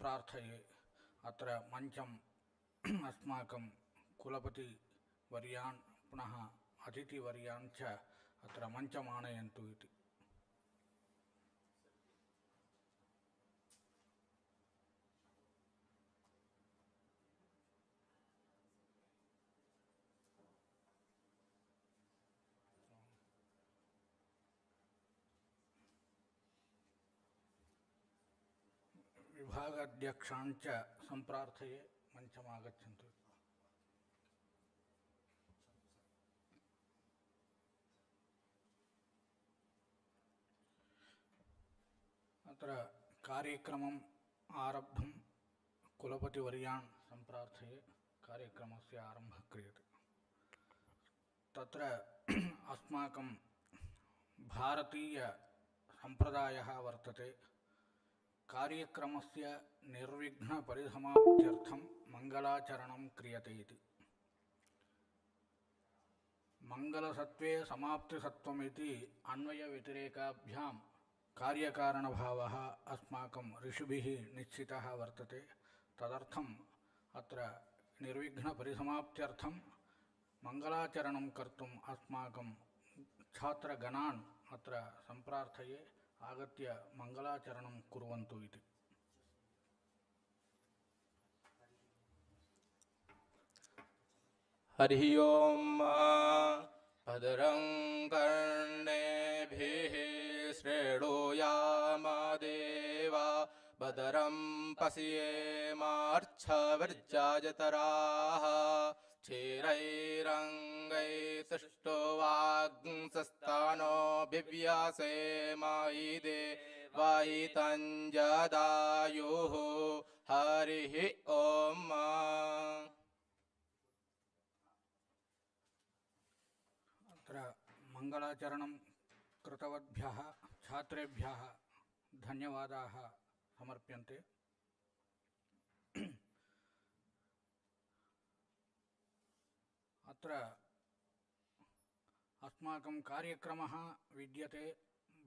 संप्रार्थये अत्र मंचम अस्माकं कुलपति वर्यान् पुनः अतिथि वर्यान् च अत्र मंचमानयन्तु इति। विभागाध्यक्षान् च संप्रार्थये मंचमागच्छन्तु। अत्र कार्यक्रमम् आरब्धुं कुलपतिवर्यान् संप्रार्थये कार्यक्रमस्य आरम्भः क्रियते। तत्र अस्माकं भारतीय संप्रदायः वर्तते कार्यक्रमस्य निर्विघ्न परिसमाप्त्यर्थं मंगलाचरणं क्रियते इति। मंगलसत्त्वे समाप्तिसत्त्वमिति अन्वयव्यतिरेकाभ्यां कार्यकारणभावः अस्माकं ऋषिभिः निश्चितः वर्तते। तदर्थम् अत्र निर्विघ्नपरिसमाप्त्यर्थं मंगलाचरणं कर्तुम् अस्माकं छात्रगणान् अत्र संप्रार्थये आगत्य मंगलाचरणं कुर्वन्तु इति। हरि ओम। भद्रं कर्णेभिः शृणुयाम देवा भद्रं पश्येमार्च्छविर्यजत्राः स्थिरैरङ्गैस्तुष्टुवाग्ंसस्तानो बिव्यासेमायि देवायितञ्जदायुः। हरिः ओम। अत्र मंगलाचरणं कृतवद्भ्यः छात्रेभ्यः धन्यवादाः समर्प्यन्ते। अत्र अस्माकं कार्यक्रमः विद्यते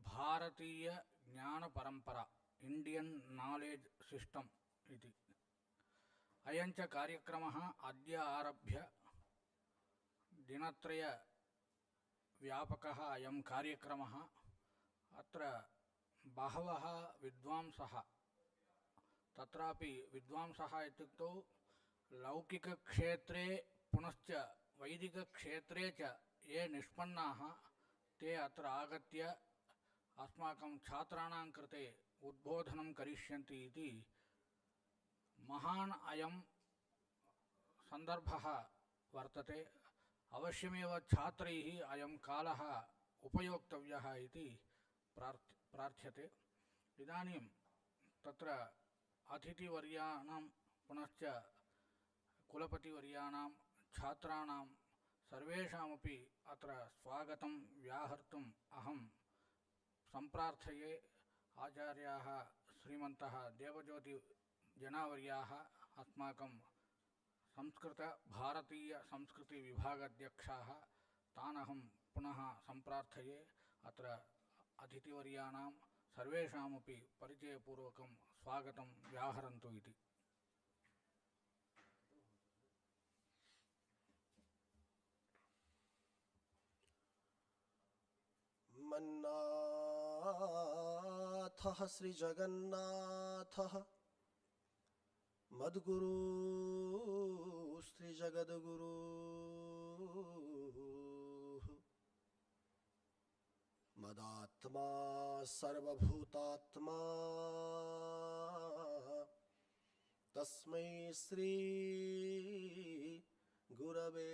भारतीय ज्ञानपरंपरा इंडियन नॉलेज सिस्टम इति। अयं च कार्यक्रमः अद्य आरभ्य दिनत्रय व्यापकः अयं कार्यक्रमः। अत्र बहवः विद्वांसः तत्रापि विद्वांसः इत्युक्तौ लौकिकक्षेत्रे पुनश्च वैदिकक्षेत्रे च ये निष्पन्नाः ते अत्र आगत्य अस्माकं छात्राणां कृते उद्बोधनं करिष्यन्ति इति महान् अयं सन्दर्भः वर्तते। अवश्यमेव छात्रैः अयं कालः उपयोक्तव्यः इति प्रार्थ्यते। इदानीं तत्र अतिथिवर्याणां पुनश्च कुलपतिवर्याणां छात्राणां सर्वेषामपि अत्र स्वागतं व्याहर्तुम् अहं संप्रार्थये। आचार्याः श्रीमन्तः देवज्योतिजनावर्याः अस्माकं संस्कृत भारतीय संस्कृति विभागाध्यक्षाः तानहं पुनः संप्रार्थये। अत्र अतिथिवर्याणां सर्वेषामपि परिचयपूर्वकं स्वागतं व्याहरन्तु इति। मन्नाथः श्री जगन्नाथः मद्गुरु श्री जगद्गुरु मदात्मा सर्वभूतात्मा तस्मै श्री गुरवे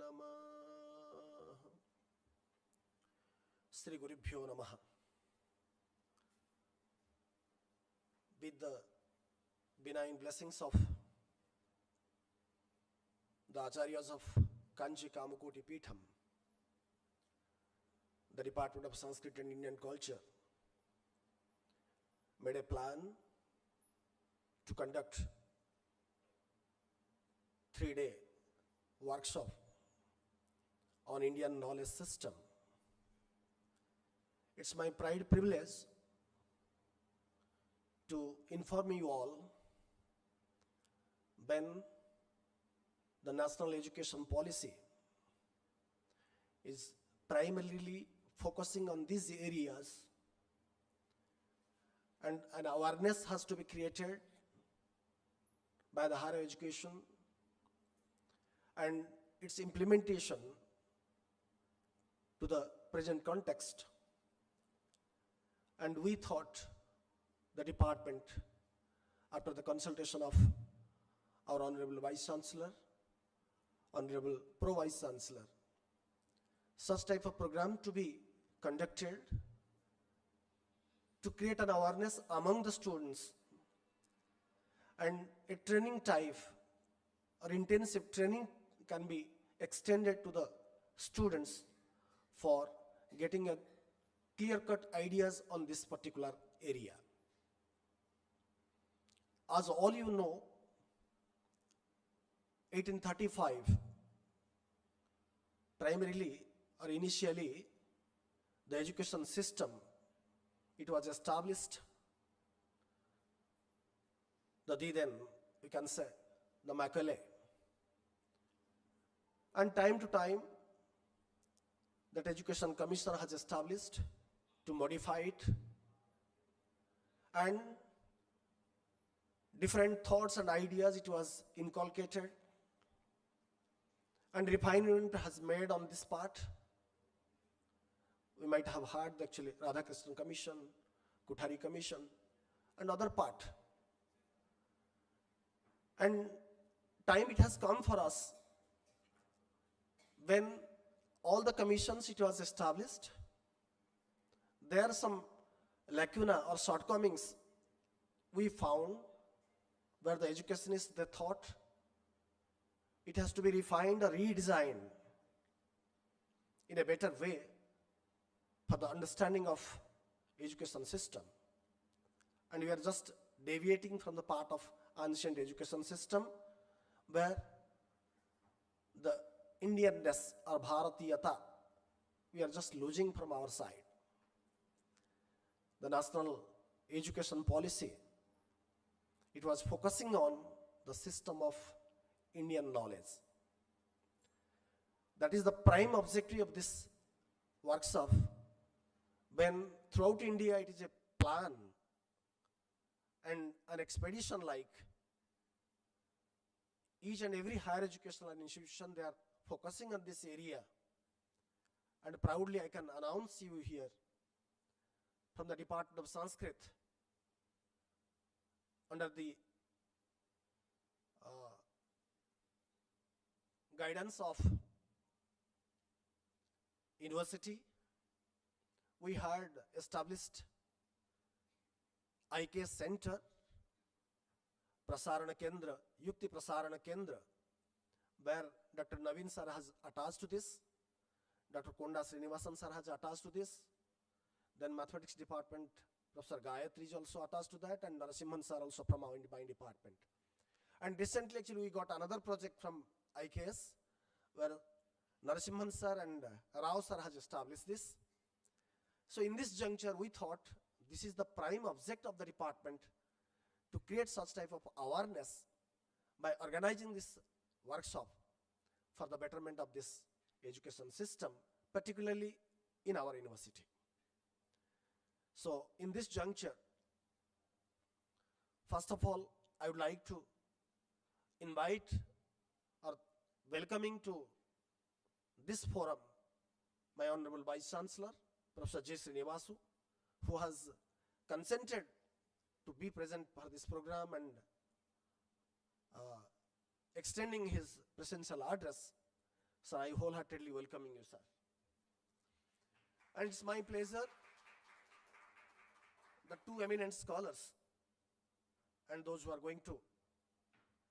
नमः। Sri Gurubhyo Namaha. With the benign blessings of the Acharyas of Kanchi Kamakoti Peetham, the Department of Sanskrit and Indian Culture made a plan to conduct 3-day workshop on Indian knowledge system. It's my pride privilege to inform you all when the national education policy is primarily focusing on these areas, and an awareness has to be created by the higher education and its implementation to the present context. And we thought the department, after the consultation of our Honorable Vice Chancellor, Honorable Pro Vice Chancellor, such type of program to be conducted to create an awareness among the students, and a training type or intensive training can be extended to the students for getting a clear-cut ideas on this particular area. As all you know, 1835, primarily or initially, the education system, it was established, then we can say the Macaulay. And time to time, that education commissioner has established to modify it, and different thoughts and ideas it was inculcated, and refinement has made on this part. We might have heard actually Radhakrishnan Commission, Kuthari Commission, and other part. And time it has come for us when all the commissions it was established, there are some lacuna or shortcomings we found where the educationists, they thought it has to be refined or redesigned in a better way for the understanding of education system. And we are just deviating from the part of ancient education system where the Indianness or Bharatiyata, we are just losing from our side. The national education policy, it was focusing on the system of Indian knowledge. That is the prime objective of this workshop, when throughout India it is a plan and an expedition like each and every higher educational institution, they are focusing on this area. And proudly I can announce you here from the Department of Sanskrit, under the guidance of university, we had established IK Center, Prasarana Kendra, Yukti Prasarana Kendra, where Dr. Naveen sir has attached to this, Dr. Konda Srinivasan sir has attached to this, then Mathematics Department, Professor Gayatri is also attached to that, and Narasimhan sir also from our my department. And recently actually we got another project from IKS, where Narasimhan sir and Rao sir has established this. So in this juncture we thought this is the prime object of the department to create such type of awareness by organizing this workshop for the betterment of this education system, particularly in our university. So in this juncture, first of all, I would like to invite or welcoming to this forum my Honorable Vice Chancellor, Professor J. Srinivasu, who has consented to be present for this program and extending his presidential address. So I wholeheartedly welcoming you, sir. And it's my pleasure, the two eminent scholars and those who are going to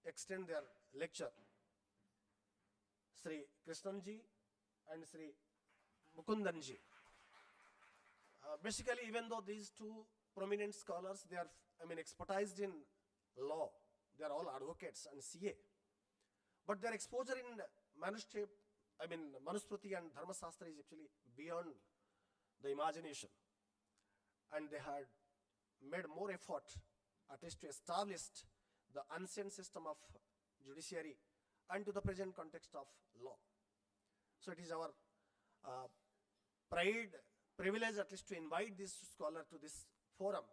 extend their lecture, Sri Krishnanji and Sri Mukundanji. Basically, even though these two prominent scholars, they are, expertised in law, they are all advocates and CA, but their exposure in Manusmriti and Dharmasastra is actually beyond the imagination. And they had made more effort at least to establish the ancient system of judiciary and to the present context of law. So it is our pride, privilege at least to invite this scholar to this forum,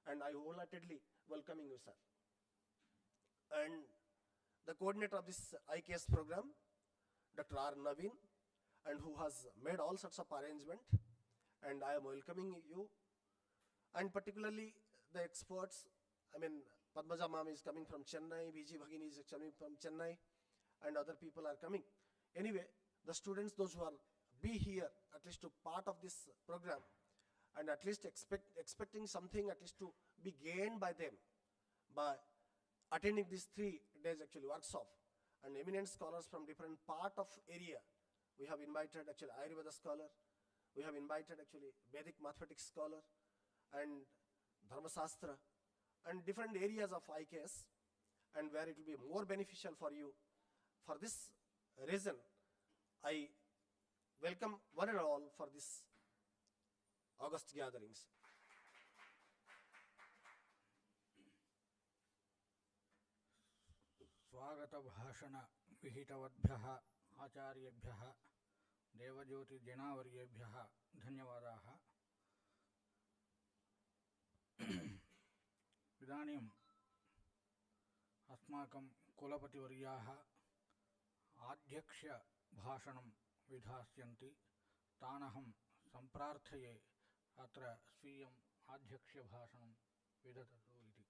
and I wholeheartedly welcoming you, sir. And the coordinator of this IKS program, Dr. R. Naveen, and who has made all sorts of arrangement, and I am welcoming you, and particularly the experts. I mean, Padmaja ma'am is coming from Chennai, VG Bhagini is coming from Chennai, and other people are coming. Anyway, the students, those who are be here, at least to part of this program, and at least expecting something at least to be gained by them by attending these 3 days actually workshop, and eminent scholars from different part of area. We have invited actually Ayurveda scholar, we have invited actually Vedic mathematics scholar, and Dharmasastra, and different areas of IKS, and where it will be more beneficial for you. For this reason, I welcome one and all for this August gatherings. स्वागत भाषण विहितवद्भ्यः आचार्येभ्यः देवज्योतिजनावर्येभ्यः धन्यवादाः। इदानीम् अस्माकं कुलपतिवर्याः आध्यक्ष्यभाषणं विधास्यन्ति, तानहं सम्प्रार्थये अत्र स्वीयम् आध्यक्ष्यभाषणं विदधतु इति।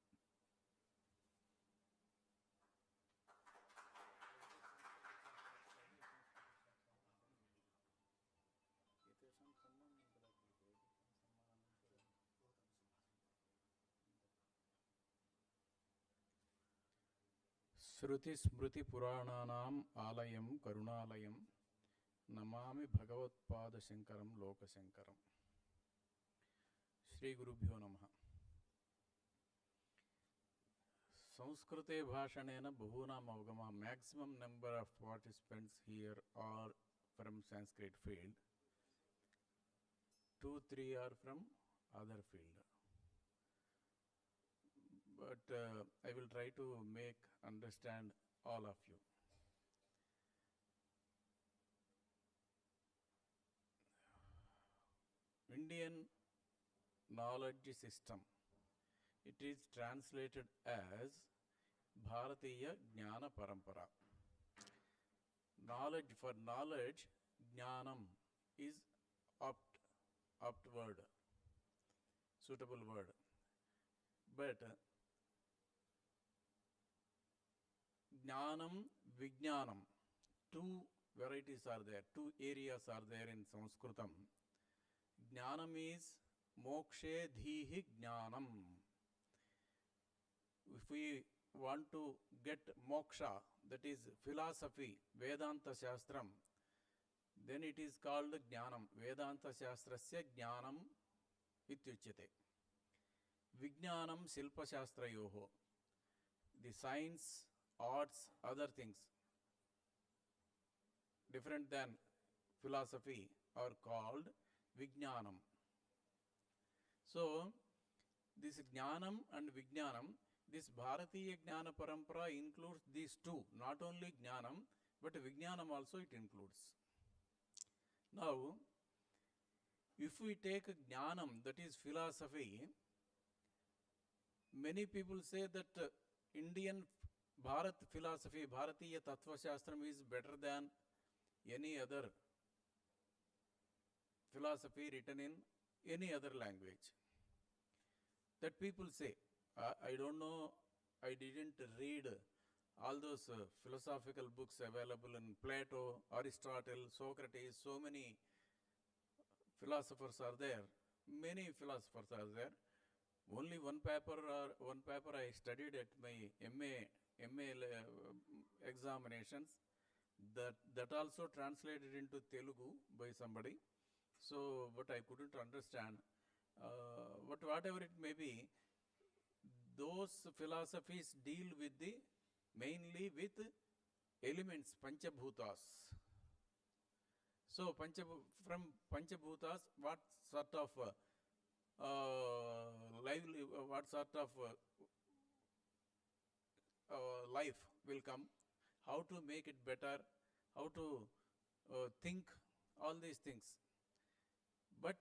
श्रुति स्मृति पुराणानाम् आलयं करुणालयं नमामि भगवत्पादशंकरं लोकशंकरं। श्री गुरुभ्यो नमः। संस्कृते भाषणेन बहूनाम् अवगमः। Maximum number of participants here are from Sanskrit field, 2-3 are from other field. But I will try to make understand all of you. Indian knowledge system, it is translated as Bharatiya Jnana Parampara. Knowledge, for knowledge, Jnanam is apt word, suitable word. But Jnanam, Vijnanam, 2 varieties are there, 2 areas are there in Sanskritam. Jnanam is mokshe dhihi jnanam. If we want to get moksha, that is philosophy, Vedanta Shastram, then it is called jnanam. Vedanta Shastrasya jnanam ityuchyate. Vijnanam Silpa Shastrayoho. The science, arts, other things different than philosophy are called Vijnanam. So, this Jnanam and Vijnanam, this Bharatiya Jnana Parampara includes these 2, not only Jnanam, but Vijnanam also it includes. Now, if we take Jnanam, that is philosophy, many people say that Indian Bharat philosophy, Bharatiya Tattva Shastram is better than any other philosophy written in any other language. That people say. I don't know, I didn't read all those philosophical books available in Plato, Aristotle, Socrates, so many philosophers are there. Many philosophers are there. Only one paper I studied at my MA examinations. That also translated into Telugu by somebody. So, but I couldn't understand. But whatever it may be, those philosophies deal with mainly with elements, Panchabhutas. So, from Panchabhutas, what sort of life will come, how to make it better, how to think, all these things. But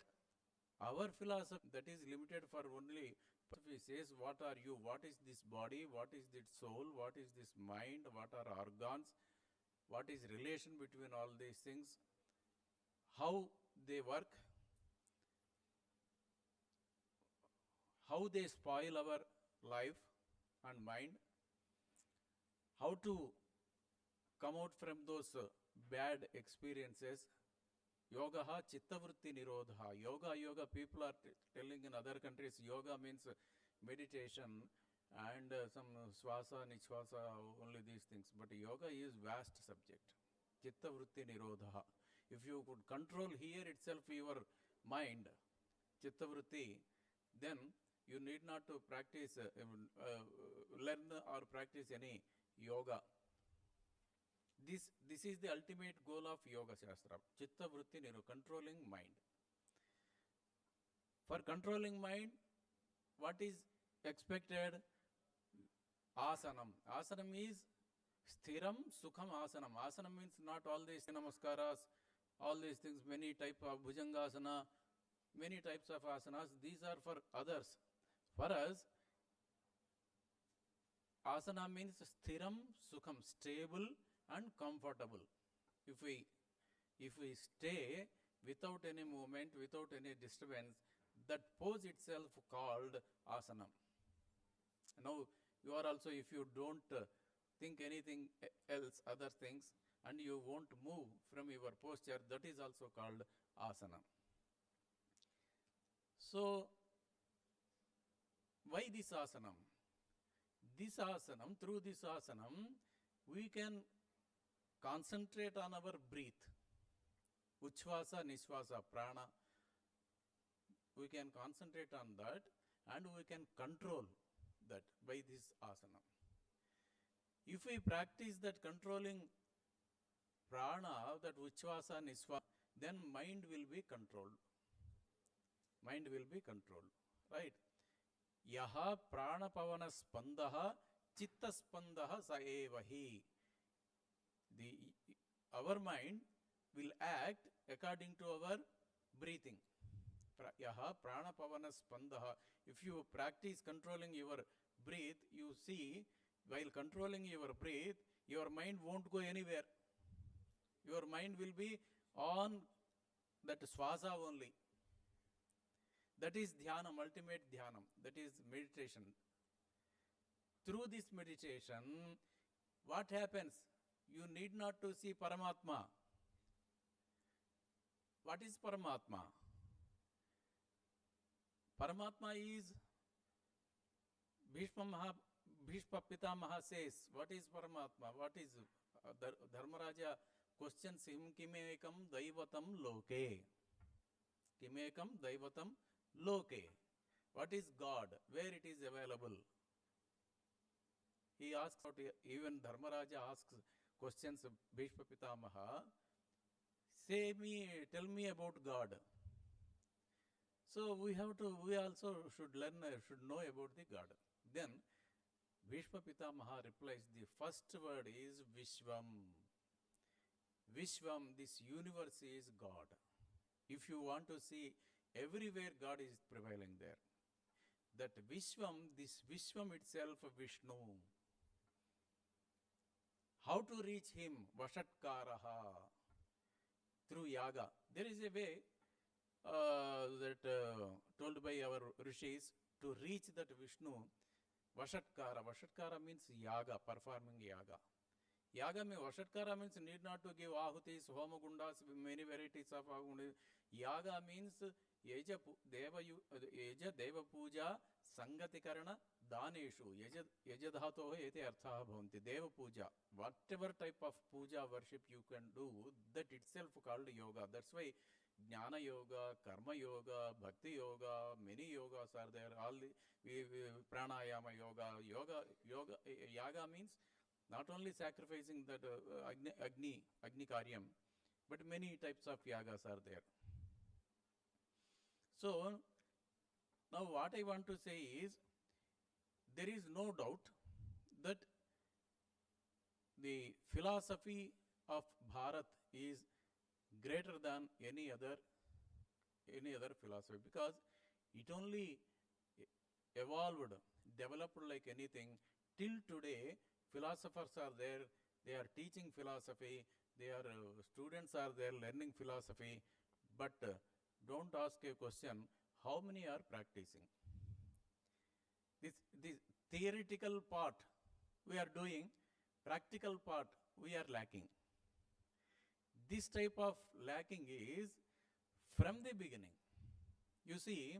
our philosophy that is limited for only philosophy says, what are you? What is this body? What is this soul? What is this mind? What are organs? What is relation between all these things? How they work? How they spoil our life and mind? How to come out from those bad experiences? Yoga chittavritti nirodha. Yoga, people are telling in other countries, yoga means meditation and some swasa, nishwasa, only these things. But yoga is vast subject. Chittavritti nirodha. If you could control here itself your mind, chittavritti, then you need not to practice, learn or practice any yoga. This is the ultimate goal of Yoga Shastra. Chitta Vritti Nirodha, controlling mind. For controlling mind, what is expected? Asanam. Asanam is sthiram sukham asanam. Asanam means not all these namaskaras, all these things, many types of bhujangasana, many types of asanas. These are for others. For us, asana means sthiram sukham, stable and comfortable. If we stay without any movement, without any disturbance, that pose itself called asanam. Now you are also, if you don't think anything else, other things, and you won't move from your posture, that is also called asana. So why this asanam? This asanam, through this asanam, we can concentrate on our breath. Uchvasa, Nishvasa, Prana. We can concentrate on that and we can control that by this asana. If we practice that controlling prana, that Uchvasa, Nishvasa, then mind will be controlled. Mind will be controlled. Right? Yaha prana pavana spandaha chitta spandaha sa evahi. Our mind will act according to our breathing. Yaha prana pavana spandaha. If you practice controlling your breath, you see, while controlling your breath, your mind won't go anywhere. Your mind will be on that swasa only. That is dhyanam, ultimate dhyanam. That is meditation. Through this meditation, what happens? You need not to see Paramatma. What is Paramatma? Paramatma is, Bhishma Pitamaha says, what is Paramatma? What is, Dharmaraja questions him, Kimekam Daivatam Loke. Kimekam Daivatam Loke. What is God? Where it is available? He asks, even Dharmaraja asks questions of Bhishma Pitamaha. Tell me about God. So we also should know about the God. Then Bhishma Pitamaha replies, the first word is Vishwam. Vishwam, this universe is God. If you want to see, everywhere God is prevailing there. That Vishwam, this Vishwam itself, Vishnu. How to reach him? Vashatkaraha. Through yaga. There is a way told by our rishis to reach that Vishnu. Vashatkara. Vashatkara means yaga, performing yaga. Yaga means, Vashatkara means need not to give ahutis, homagundas, many varieties of ahutis. Yaga means Yeja Deva Puja Sangatikarana Daneshu. Yeja Dhato Ete Arthaha Bhavanti. Deva Puja. Whatever type of puja worship you can do, that itself called yoga. That's why Jnana Yoga, Karma Yoga, Bhakti Yoga, many yogas are there. All the Pranayama Yoga. Yaga means not only sacrificing that Agni Karyam, but many types of yagas are there. So, now what I want to say is, there is no doubt that the philosophy of Bharat is greater than any other philosophy, because it only evolved, developed like anything. Till today, philosophers are there, they are teaching philosophy, their students are there learning philosophy, but don't ask a question, how many are practicing? This theoretical part we are doing, practical part we are lacking. This type of lacking is from the beginning. You see,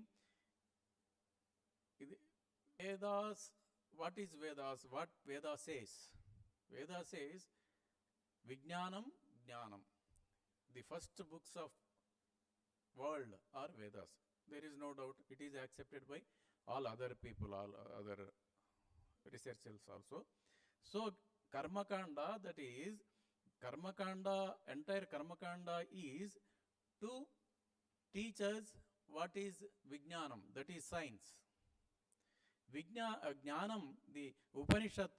Vedas, what is Vedas? What Veda says? Veda says, Vijnanam, Jnanam. The first books of world are Vedas. There is no doubt. It is accepted by all other people, all other researchers also. So, Karmakanda, that is, Karmakanda, entire Karmakanda is to teach us what is Vijnanam, that is science. Jnanam, the Upanishad,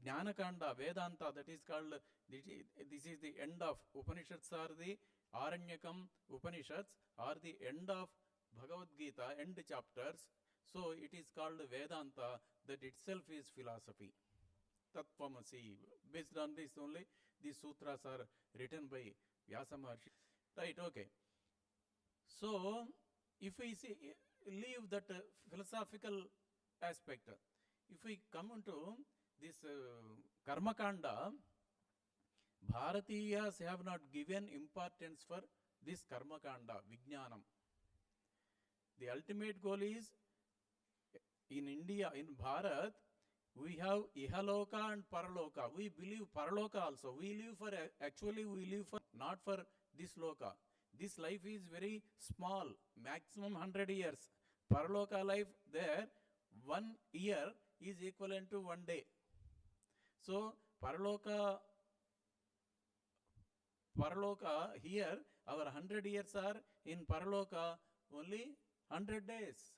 Jnanakanda, Vedanta, that is called, this is the end of Upanishads, are the Aranyakam Upanishads, are the end of Bhagavad Gita, end chapters. So it is called Vedanta, that itself is philosophy. Tattvamasi. Based on this only, these sutras are written by Vyasa Maharshi. Right, okay. So, if we see, leave that philosophical aspect, if we come into this Karmakanda, Bharatiyas have not given importance for this Karmakanda, Vijnanam. The ultimate goal is, in India, in Bharat, we have Ihaloka and Paraloka. We believe Paraloka also. We live for, actually we live for, not for this Loka. This life is very small, maximum 100 years. Paraloka life, there, 1 year is equivalent to 1 day. So, Paraloka, here, our 100 years are in Paraloka only 100 days.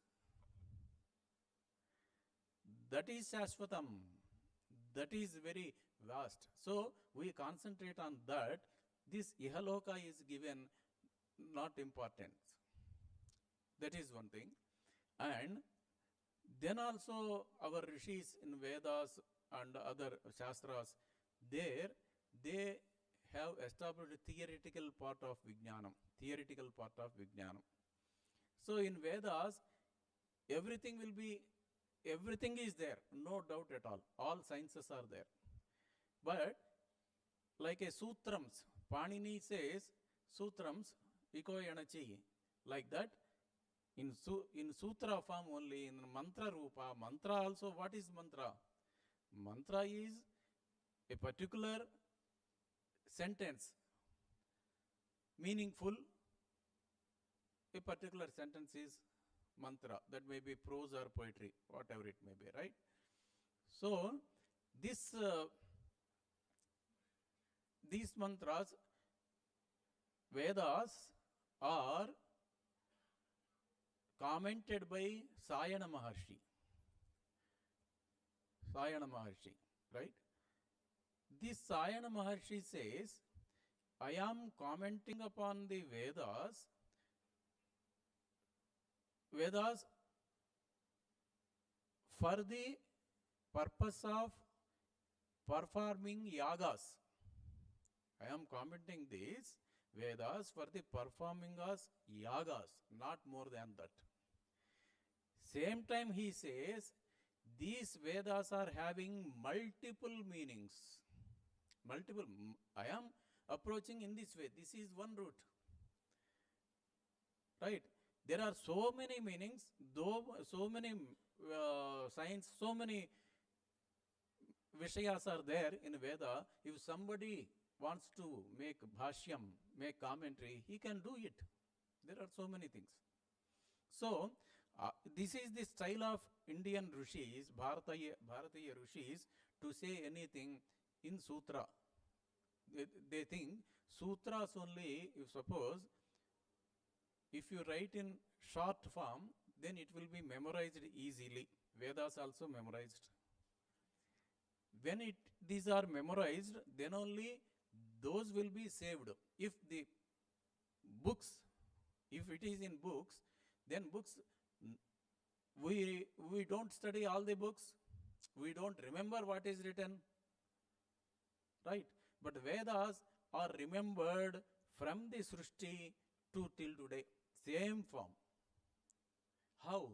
That is Shashvatam. That is very vast. So, we concentrate on that. This Ihaloka is given not importance. That is one thing. And then also our rishis in Vedas and other Shastras, there they have established theoretical part of Vijnanam. Theoretical part of Vijnanam. So in Vedas, everything is there, no doubt at all. All sciences are there. But like a sutrams, Panini says, sutrams, iko yanachi, like that, in sutra form only, in mantra rupa. Mantra also, what is mantra? Mantra is a particular sentence, meaningful. A particular sentence is mantra. That may be prose or poetry, whatever it may be, right? So, these mantras, Vedas, are commented by Sayana Maharshi. Sayana Maharshi, right? This Sayana Maharshi says, I am commenting upon the Vedas for the purpose of performing yagas. I am commenting these Vedas for the performing as yagas, not more than that. Same time he says, these Vedas are having multiple meanings. Multiple. I am approaching in this way. This is one route. Right? There are so many meanings, so many science, so many Vishayas are there in Veda. If somebody wants to make bhashyam, make commentary, he can do it. There are so many things. So, this is the style of Indian rishis, Bharatiya rishis, to say anything in sutra. They think sutras only, if suppose, if you write in short form, then it will be memorized easily. Vedas also memorized. when these are memorized, then only those will be saved. If the books, if it is in books, then books, we don't study all the books, we don't remember what is written, right? But Vedas are remembered from the Srishti to till today, same form. How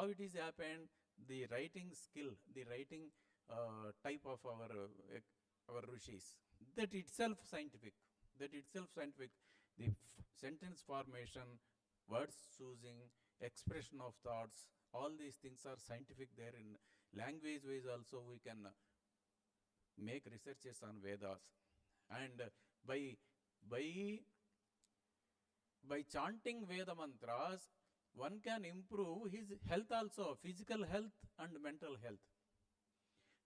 it is happened? The writing skill, the writing type of our rishis, that itself scientific. The sentence formation, words choosing, expression of thoughts, all these things are scientific there. In language wise also we can make researches on Vedas. And by chanting Veda mantras, one can improve his health also, physical health and mental health.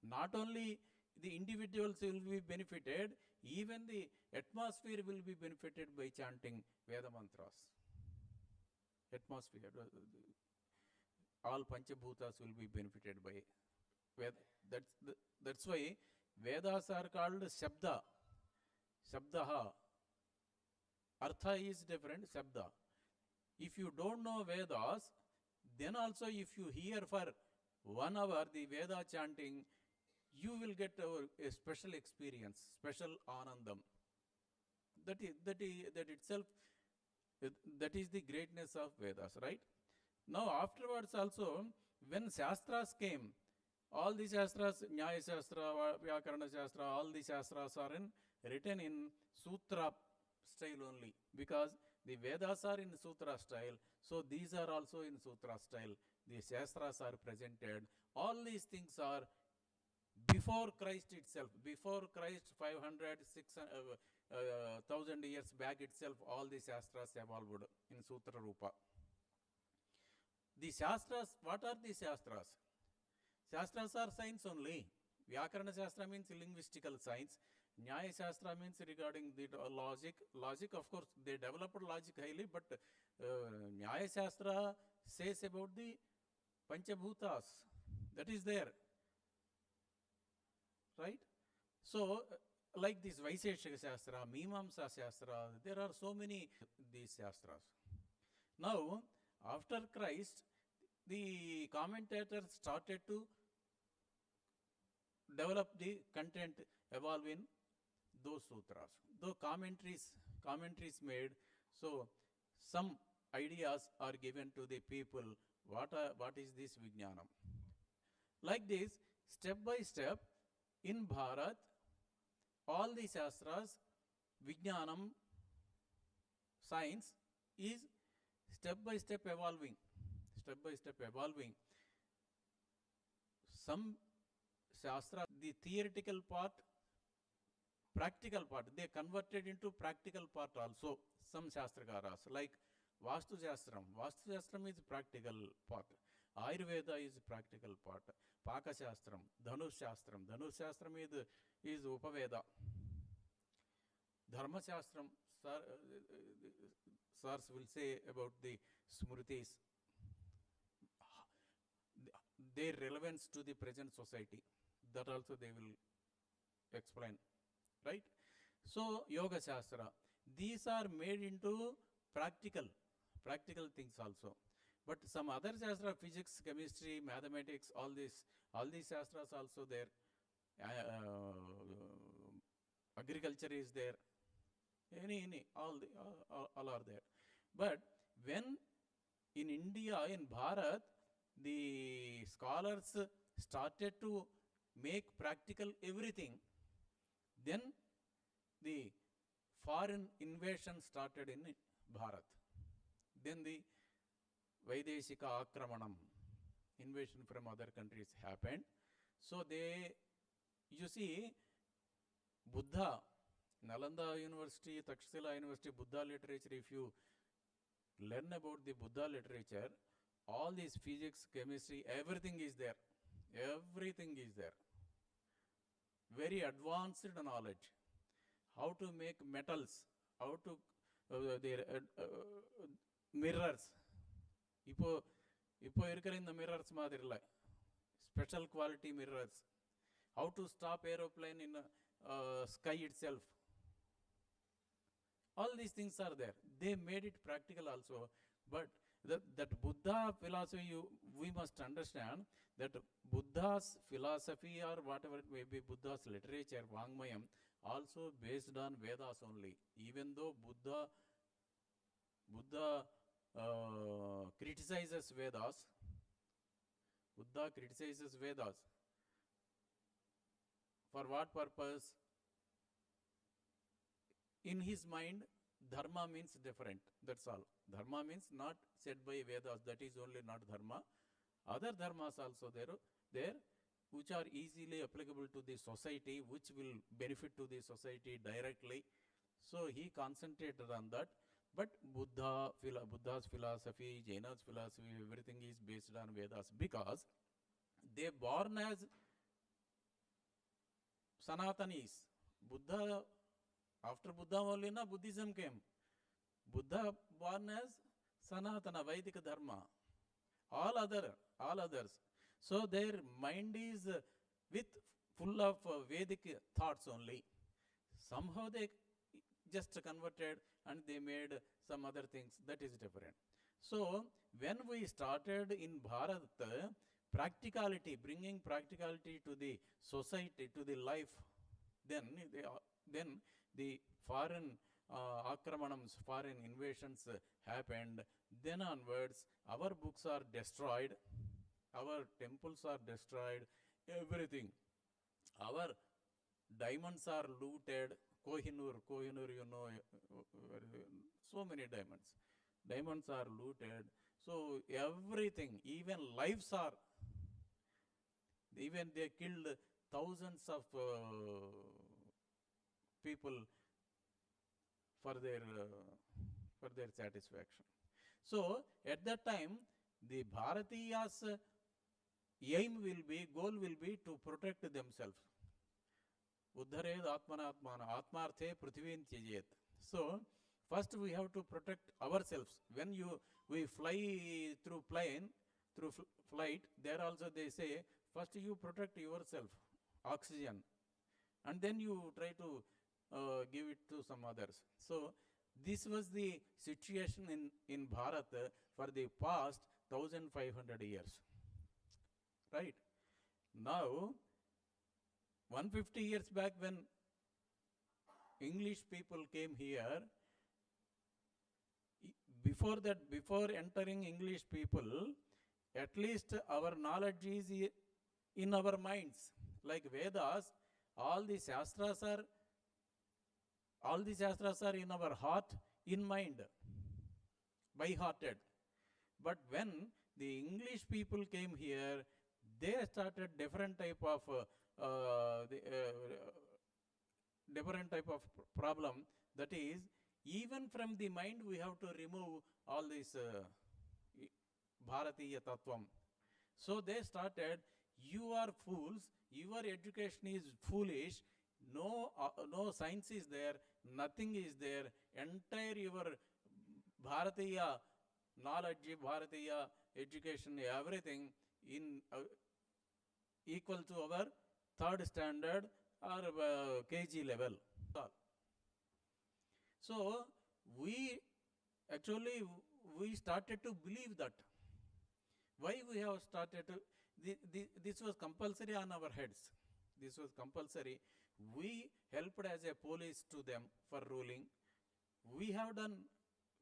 Not only the individuals will be benefited, even the atmosphere will be benefited by chanting Veda mantras. Atmosphere, all Panchabhutas will be benefited by Veda. That's why Vedas are called Shabdaha. Artha is different, Shabda. If you don't know Vedas, then also if you hear for 1 hour the Veda chanting, you will get a special experience, special anandam. That itself, that is the greatness of Vedas, right? Now afterwards also, when Shastras came, all the Shastras, Nyaya Shastra, Vyakarana Shastra, all the Shastras are written in Sutra style only, because the Vedas are in Sutra style, so these are also in Sutra style. The Shastras are presented. All these things are before Christ itself, before Christ 500, 6,000 years back itself, all the Shastras evolved in Sutra Rupa. The Shastras, what are the Shastras? Shastras are science only. Vyakarana Shastra means linguistical science. Nyaya Shastra means regarding the logic. Logic, of course, they developed logic highly, but Nyaya Shastra says about the Panchabhutas. That is there. Right? So, like this Vaisheshika Shastra, Mimamsa Shastra, there are so many these Shastras. Now, after Christ, the commentators started to develop the content, evolve in those sutras. Though commentaries made, so some ideas are given to the people. What is this Vijnanam? Like this, step by step, in Bharat, all the Shastras, Vijnanam, science is step by step evolving. Some Shastra, the theoretical part, practical part, they converted into practical part also. Some Shastrakaras, like Vastu Shastram. Vastu Shastram is practical part. Ayurveda is practical part. Paka Shastram, Dhanush Shastram. Dhanush Shastram is Upaveda. Dharmasastra, sirs will say about the Smritis, their relevance to the present society. That also they will explain, right? So, Yoga Shastra, these are made into practical things also. But some other Shastra, physics, chemistry, mathematics, all these Shastras also there. Agriculture is there. All are there. But when in India, in Bharat, the scholars started to make practical everything, then the foreign invasion started in Bharat. Then the Vaideshika Akramanam, invasion from other countries happened. So you see, Buddha, Nalanda University, Takshila University, Buddha literature, if you learn about the Buddha literature, all these physics, chemistry, everything is there. Very advanced knowledge. How to make metals, how to mirrors. இப்போ இருக்கிற இந்த mirrors மாதிரி இல்லை, special quality mirrors. how to stop aeroplane in sky itself. All these things are there. They made it practical also. But that Buddha philosophy, we must understand that Buddha's philosophy or whatever it may be, Buddha's literature, Vangmayam, also based on Vedas only. Even though Buddha criticizes Vedas, Buddha criticizes Vedas. For what purpose? In his mind, dharma means different. That's all. Dharma means not said by Vedas. That is only not dharma. Other dharmas also there which are easily applicable to the society, which will benefit to the society directly. So he concentrated on that. But Buddha's philosophy, Jaina's philosophy, everything is based on Vedas because they born as Sanatanis. Buddha, after Buddha only Buddhism came. Buddha born as Sanatana, Vedic Dharma. All others. So their mind is with full of Vedic thoughts only. Somehow they just converted and they made some other things. That is different. So when we started in Bharat, practicality, bringing practicality to the society, to the life, then the foreign akramanams, foreign invasions happened. Then onwards, our books are destroyed, our temples are destroyed, everything. Our diamonds are looted. Kohinoor, so many diamonds. Diamonds are looted. So everything, even lives are. Even they killed thousands of people for their satisfaction. So at that time, the Bharatiyas' goal will be to protect themselves. Uddhared atmanatmana, atmarte prithivin tyajet. So first we have to protect ourselves. When we fly through flight, there also they say, first you protect yourself, oxygen, and then you try to give it to some others. So this was the situation in Bharat for the past 1500 years. Right? Now, 150 years back when English people came here, before entering English people, at least our knowledge is in our minds. Like Vedas, all the Shastras are in our heart, in mind, by-hearted. But when the English people came here, they started different type of problem. That is, even from the mind we have to remove all this Bharatiya Tattvam. So they started, you are fools, your education is foolish, no science is there, nothing is there, entire your Bharatiya knowledge, Bharatiya education, everything in equal to our third standard or KG level. So we started to believe that. Why we have started to, this was compulsory on our heads. This was compulsory. We helped as a police to them for ruling. We have done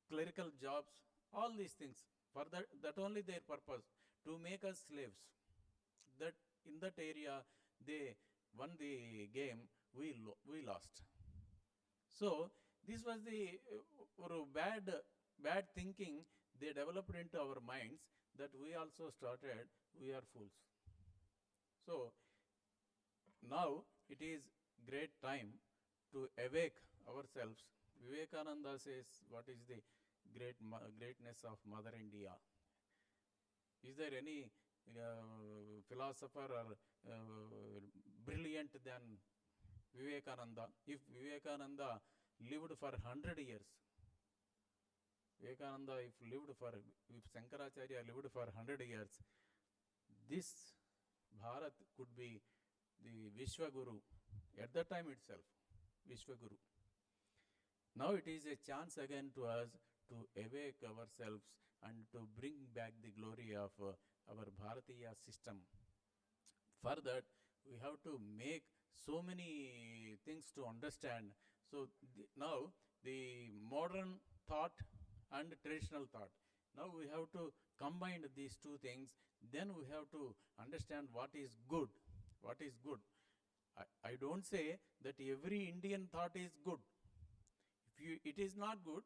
clerical jobs, all these things. For that only their purpose, to make us slaves. That in that area, they won the game, we lost. So this was the bad thinking they developed into our minds, that we also started, we are fools. So now it is great time to awake ourselves. Vivekananda says, what is the greatness of Mother India? Is there any philosopher or brilliant than Vivekananda? If Vivekananda lived for 100 years, if Shankaracharya lived for 100 years, this Bharat could be the Vishwaguru, at that time itself, Vishwaguru. Now it is a chance again to us to awake ourselves and to bring back the glory of our Bharatiya system. For that, we have to make so many things to understand. So now the modern thought and traditional thought. Now we have to combine these two things. Then we have to understand what is good. What is good? I don't say that every Indian thought is good. If it is not good,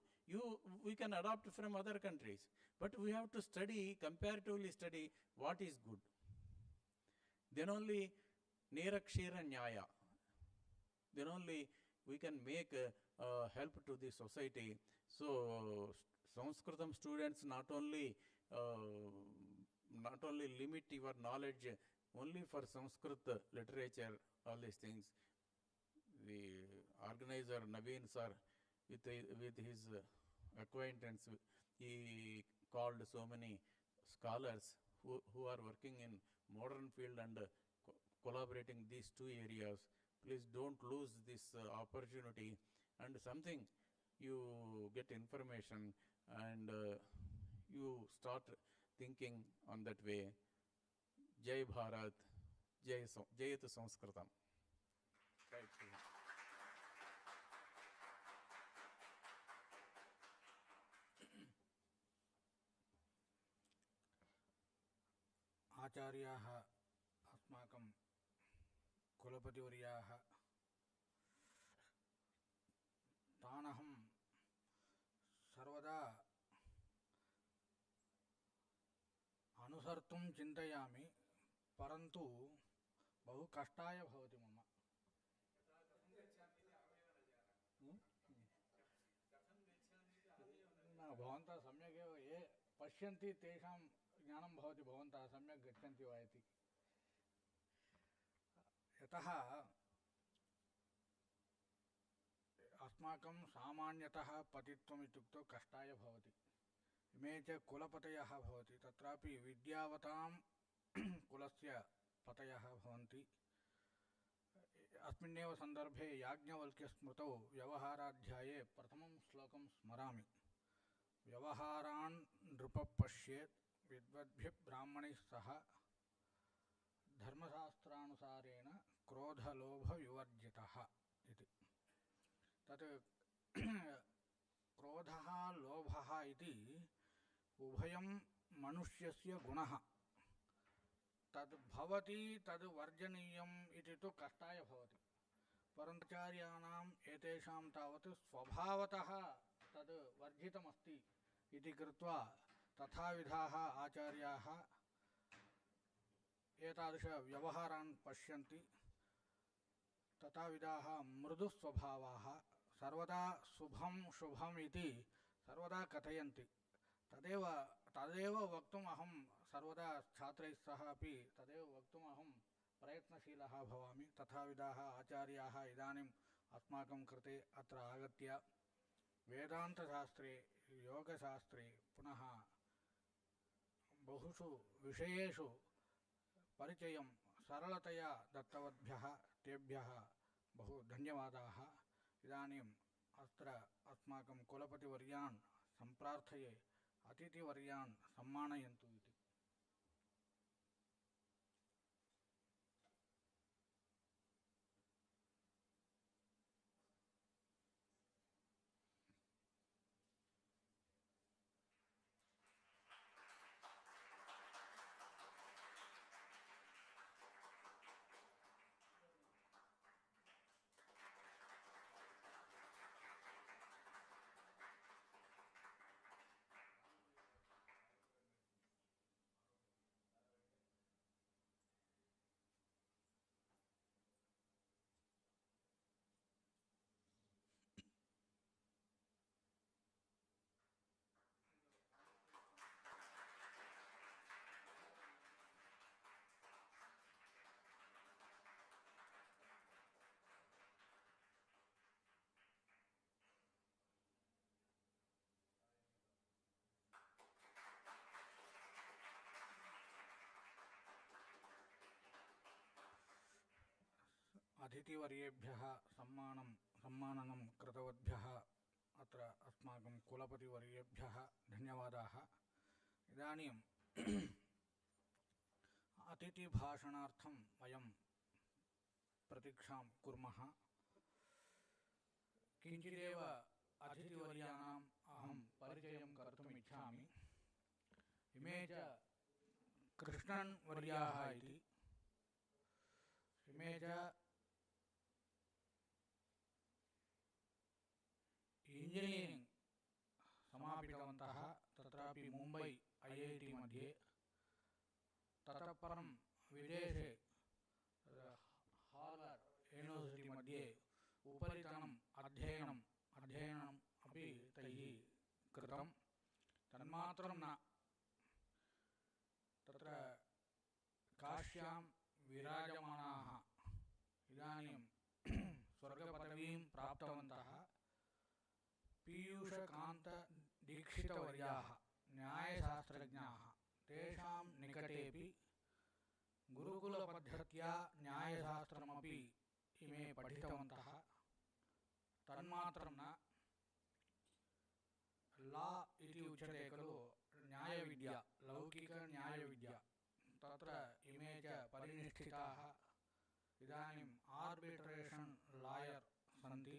we can adopt from other countries. But we have to study, comparatively study what is good. Then only Nirakshira Nyaya. Then only we can make help to the society. So Sanskritam students not only limit your knowledge only for Sanskrit literature, all these things. The organizer Naveen sir, with his acquaintance, he called so many scholars who are working in modern field and collaborating these two areas. Please don't lose this opportunity, and something you get information and you start thinking on that way. Jai Bharat, Jayat Sanskritam. Right. आचार्याः अस्माकं कुलपतिवर्याः तानहं सर्वदा अनुसर्तुं चिन्तयामि, परन्तु बहु कष्टाय भवति मम। भवन्तः सम्यगेव ये पश्यन्ति तेषां ज्ञानं भवति, भवन्तः सम्यक् गच्छन्ति वा इति। यतः अस्माकं सामान्यतः पतित्वम् इत्युक्तौ कष्टाय भवति। इमे च कुलपतयः भवति, तत्रापि विद्यावतां कुलस्य पतयः भवन्ति। अस्मिन्नेव सन्दर्भे याज्ञवल्क्यस्मृतौ व्यवहाराध्याये प्रथमं श्लोकं स्मरामि। व्यवहारान् नृपः पश्येत् विद्वद्भिः ब्राह्मणैः सह धर्मशास्त्रानुसारेण क्रोधलोभविवर्जितः इति। तत् क्रोधः लोभः इति उभयं मनुष्यस्य गुणः। तद् भवति, तद् वर्जनीयम् इति तु कष्टाय भवति, परन्तु आचार्याणाम् एतेषां तावत् स्वभावतः तद् वर्जितमस्ति इति कृत्वा तथाविधाः आचार्याः एतादृशव्यवहारान् पश्यन्ति। तथाविधाः मृदुस्वभावाः सर्वदा शुभं शुभम् इति सर्वदा कथयन्ति। तदेव वक्तुम् अहं सर्वदा छात्रैः सह अपि तदेव वक्तुम् अहं प्रयत्नशीलः भवामि। तथाविधाः आचार्याः इदानीम् अस्माकं कृते अत्र आगत्य वेदान्तशास्त्रे, योगशास्त्रे, पुनः बहुषु विषयेषु परिचयं सरलतया दत्तवद्भ्यः तेभ्यः बहु धन्यवादाः। इदानीम् अत्र अस्माकं कुलपतिवर्यान् सम्प्रार्थये अतिथिवर्यान् सम्मानयन्तु इति। अतिथिवर्येभ्यः सम्माननं कृतवद्भ्यः अत्र अस्माकं कुलपतिवर्येभ्यः धन्यवादाः। इदानीं अतिथिभाषणार्थं वयं प्रतीक्षां कुर्मः। किञ्चिदेव अतिथिवर्याणाम् अहं परिचयं कर्तुम् इच्छामि। इमे च कृष्णन् वर्याः इति, इमे च इंजिनियरिंग समापितवन्तः, तत्रापि मुम्बै IIT मध्ये, ततः परं विदेशे हार्वर्ड् यूनिवर्सिटी मध्ये उपरितनम् अध्ययनम् अपि तैः कृतं। तन्मात्रं न, तत्र काश्यां विराजमानाः इदानीं स्वर्गपदवीं प्राप्तवन्तः पीयूषकान्तदीक्षितवर्याः न्यायशास्त्रज्ञाः, तेषां निकटेपि गुरुकुलपद्धत्या न्यायशास्त्रमपि इमे पठितवन्तः। तन्मात्रं न, लॉ इति उच्यते खलु, न्यायविद्या, लौकिकन्यायविद्या, तत्र इमे च परिनिष्ठिताः। इदानीम् आर्बिट्रेशन् लायर् सन्ति,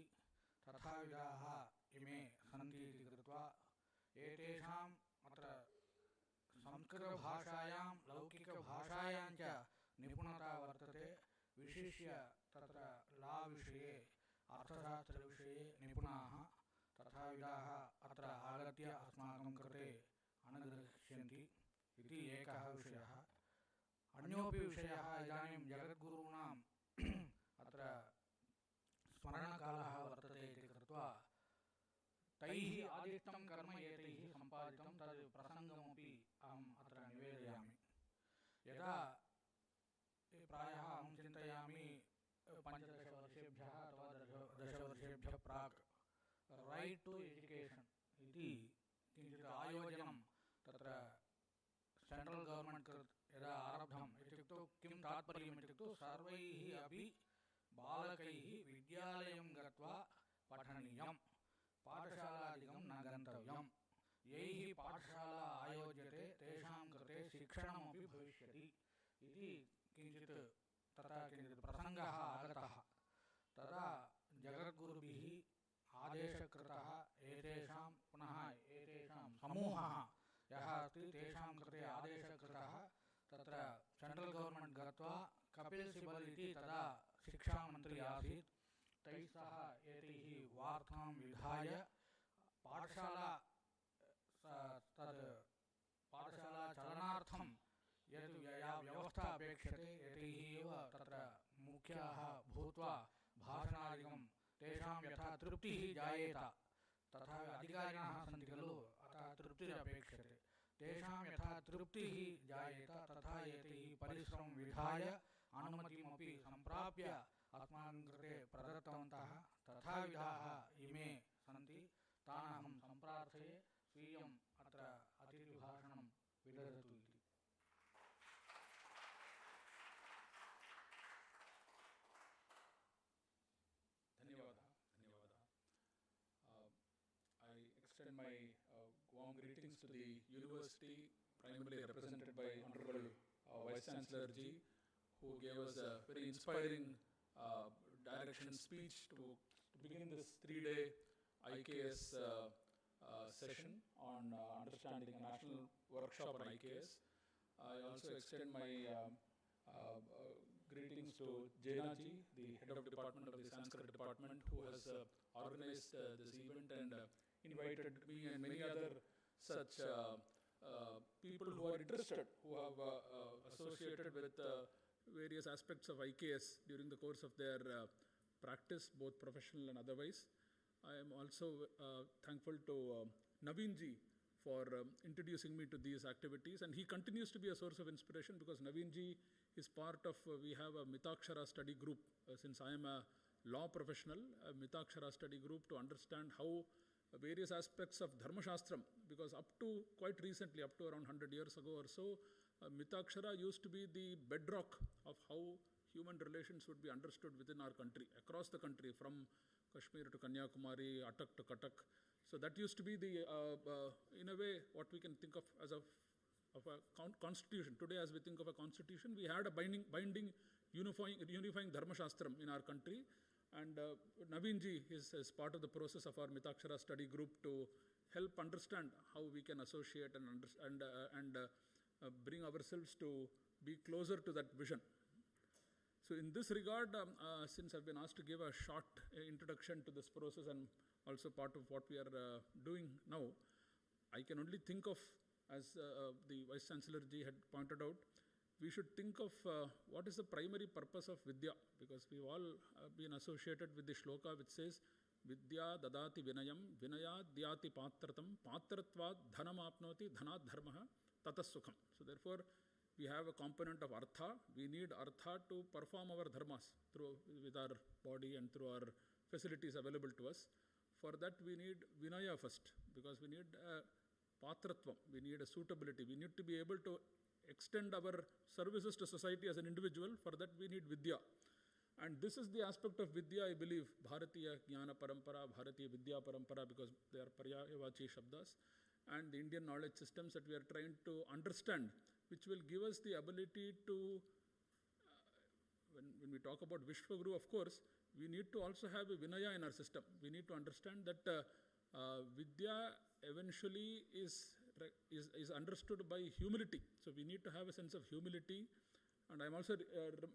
तथाविधाः इमे सन्ति इति कृत्वा एतेषाम् अत्र संस्कृतभाषायां लौकिकभाषायां च निपुणता वर्तते। विशिष्य तत्र लॉ विषये, अर्थशास्त्रविषये निपुणाः तथाविधाः अत्र आगत्य अस्माकं कृते अनुगृह्यन्ति इति एकः विषयः। अन्योपि विषयः, इदानीं जगद्गुरूणाम् अत्र स्मरणकालः वर्तते इति कृत्वा तैः आदिष्टं कर्म एतैः सम्पादितं, तद् प्रसङ्गमपि अहम् अत्र निवेदयामि। यदा प्रायः अहं चिन्तयामि 15 वर्षेभ्यः अथवा 10 वर्षेभ्यः प्राक् रैट् टु एजुकेशन् इति किञ्चित् आयोजनं तत्र सेण्ट्रल् गवर्नमेण्ट् यदा आरब्धम् इत्युक्तौ किं तात्पर्यम् इत्युक्तौ सर्वैः अपि बालकैः विद्यालयं गत्वा पठनीयं, पाठशालादिकं न गन्तव्यं। यैः पाठशाला आयोज्यते तेषां कृते शिक्षणमपि भविष्यति इति किञ्चित् तथा किञ्चित् प्रसङ्गः आगतः। तदा जगद्गुरुभिः आदेशकृतः एतेषां, पुनः एतेषां समूहः यः अस्ति तेषां कृते आदेशकृतः तत्र सेण्ट्रल् गवर्नमेण्ट् गत्वा कपिल् सिबल् इति तदा शिक्षामन्त्री आसीत्, तैः सह एतैः वार्तां विधाय पाठशाला पाठशाला चलनार्थं यत् या व्यवस्था अपेक्षते एतैः एव तत्र मुख्याः भूत्वा भाषणादिकं तेषां यथा तृप्तिः जायेत, तथा अधिकारिणः सन्ति खलु, अतः तृप्तिरपेक्षते, तेषां यथा तृप्तिः जायेत तथा एतैः परिश्रमं विधाय अनुमतिमपि सम्प्राप्य अस्माकं कृते प्रदत्तवन्तः। तथाविधाः इमे सन्ति, तान् अहं सम्प्रार्थये स्वीयम् अत्र अतिथिभाषणं विदधतु इति। धन्यवादः। I extend my warm greetings to the university, primarily represented by Honorable Vice Chancellor Ji, who gave us a very inspiring direction speech to begin this 3-day IKS session on understanding a national workshop on IKS. I also extend my greetings to Jaina Ji, the head of department of the Sanskrit department, who has organized this event and invited me and many other such people who are interested, who have associated with various aspects of IKS during the course of their practice, both professional and otherwise. I am also thankful to Naveen Ji for introducing me to these activities, and he continues to be a source of inspiration because Naveen Ji is part of, we have a Mitakshara study group, since I am a law professional, a Mitakshara study group to understand how various aspects of Dharmasastra, because up to quite recently, up to around 100 years ago or so, Mitakshara used to be the bedrock of how human relations would be understood within our country, across the country, from Kashmir to Kanyakumari, Attak to Cuttack. So that used to be the, in a way, what we can think of as a constitution. Today, as we think of a constitution, we had a binding unifying Dharmasastra in our country. And Naveenji is part of the process of our Mitakshara study group to help understand how we can associate and bring ourselves to be closer to that vision. So in this regard, since I've been asked to give a short introduction to this process and also part of what we are doing now, I can only think of, as the Vice Chancellor ji had pointed out, we should think of what is the primary purpose of Vidya, because we've all been associated with the shloka which says, Vidya dadati vinayam, vinayad dhyati patratam, patratvad dhanam apnoti, dhanat dharmaha, tatas sukham. So therefore, we have a component of artha. We need artha to perform our dharmas with our body and through our facilities available to us. For that, we need vinaya first, because we need patratvam, we need a suitability. We need to be able to extend our services to society as an individual. For that, we need vidya. And this is the aspect of vidya, I believe, Bharatiya Jnana Parampara, Bharatiya Vidya Parampara, because they are Paryavachi Shabdas, and the Indian knowledge systems that we are trying to understand, which will give us the ability to, when we talk about Vishwaguru, of course, we need to also have a Vinaya in our system. We need to understand that Vidya eventually is understood by humility. So we need to have a sense of humility. And I'm also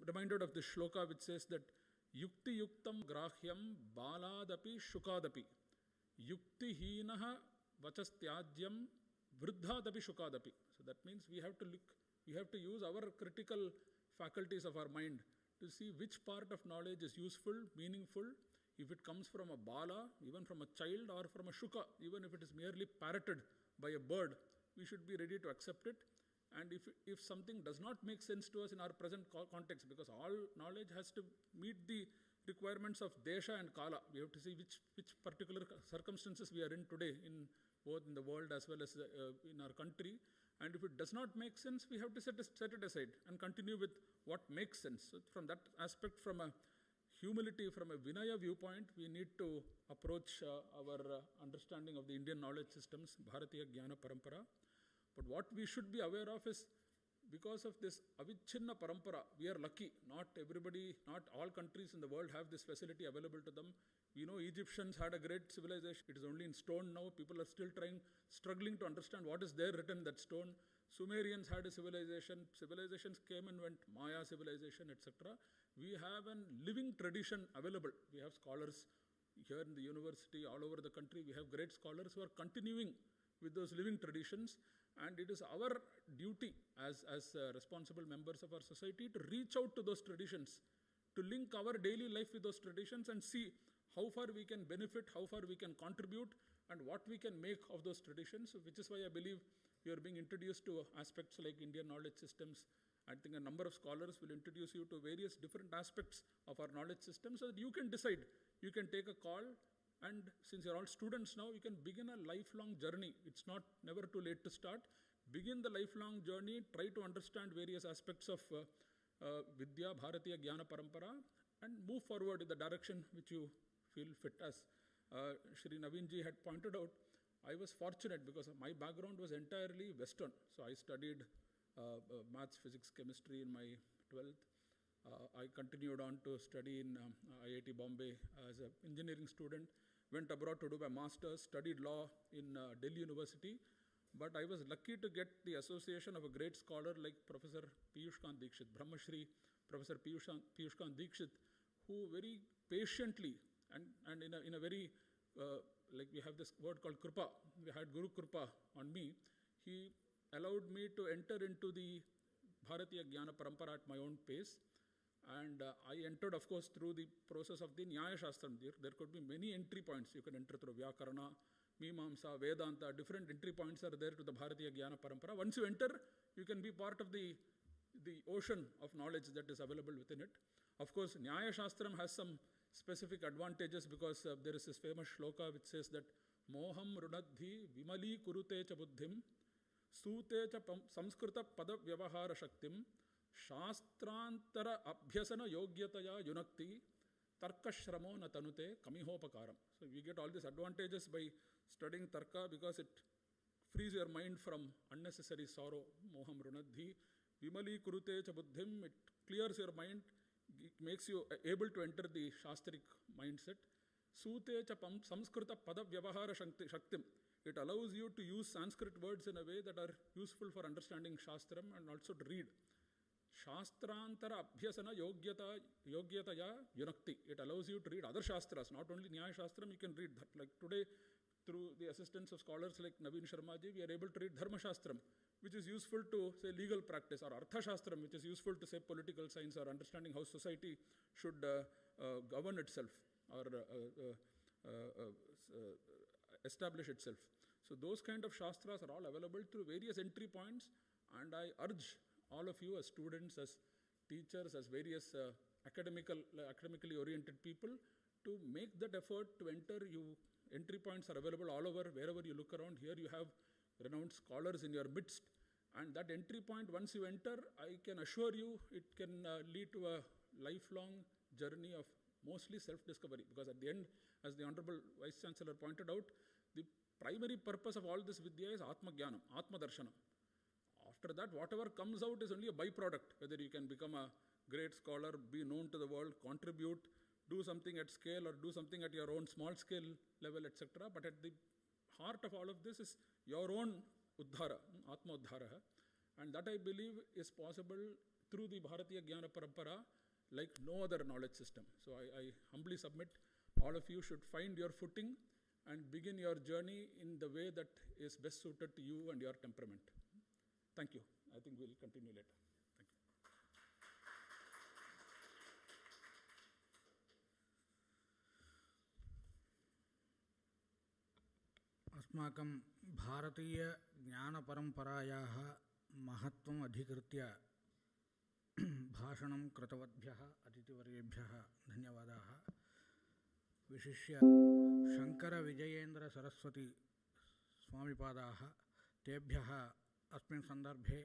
reminded of this shloka which says that Yukti Yuktam Grahyam Baladapi Shukadapi Yukti Hinaha Vachastyajyam Vruddhadapi Shukadapi. So that means we have to use our critical faculties of our mind to see which part of knowledge is useful, meaningful, if it comes from a bala, even from a child, or from a shuka, even if it is merely parroted by a bird, we should be ready to accept it. And if something does not make sense to us in our present context, because all knowledge has to meet the requirements of desha and kala, we have to see which particular circumstances we are in today, both in the world as well as in our country. And if it does not make sense, we have to set it aside and continue with what makes sense. So from that aspect, from a humility, from a Vinaya viewpoint, we need to approach our understanding of the Indian knowledge systems, Bharatiya Jnana Parampara. But what we should be aware of is, because of this Avichinna Parampara, we are lucky. Not all countries in the world have this facility available to them. We know Egyptians had a great civilization. It is only in stone now. People are still struggling to understand what is there written in that stone. Sumerians had a civilization. Civilizations came and went, Maya civilization, etc. We have a living tradition available. We have scholars here in the university, all over the country. We have great scholars who are continuing with those living traditions. And it is our duty as responsible members of our society to reach out to those traditions, to link our daily life with those traditions and see how far we can benefit, how far we can contribute, and what we can make of those traditions, which is why I believe we are being introduced to aspects like Indian knowledge systems. I think a number of scholars will introduce you to various different aspects of our knowledge system so that you can decide, you can take a call. And since you're all students now, you can begin a lifelong journey. It's never too late to start. Begin the lifelong journey, try to understand various aspects of Vidya, Bharatiya Jnana Parampara, and move forward in the direction which you feel fit. As Shri Naveenji had pointed out, I was fortunate because my background was entirely Western. So I studied maths, physics, chemistry in my 12th. I continued on to study in IIT Bombay as an engineering student, went abroad to do my master's, studied law in Delhi University, but I was lucky to get the association of a great scholar like Professor Piyushkant Dikshit, Brahmashri Professor Piyushkant Dikshit, who very patiently and in a very, like we have this word called Kripa, we had Guru Kripa on me, he allowed me to enter into the Bharatiya Jnana Parampara at my own pace. And I entered, of course, through the process of the Nyayashastra. There could be many entry points. You can enter through Vyakarana, Mimamsa, Vedanta. Different entry points are there to the Bharatiya Jnana Parampara. Once you enter, you can be part of the ocean of knowledge that is available within it. Of course, Nyayashastram has some specific advantages because there is this famous shloka which says that Moham runadhi vimali kurute cha buddhim sute cha samskrita pada vyavahara shaktim शास्त्रांतर अभ्यसन योग्यतया युनक्ति tarkashramo na tanute kamihopakaram. So we get all these advantages by studying tarka because it frees your mind from unnecessary sorrow. Moham runadhi vimali kurute cha buddhim. It clears your mind, it makes you able to enter the shastric mindset. Sute cha samskrita pada vyavahara shaktim. It allows you to use Sanskrit words in a way that are useful for understanding Shastram and also to read. Shastrantara abhyasana yogyataya yunakti. It allows you to read other Shastras, not only Nyaya Shastram, you can read that. Like today, through the assistance of scholars like Naveen Sharmaji, we are able to read Dharmasastra, which is useful to, say, legal practice, or Arthaashastra, which is useful to, say, political science or understanding how society should govern itself or establish itself. So those kind of Shastras are all available through various entry points, and I urge all of you as students, as teachers, as various academically oriented people to make that effort to enter. Entry points are available all over, wherever you look around. Here you have renowned scholars in your midst, and that entry point, once you enter, I can assure you it can lead to a lifelong journey of mostly self-discovery, because at the end, as the Honorable Vice Chancellor pointed out, the primary purpose of all this Vidya is Atma Jnanam, Atma Darshanam. After that, whatever comes out is only a byproduct, whether you can become a great scholar, be known to the world, contribute, do something at scale or do something at your own small scale level, etc. But at the heart of all of this is your own Uddhara, Atma Uddhara. And that I believe is possible through the Bharatiya Jnana Parampara like no other knowledge system. So I humbly submit, all of you should find your footing and begin your journey in the way that is best suited to you and your temperament. Thank you. I think we'll continue later. Thank you. अस्माकं भारतीय ज्ञानपरम्परायाः महत्त्वम् अधिकृत्य भाषणं कृतवद्भ्यः अतिथिवर्येभ्यः धन्यवादाः. विशिष्य शङ्करविजयेन्द्र सरस्वती स्वामिपादाः, तेभ्यः अस्मिन् सन्दर्भे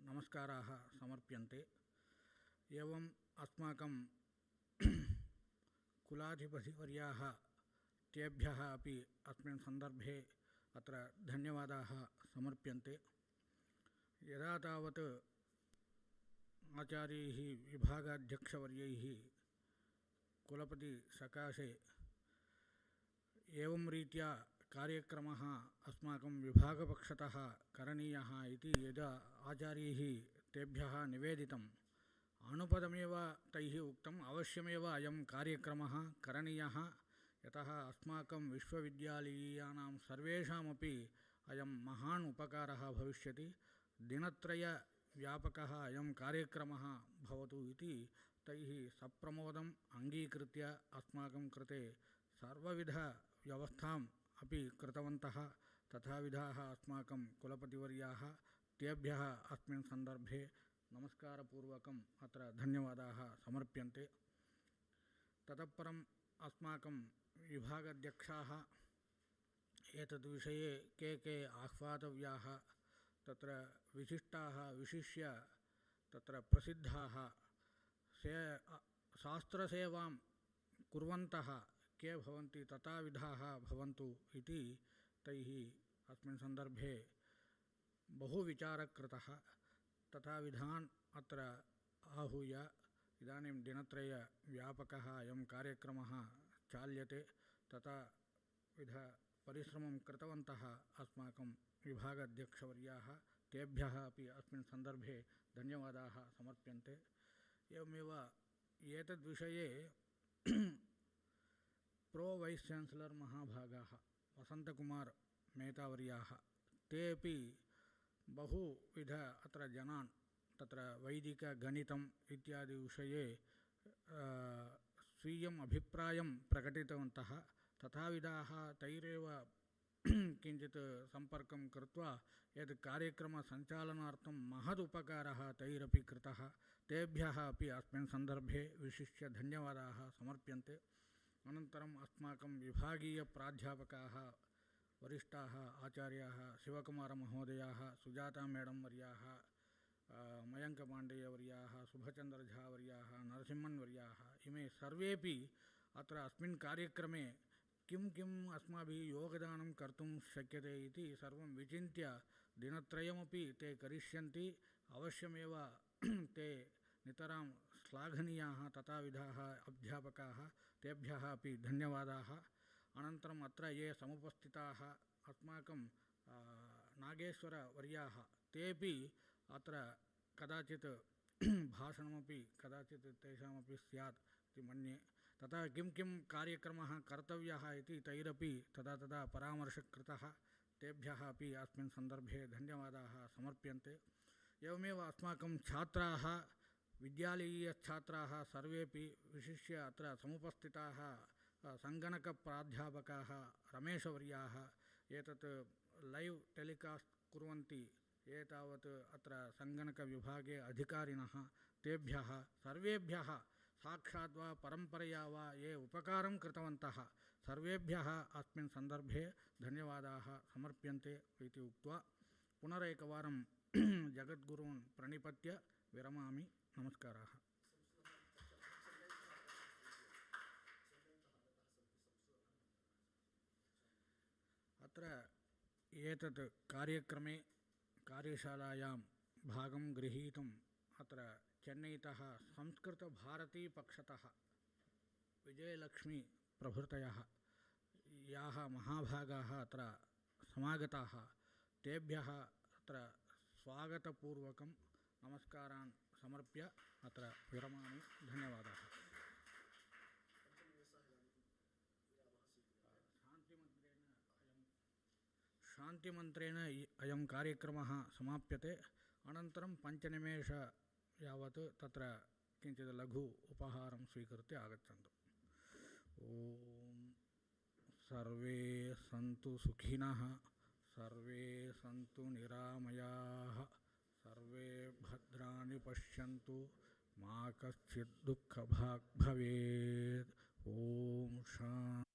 नमस्काराः समर्प्यन्ते. एवम् अस्माकं कुलाधिपतिवर्याः, तेभ्यः अपि अस्मिन् सन्दर्भे अत्र धन्यवादाः समर्प्यन्ते. यदा तावत् आचार्यैः विभागाध्यक्षवर्यैः कुलपतिसकाशे एवं रीत्या कार्यक्रमः अस्माकं विभागपक्षतः करणीयः इति यदा आचार्यैः तेभ्यः निवेदितम्, अनुपदमेव तैः उक्तम्, अवश्यमेव अयं कार्यक्रमः करणीयः, यतः अस्माकं विश्वविद्यालयीयानां सर्वेषामपि अयं महान् उपकारः भविष्यति. दिनत्रयव्यापकः अयं कार्यक्रमः भवतु इति तैः सप्रमोदम् अङ्गीकृत्य अस्माकं कृते सर्वविधव्यवस्थाम् अपि कृतवन्तः. तथाविधाः अस्माकं कुलपतिवर्याः, तेभ्यः अस्मिन् सन्दर्भे नमस्कारपूर्वकम् अत्र धन्यवादाः समर्प्यन्ते. ततः परम् अस्माकं विभागाध्यक्षाः एतद्विषये के आह्वातव्याः, तत्र विशिष्टाः, विशिष्य तत्र प्रसिद्धाः शास्त्रसेवां कुर्वन्तः के भवन्ति, तथाविधाः भवन्तु इति तैः अस्मिन् सन्दर्भे बहु विचारः कृतः. तथाविधान् अत्र आहूय इदानीं दिनत्रयव्यापकः अयं कार्यक्रमः चाल्यते. तथाविधपरिश्रमं कृतवन्तः अस्माकं विभागाध्यक्षवर्याः, तेभ्यः अपि अस्मिन् सन्दर्भे धन्यवादाः समर्प्यन्ते. एवमेव एतद्विषये प्रो वैस् चान्सलर् महाभागाः वसन्तकुमार मेहतावर्याः, तेपि बहुविध अत्र जनान् तत्र वैदिकगणितम् इत्यादि विषये स्वीयम् अभिप्रायं प्रकटितवन्तः. तथाविधाः तैरेव किञ्चित् सम्पर्कं कृत्वा यत् कार्यक्रमसञ्चालनार्थं महदुपकारः तैरपि कृतः. तेभ्यः अपि अस्मिन् सन्दर्भे विशिष्य धन्यवादाः समर्प्यन्ते. अनन्तरम् अस्माकं विभागीयप्राध्यापकाः, वरिष्ठाः आचार्याः, शिवकुमारमहोदयाः, सुजाता मेडम् वर्याः, मयङ्कपाण्डेयवर्याः, सुभचन्द्रझावर्याः, नरसिंहन्वर्याः इमे सर्वेपि अत्र अस्मिन् कार्यक्रमे किं किम् अस्माभिः योगदानं कर्तुं शक्यते इति सर्वं विचिन्त्य दिनत्रयमपि ते करिष्यन्ति। अवश्यमेव ते नितरां श्लाघनीयाः तथाविधाः अध्यापकाः, तेभ्यः अपि धन्यवादाः। अनन्तरम् अत्र ये समुपस्थिताः अस्माकं नागेश्वरवर्याः, तेपि अत्र कदाचित् भाषणमपि कदाचित् तेषामपि स्यात् इति मन्ये। तथा किं किं कार्यक्रमः कर्तव्यः इति तैरपि तदा तदा परामर्शः कृतः। तेभ्यः अपि अस्मिन् सन्दर्भे धन्यवादाः समर्प्यन्ते। एवमेव अस्माकं छात्राः, विद्यालयीयछात्राः सर्वेपि, विशिष्य अत्र समुपस्थिताः सङ्गणकप्राध्यापकाः रमेशवर्याः एतत् लैव् टेलिकास्ट् कुर्वन्ति, एतावत् अत्र सङ्गणकविभागे अधिकारिणः, तेभ्यः सर्वेभ्यः साक्षात् वा परम्परया वा ये उपकारं कृतवन्तः सर्वेभ्यः अस्मिन् सन्दर्भे धन्यवादाः समर्प्यन्ते इति उक्त्वा पुनरेकवारं जगद्गुरून् प्रणिपत्य विरमामि। नमस्काराः। अत्र एतत् कार्यक्रमे कार्यशालायां भागं गृहीतुम् अत्र चेन्नैतः संस्कृतभारतीपक्षतः विजयलक्ष्मी प्रभृतयः याः महाभागाः अत्र समागताः, तेभ्यः अत्र स्वागतपूर्वकं नमस्कारान् समर्प्य अत्र विरमामि। धन्यवादाः। शान्तिमन्त्रेण अयं कार्यक्रमः समाप्यते। अनन्तरं 5 निमेष यावत् तत्र किञ्चित् लघु उपहारं स्वीकृत्य आगच्छन्तु। ॐ सर्वे सन्तु सुखिनः, सर्वे सन्तु निरामयाः, सर्वे भद्राणि पश्यन्तु, मा कश्चित् दुःखभाग् भवेत्। ॐ शान्ति।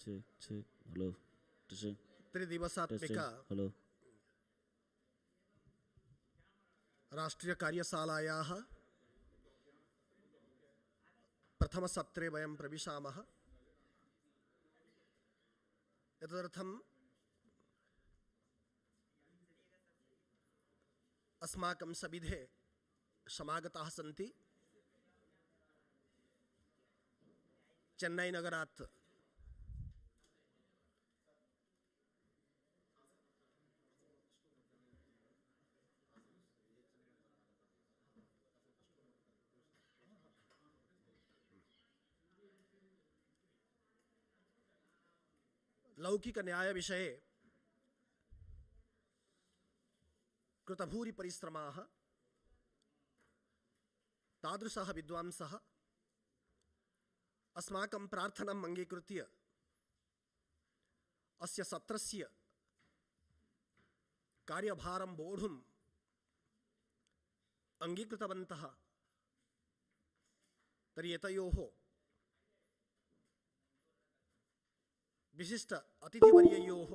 check. Hello. Testing. त्रिदिवसात्मिक Hello. राष्ट्रियकार्यशालायाः प्रथमसत्रे वयं प्रविशामः। एतदर्थम् अस्माकं सविधे समागताः सन्ति। चेन्नैनगरात् लौकिकन्यायविषये कृतभूरि परिश्रमाः तादृशः विद्वांसः अस्माकं प्रार्थनाम् अङ्गीकृत्य अस्य सत्रस्य कार्यभारं वोढुम् अङ्गीकृतवन्तः। तर्हि एतयोः विशिष्ट अतिथिवर्ययोः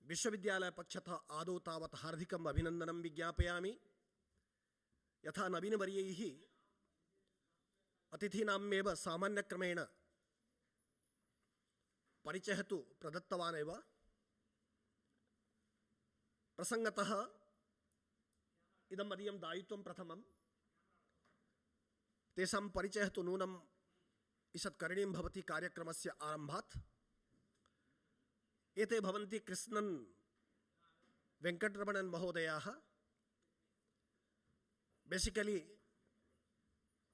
विश्वविद्यालयपक्षतः आदौ तावत् हार्दिकम् अभिनन्दनं विज्ञापयामि। यथा नवीनवर्यैः अतिथीनामेव सामान्यक्रमेण परिचयः तु प्रदत्तवान् एव, प्रसङ्गतः इदं मदीयं दायित्वं प्रथमं तेषां परिचयः तु नूनम् ईषत् करणीयं भवति कार्यक्रमस्य आरम्भात्। एते भवन्ति कृष्णन् वेङ्कटरमणन् महोदयाः। Basically,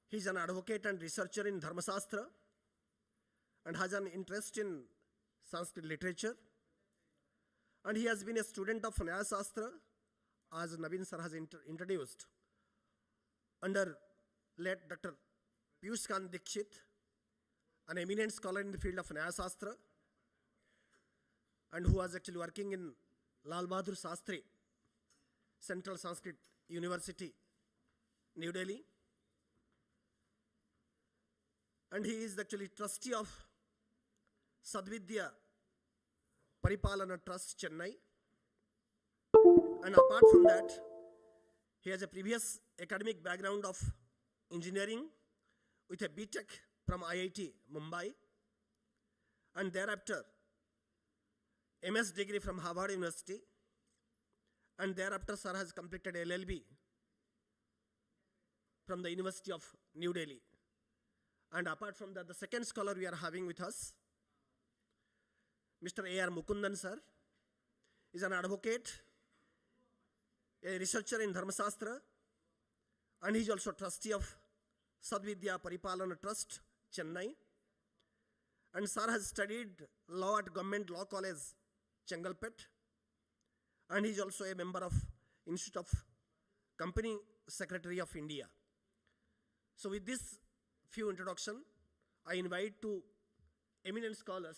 he is an advocate and researcher in Dharmasastra and has an interest in Sanskrit literature. And he has been a student of Arthaashastra, as Navin sir has introduced, under late Dr. Piyush Kant Dikshit, an eminent scholar in the field of Arthaashastra, and who was actually working in Lal Bahadur Shastri, Central Sanskrit University, New Delhi. And he is actually trustee of Sadvidya Paripalana Trust, Chennai. And apart from that, he has a previous academic background of engineering with a BTech from IIT Mumbai, and thereafter MS degree from Harvard University, and thereafter sir has completed LLB from the University of New Delhi. And apart from that, the second scholar we are having with us, Mr. A.R. Mukundan sir, is an advocate, a researcher in Dharmasastra, and he is also trustee of Sadvidya Paripalana Trust, Chennai. And sir has studied law at Government Law College, Chengalpet, and he is also a member of Institute of Company Secretary of India. So with this few introduction, I invite two eminent scholars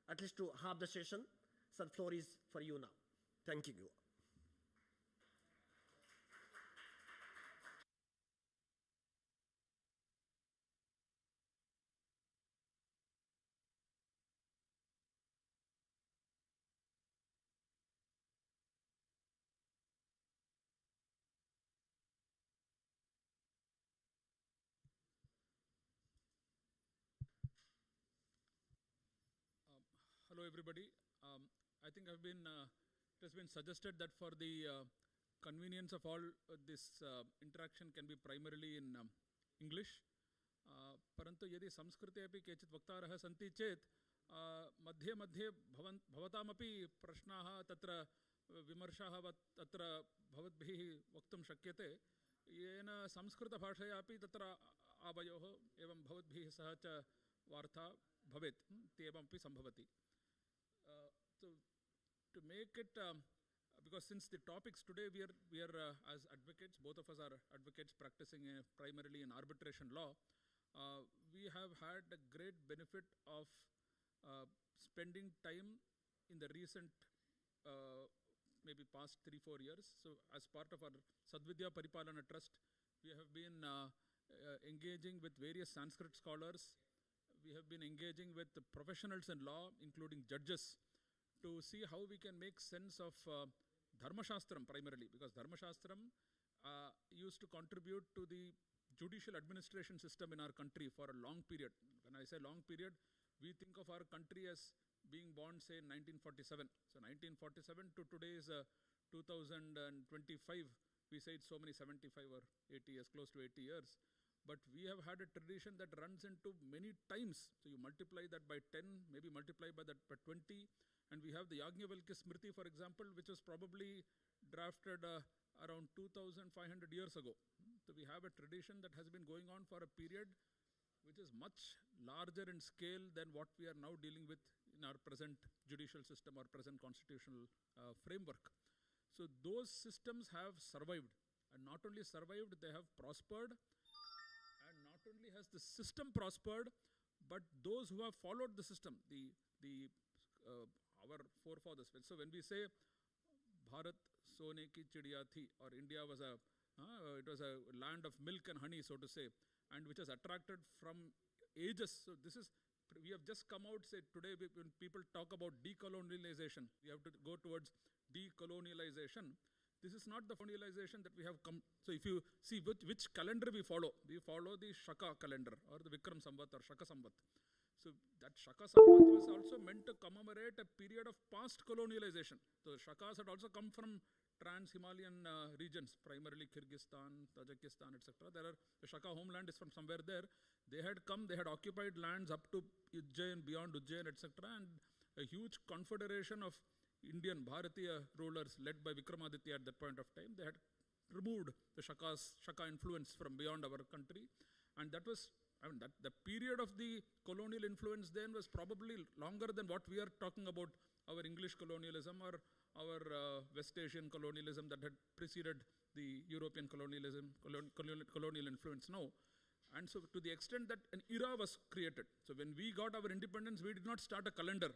at least to have the session. Sir, floor is for you now. Thank you. Hello, everybody. I think it has been suggested that for the convenience of all, this interaction can be primarily in English. परन्तु यदि संस्कृते अपि केचित् वक्तारः सन्ति चेत् मध्ये मध्ये भवतामपि प्रश्नाः तत्र विमर्शाः तत्र भवद्भिः वक्तुं शक्यते, येन संस्कृतभाषया अपि तत्र आवयोः एवं भवद्भिः सह च वार्ता भवेत् इत्येवमपि सम्भवति. So to make it, because since the topics today we are as advocates, both of us are advocates practicing primarily in arbitration law, we have had a great benefit of spending time in the recent maybe past 3-4 years. So as part of our Sadvidya Paripalana Trust, we have been engaging with various Sanskrit scholars. we have been engaging with the professionals in law, including judges, to see how we can make sense of Dharmasastra primarily, because Dharmasastra used to contribute to the judicial administration system in our country for a long period. When I say long period, we think of our country as being born, say, in 1947. So 1947 to today is 2025. We say it's so many 75 or 80 years, close to 80 years. But we have had a tradition that runs into many times. So you multiply that by 10, maybe multiply by that by 20. And we have the Yajnavalkya Smriti, for example, which was probably drafted around 2,500 years ago. So we have a tradition that has been going on for a period which is much larger in scale than what we are now dealing with in our present judicial system or present constitutional framework. So those systems have survived, and not only survived, they have prospered. And not only has the system prospered, but those who have followed the system, our forefathers. So when we say Bharat Sone ki chidiya thi, or India was it was a land of milk and honey, so to say, and which has attracted from ages. So this is, we have just come out, say today when people talk about decolonialization, we have to go towards decolonialization. This is not the colonialization that we have come. So if you see which calendar we follow the Shaka calendar or the Vikram Samvat or Shaka Samvat. So that Shaka Samvat was also meant to commemorate a period of past colonialization. So Shakas had also come from trans-Himalayan regions, primarily Kyrgyzstan, Tajikistan, etc. The Shaka homeland is from somewhere there. They had come, they had occupied lands up to Ujjain, beyond Ujjain, etc. And a huge confederation of Indian Bharatiya rulers led by Vikramaditya at that point of time, they had removed the Shaka influence from beyond our country. And that was, the period of the colonial influence then was probably longer than what we are talking about, our English colonialism or our West Asian colonialism that had preceded the European colonialism, colonial influence now. And so to the extent that an era was created. So when we got our independence, we did not start a calendar.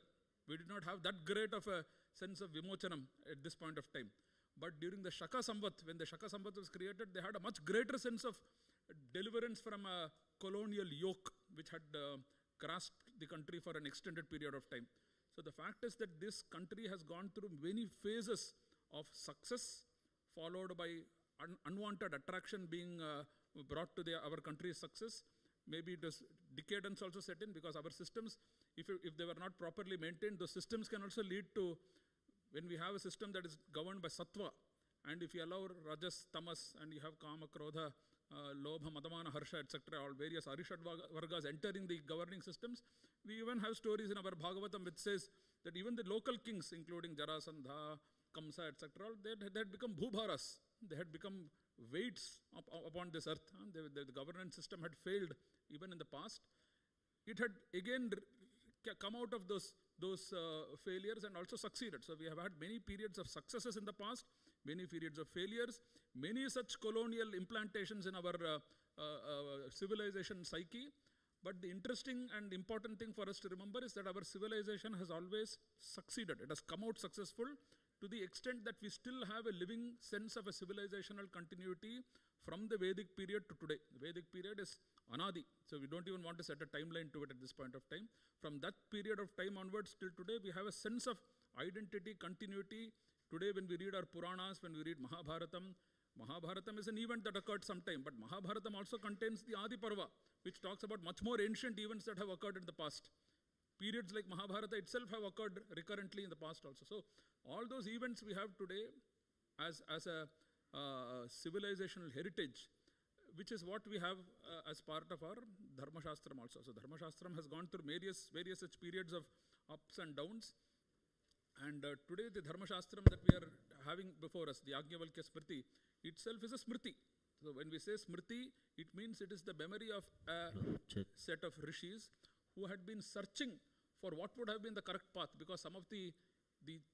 We did not have that great of a sense of vimochanam at this point of time. But during the Shaka Samvat, when the Shaka Samvat was created, they had a much greater sense of deliverance from a colonial yoke which had grasped the country for an extended period of time. So the fact is that this country has gone through many phases of success, followed by unwanted attraction being brought to our country's success. Maybe it was decadence also set in, because our systems, if they were not properly maintained, those systems can also lead to, when we have a system that is governed by sattva, and if you allow rajas, tamas, and you have kama, krodha, lobha, madamana, harsha, etc., all various arishad vargas entering the governing systems, we even have stories in our Bhagavatam which says that even the local kings, including Jarasandha, Kamsa, etc., they had become bhubharas. They had become weights upon this earth. The governance system had failed even in the past. It had again come out of those failures and also succeeded. So we have had many periods of successes in the past, many periods of failures, many such colonial implantations in our civilization psyche. But the interesting and important thing for us to remember is that our civilization has always succeeded. It has come out successful to the extent that we still have a living sense of a civilizational continuity from the Vedic period to today. The Vedic period is Anadi, so we don't even want to set a timeline to it at this point of time. From that period of time onwards till today, we have a sense of identity, continuity. Today when we read our Puranas, when we read Mahabharatam, Mahabharatam is an event that occurred sometime, but Mahabharatam also contains the Adi Parva, which talks about much more ancient events that have occurred in the past. Periods like Mahabharata itself have occurred recurrently in the past also. So all those events we have today as a civilizational heritage, which is what we have as part of our Dharmasastra also. So Dharmasastra has gone through various such periods of ups and downs. And today the Dharmasastra that we are having before us, the Yajnavalkya Smriti, itself is a Smriti. So when we say Smriti, it means it is the memory of a set of rishis who had been searching for what would have been the correct path, because some of the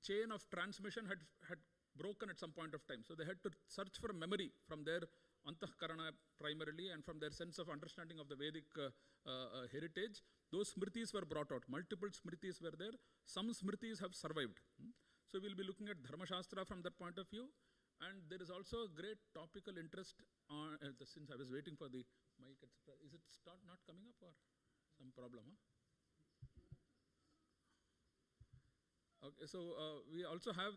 chain of transmission had broken at some point of time. So they had to search for memory from their Antahkarana primarily and from their sense of understanding of the Vedic heritage. Those smritis were brought out. Multiple smritis were there. Some smritis have survived. So we'll be looking at Dharmasastra from that point of view. And there is also a great topical interest on, since I was waiting for the mic, etc. Is it not coming up or? Some problem, huh? Okay, so we also have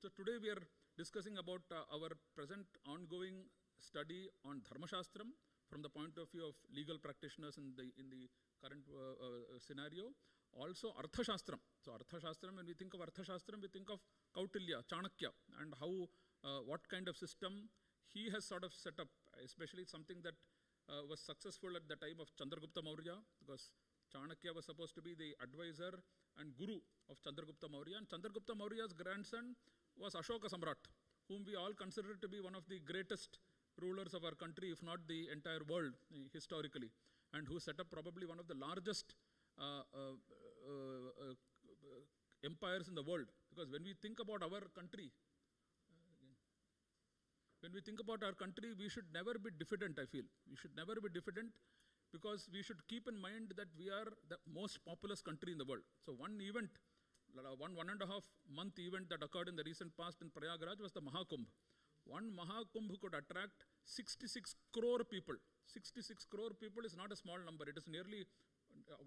so today we are discussing about our present ongoing study on Dharmasastra from the point of view of legal practitioners in the current scenario. Also Arthaashastra. So Arthaashastra, when we think of Arthaashastra, we think of Kautilya, Chanakya, and how what kind of system he has sort of set up, especially something that was successful at the time of Chandragupta Maurya, because Chanakya was supposed to be the advisor and guru of Chandragupta Maurya, and Chandragupta Maurya's grandson was Ashoka Samrat, whom we all consider to be one of the greatest rulers of our country, if not the entire world historically, and who set up probably one of the largest empires in the world. Because when we think about our country, we should never be diffident, I feel. We should never be diffident, because we should keep in mind that we are the most populous country in the world. So one event, 1.5 month event that occurred in the recent past in Prayagraj was the Mahakumbh. One Mahakumbh could attract 66 crore people. 66 crore people is not a small number. It is nearly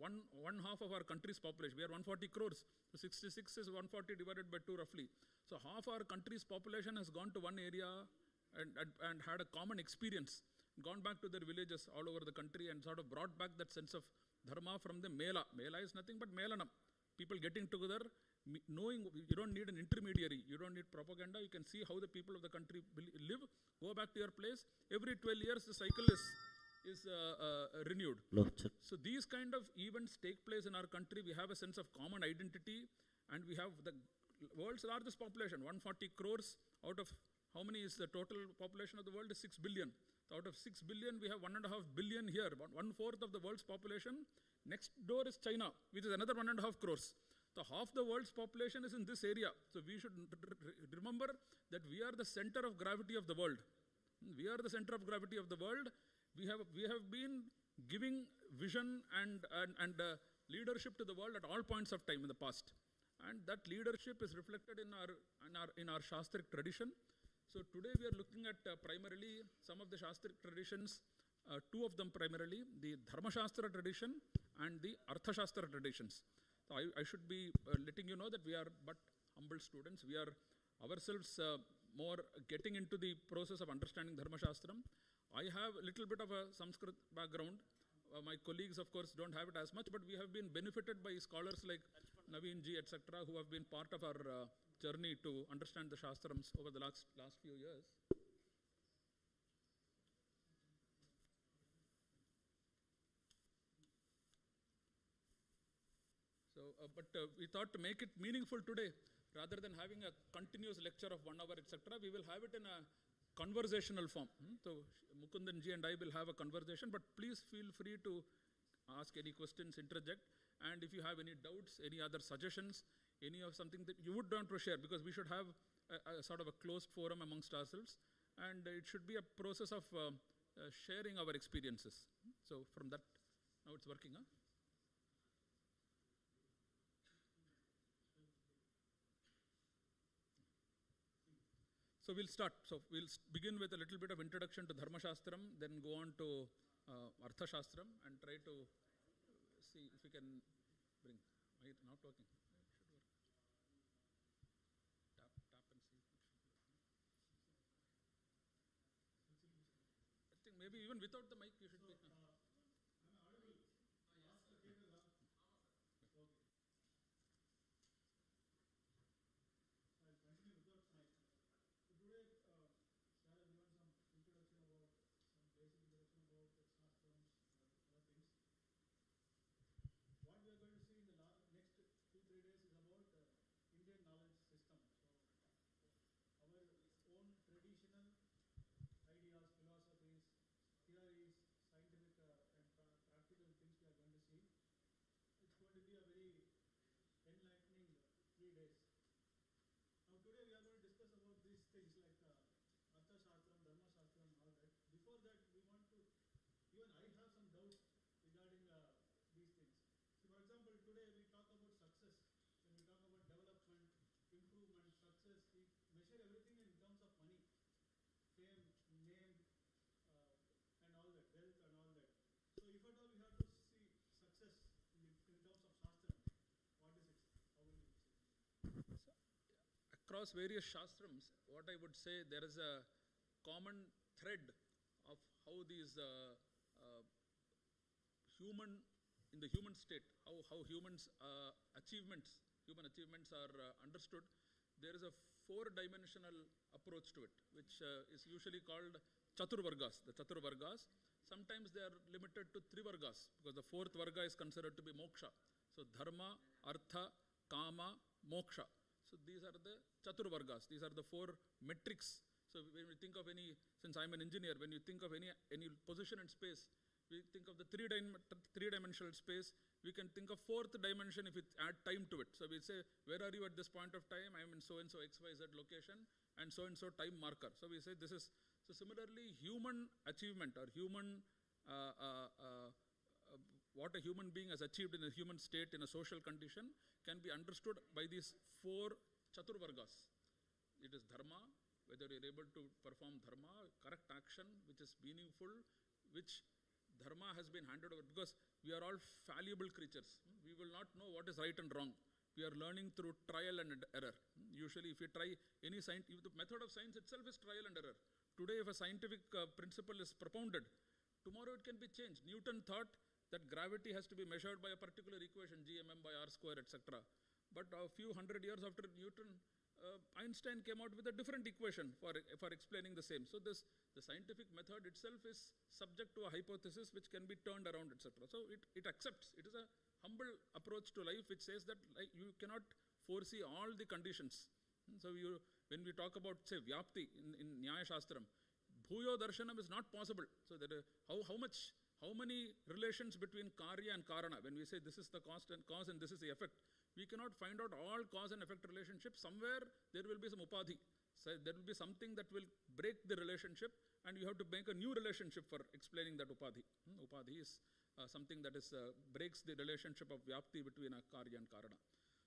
one half of our country's population. We are 140 crores. So 66 is 140 divided by 2 roughly. So half our country's population has gone to one area and had a common experience, gone back to their villages all over the country and sort of brought back that sense of dharma from the Mela. Mela is nothing but Melanam. People getting together, knowing you don't need an intermediary, you don't need propaganda, you can see how the people of the country live, go back to your place. Every 12 years the cycle is renewed. So these kind of events take place in our country. We have a sense of common identity, and we have the world's largest population, 140 crores. Out of how many is the total population of the world is 6 billion. So out of 6 billion, we have 1.5 billion here, 1/4 of the world's population. Next door is China, which is another 1.5 crores. So half the world's population is in this area. So we should remember that we are the center of gravity of the world. We are the center of gravity of the world. We have been giving vision and leadership to the world at all points of time in the past. And that leadership is reflected in our Shastric tradition. So today we are looking at primarily some of the Shastric traditions, two of them primarily, the Dharmasastra tradition and the Arthaashastra traditions. So I should be letting you know that we are but humble students. We are ourselves more getting into the process of understanding Dharmasastra. I have a little bit of a Sanskrit background. My colleagues, of course, don't have it as much, but we have been benefited by scholars like Naveen ji, etc., who have been part of our journey to understand the Shastrams over the last few years. So, but we thought to make it meaningful today, rather than having a continuous lecture of 1 hour, etc., we will have it in a conversational form. So Mukundan ji and I will have a conversation, but please feel free to ask any questions, interject, and if you have any doubts, any other suggestions, any of something that you would want to share, because we should have a sort of a closed forum amongst ourselves, and it should be a process of sharing our experiences. So from that, now it's working, huh? So we'll start. So we'll begin with a little bit of introduction to Dharmasastram, then go on to Arthaashastram and try to see if we can bring. Why it's not working? It should work. Tap and see. I think maybe even without the mic you should be. across various shastrams, what I would say, there is a common thread of how these human, in the human state, how humans human achievements are understood. There is a four-dimensional approach to it, which is usually called Chaturvargas, the Chaturvargas. Sometimes they are limited to Trivargas, because the fourth Varga is considered to be Moksha. So Dharma, Artha, Kama, Moksha. So these are the Chaturvargas. These are the four metrics. So when we think of any, since I'm an engineer, when you think of any position in space, we think of the three-dimensional space. We can think of fourth dimension if we add time to it. So we say, where are you at this point of time? I'm in so-and-so XYZ location and so-and-so time marker. So we say this is, so similarly, human achievement or human, what a human being has achieved in a human state in a social condition can be understood by these four Chaturvargas. It is Dharma, whether you're able to perform Dharma, correct action, which is meaningful, which Dharma has been handed over, because we are all fallible creatures. We will not know what is right and wrong. We are learning through trial and error. Usually if you try any science, the method of science itself is trial and error. Today if a scientific principle is propounded, tomorrow it can be changed. Newton thought that gravity has to be measured by a particular equation, gmm by r square, etc. But a few hundred years after Newton, Einstein came out with a different equation for explaining the same. So the scientific method itself is subject to a hypothesis which can be turned around, etc. So it accepts. It is a humble approach to life which says that you cannot foresee all the conditions. So when we talk about, say, Vyapti in Nyaya-shastram, Bhuyo Darshanam is not possible. So that how many relations between Karya and Karana, when we say this is the cause and this is the effect, we cannot find out all cause and effect relationships. Somewhere there will be some upadhi. So there will be something that will break the relationship, and you have to make a new relationship for explaining that upadhi. Upadhi is something that is breaks the relationship of Vyapti between a Karya and Karana.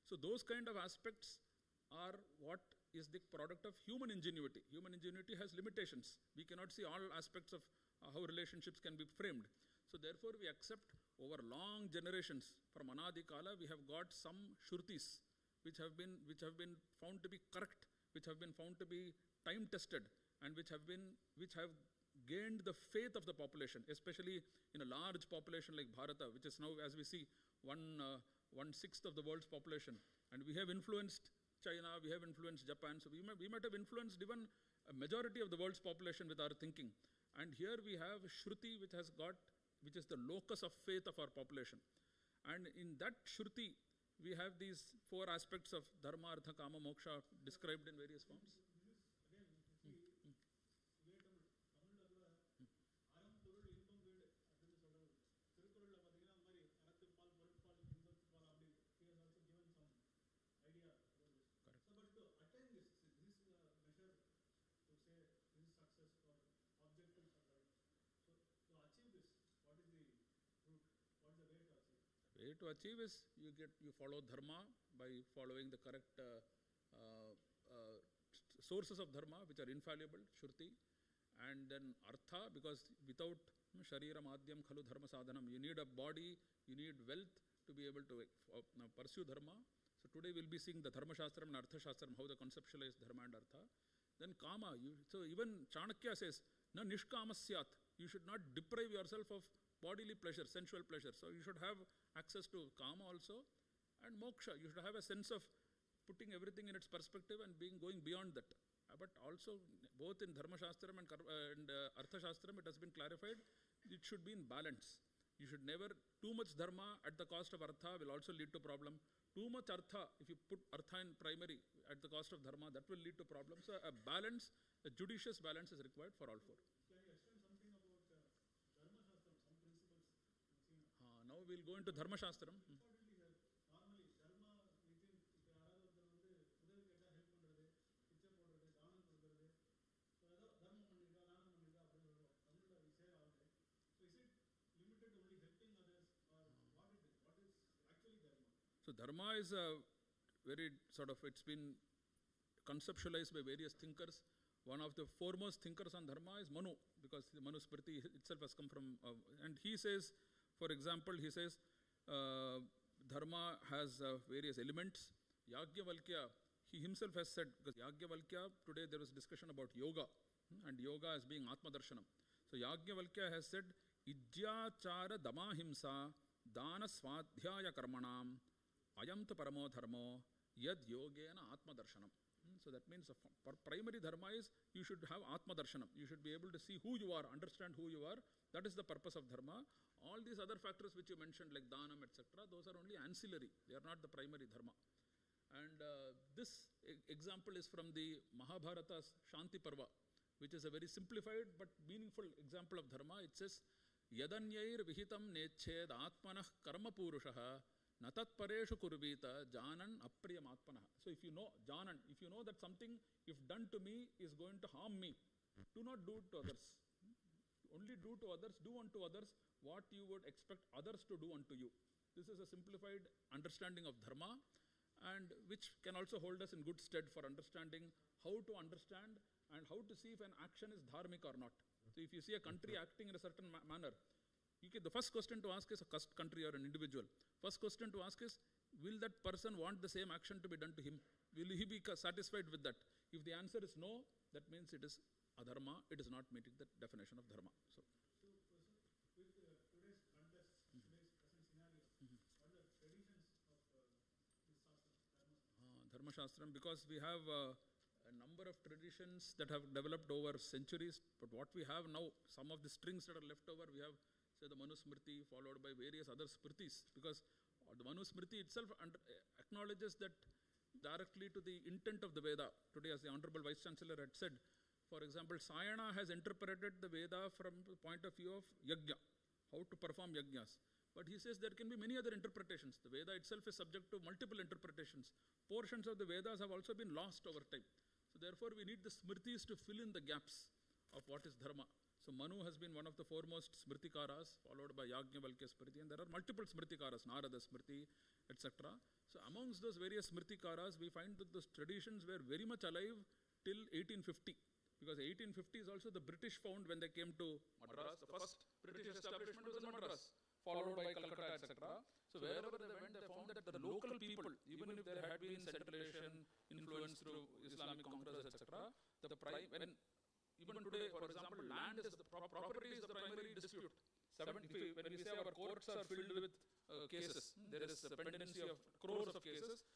So those kind of aspects are what is the product of human ingenuity. Human ingenuity has limitations. We cannot see all aspects of how relationships can be framed. So therefore we accept over long generations, from Anadi Kala, we have got some Shrutis which have been found to be correct, which have been found to be time tested, and which have gained the faith of the population, especially in a large population like Bharata, which is now, as we see, 1/6 of the world's population. And we have influenced China, we have influenced Japan, so we might have influenced even a majority of the world's population with our thinking. And here we have Shruti, which is the locus of faith of our population. And in that Shruti, we have these four aspects of Dharma, Artha, Kama, Moksha described in various forms. Way to achieve is you follow Dharma by following the correct sources of Dharma, which are infallible, Shruti, and then Artha, because without Sharira Madhyam Khalu Dharma Sadhanam, you need a body, you need wealth to be able to pursue Dharma. So today we'll be seeing the Dharmasastra and Arthaashastra, how they conceptualize Dharma and Artha. Then Kama, so even Chanakya says, na nishkamasyat, you should not deprive yourself of bodily pleasure, sensual pleasure. So you should have access to Kama also, and Moksha. You should have a sense of putting everything in its perspective and going beyond that. But also, both in Dharmasastra and Arthaashastra, it has been clarified, it should be in balance. You should never, too much Dharma at the cost of Artha will also lead to problem. Too much Artha, if you put Artha in primary at the cost of Dharma, that will lead to problems. So a balance, a judicious balance is required for all four. Now we'll go into Dharmasastra. So Dharma is a very sort of, it's been conceptualized by various thinkers. One of the foremost thinkers on Dharma is Manu, because the Manu Smriti itself has come from, and he says, for example, he says, Dharma has various elements. Yajnavalkya, he himself has said, because Yajnavalkya, today there was discussion about yoga, and yoga as being Atma Darshanam. So Yajnavalkya has said, Ijyachara Damahimsa Dana Swadhyaya Karmanam Ayamta Paramo Dharmo Yad Yogena Atma Darshanam. So that means the primary dharma is you should have Atma Darshanam. You should be able to see who you are, understand who you are. That is the purpose of dharma. All these other factors which you mentioned like dhanam, etc., those are only ancillary. They are not the primary dharma. And this example is from the Mahabharata's Shanti Parva, which is a very simplified but meaningful example of dharma. It says, Yadanyair vihitam neched atmanah karma purushaha natat pareshu kurvita janan apriyam atmanah. So if you know, janan, if you know that something, if done to me, is going to harm me, do not do it to others. Only do to others, do unto others what you would expect others to do unto you. This is a simplified understanding of dharma, and which can also hold us in good stead for understanding how to understand and how to see if an action is dharmic or not. So if you see a country acting in a certain manner, the first question to ask is a country or an individual. First question to ask is, will that person want the same action to be done to him? Will he be satisfied with that? If the answer is no, that means it is adharma, it is not meeting the definition of dharma. So, with today's context, today's present scenario, what are the traditions of this Shastra, Dharmasastra, because we have a number of traditions that have developed over centuries, but what we have now, some of the strings that are left over, we have, say, the Manusmriti followed by various other smritis, because the Manusmriti itself acknowledges that directly to the intent of the Veda. Today, as the Honorable Vice Chancellor had said, for example, Sayana has interpreted the Veda from the point of view of yajna, how to perform yajnas. But he says there can be many other interpretations. The Veda itself is subject to multiple interpretations. Portions of the Vedas have also been lost over time. So therefore, we need the smritis to fill in the gaps of what is dharma. So Manu has been one of the foremost smritikaras, followed by Yajnavalkya Smriti, and there are multiple smritikaras, Narada Smriti, etc. So amongst those various smritikaras, we find that those traditions were very much alive till 1850. Because 1850 is also the British found when they came to Madras. The first British establishment was in Madras, followed by Calcutta, etc. So wherever they went, they found that the local people, even if there had been Central Asian influence through Islamic conquerors, etc., even today, for example, land is the property is the primary dispute. When we say our courts are filled with cases, there is a pendency of crores of cases.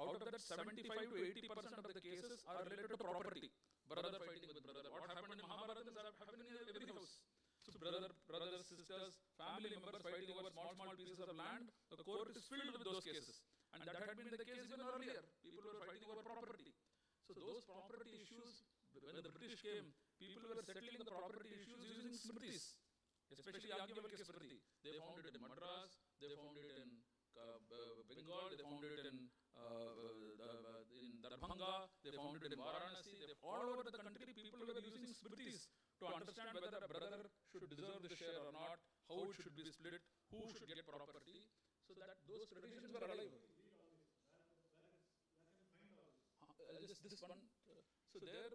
Out of that, 75 to 80% of the cases are related to property. Brother fighting with brother. What happened in Mahabharata is happening in every house. So brothers, sisters, family members fighting over small pieces of land. The court is filled with those cases. And that had been the case even earlier. People were fighting over property. So those property issues, when the British came, people were settling the property issues using smritis, especially Yajnavalkya Smriti. They found it in Madras, they found it in Bengal, they found it in Darbhanga, they found it in Varanasi. All over the country, people were using smritis to understand whether a brother should deserve the share or not, how it should be split, who should get property. So that those traditions were alive. This one. So there,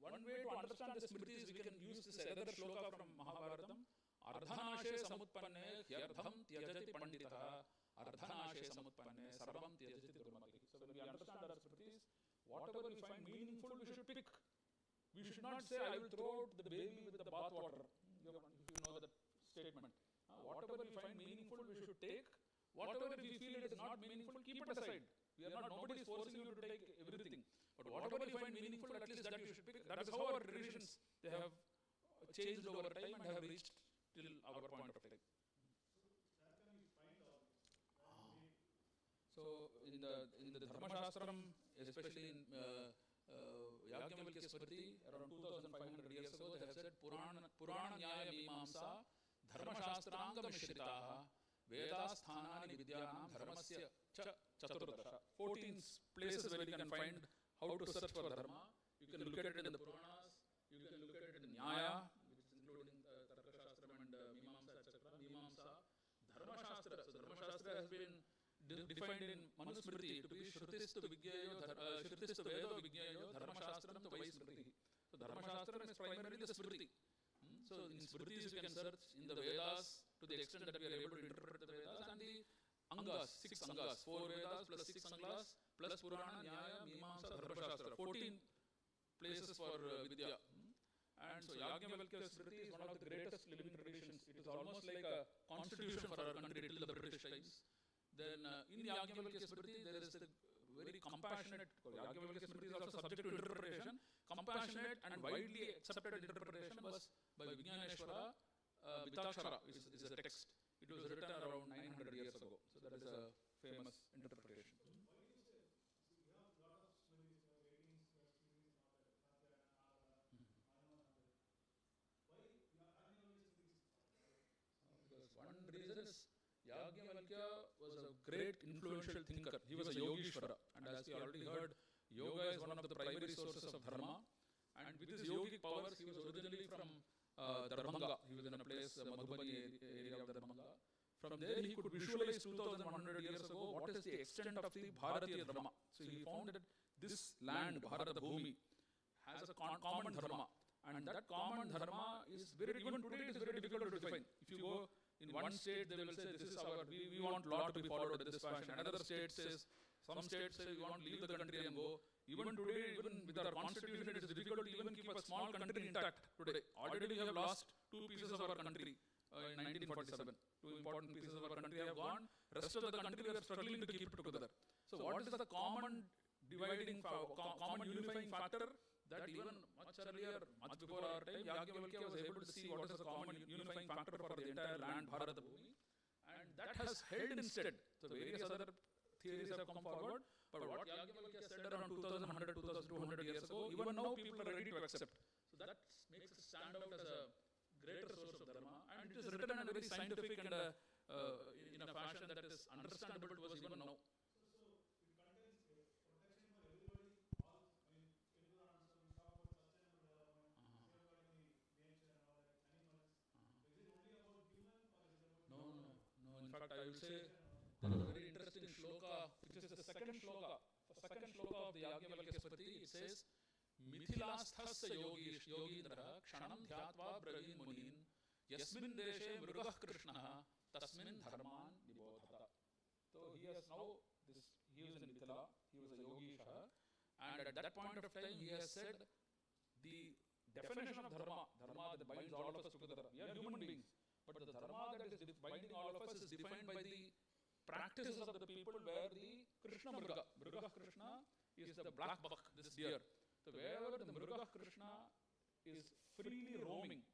one way to understand the smritis, we can use this other shloka from Mahabharatam. Arthaashastra samutpanne hyardham tyajati panditaha. Arthaashastra samutpanne sarvam tyajati durmati. So when we understand our smritis, whatever we find meaningful, we should pick. We should not say, I will throw out the baby with the bath water. If you know that statement. Whatever we find meaningful, we should take. Whatever we feel it is not meaningful, keep it aside. Nobody is forcing you to take everything. But whatever you find meaningful, at least that you should pick. That is how our traditions, they have changed over time and have reached till our point of time. So in the Dharmasastra, especially in Yajnavalkya Smriti, around 2500 years ago, they have said Purana Nyaya Mimamsa Dharmasastranga Mishritaha Vedasthanani Vidyanam Dharmasya Cha Chaturdasha. 14 places where you can find how to search for dharma. You can look at it in the Puranas, you can look at it in Nyaya, which is including Arthaashastra and Mimamsa, etc. Mimamsa, Dharmasastra. So Dharmasastra has been defined in Manusmriti to be Shrutistu Vigyayo, Shrutistu Vedo Vigyayo, Dharmasastram to Vaismriti. So Dharmasastram is primarily the Smriti. So in Smritis you can search in the Vedas to the extent that we are able to interpret the Vedas, and the Angas, 6 Angas, 4 Vedas plus 6 Angas plus Purana, Nyaya, Mimamsa, Dharmasastra, 14 places for Vidya. And so Yajnavalkya Smriti is one of the greatest living traditions. It is almost like a constitution for our country till the British times. Then in Yajnavalkya Smriti there is the very compassionate, Yajnavalkya Smriti is also subject to interpretation, compassionate and widely accepted interpretation was by Vijnaneshwara Vitakshara is the text. It was written around 900 years ago. So that is a famous interpretation. Because one reason is Yajnavalkya was a great influential thinker. He was a Yogishvara. And as we already heard, yoga is one of the primary sources of dharma. And with his yogic powers, he was originally from Darbhanga. He was in a place, Madhubani area of Darbhanga. From there, he could visualize 2100 years ago what is the extent of the Bharatiya Dharma. So he found that this land, Bharata Bhumi, has a common dharma. And that common dharma is very, even today it is very difficult to define. If you go in one state, they will say, this is our, we want law to be followed in this fashion. Another state says, some states say, we want to leave the country and go. Even today, even with our constitution, it is difficult to even keep a small country intact today. Already we have lost 2 pieces of our country in 1947. 2 important pieces of our country have gone. Rest of the country we are struggling to keep it together. So what is the common dividing, common unifying factor? That even much earlier, much before our time, Yajnavalkya was able to see what is the common unifying factor for the entire land, Bharata Bhumi. And that has held instead. So various other theories have come forward. But what Yajnavalkya said around 2100, 2200 years ago, even now people are ready to accept. So that makes it stand out as a greater source of dharma. And it is written in a very scientific and in a fashion that is understandable to us even now. In fact, I will say there is a very interesting shloka, which is the second shloka of the Yajnavalkya Smriti. It says, Mithilastha's yogindra kshanam dhyatva bravin munin yasmin deshe mrugah krishnaha tasmin dharman nibodhata. So he has now, he was in Mithila, he was a Yogisha, and at that point of time he has said the definition of dharma that binds all of us together. We are human beings. But the dharma that is binding all of us is defined by the practices of the people where the Krishna Mruga Krishna is the black buck, this deer. So wherever the Mruga Krishna is freely roaming,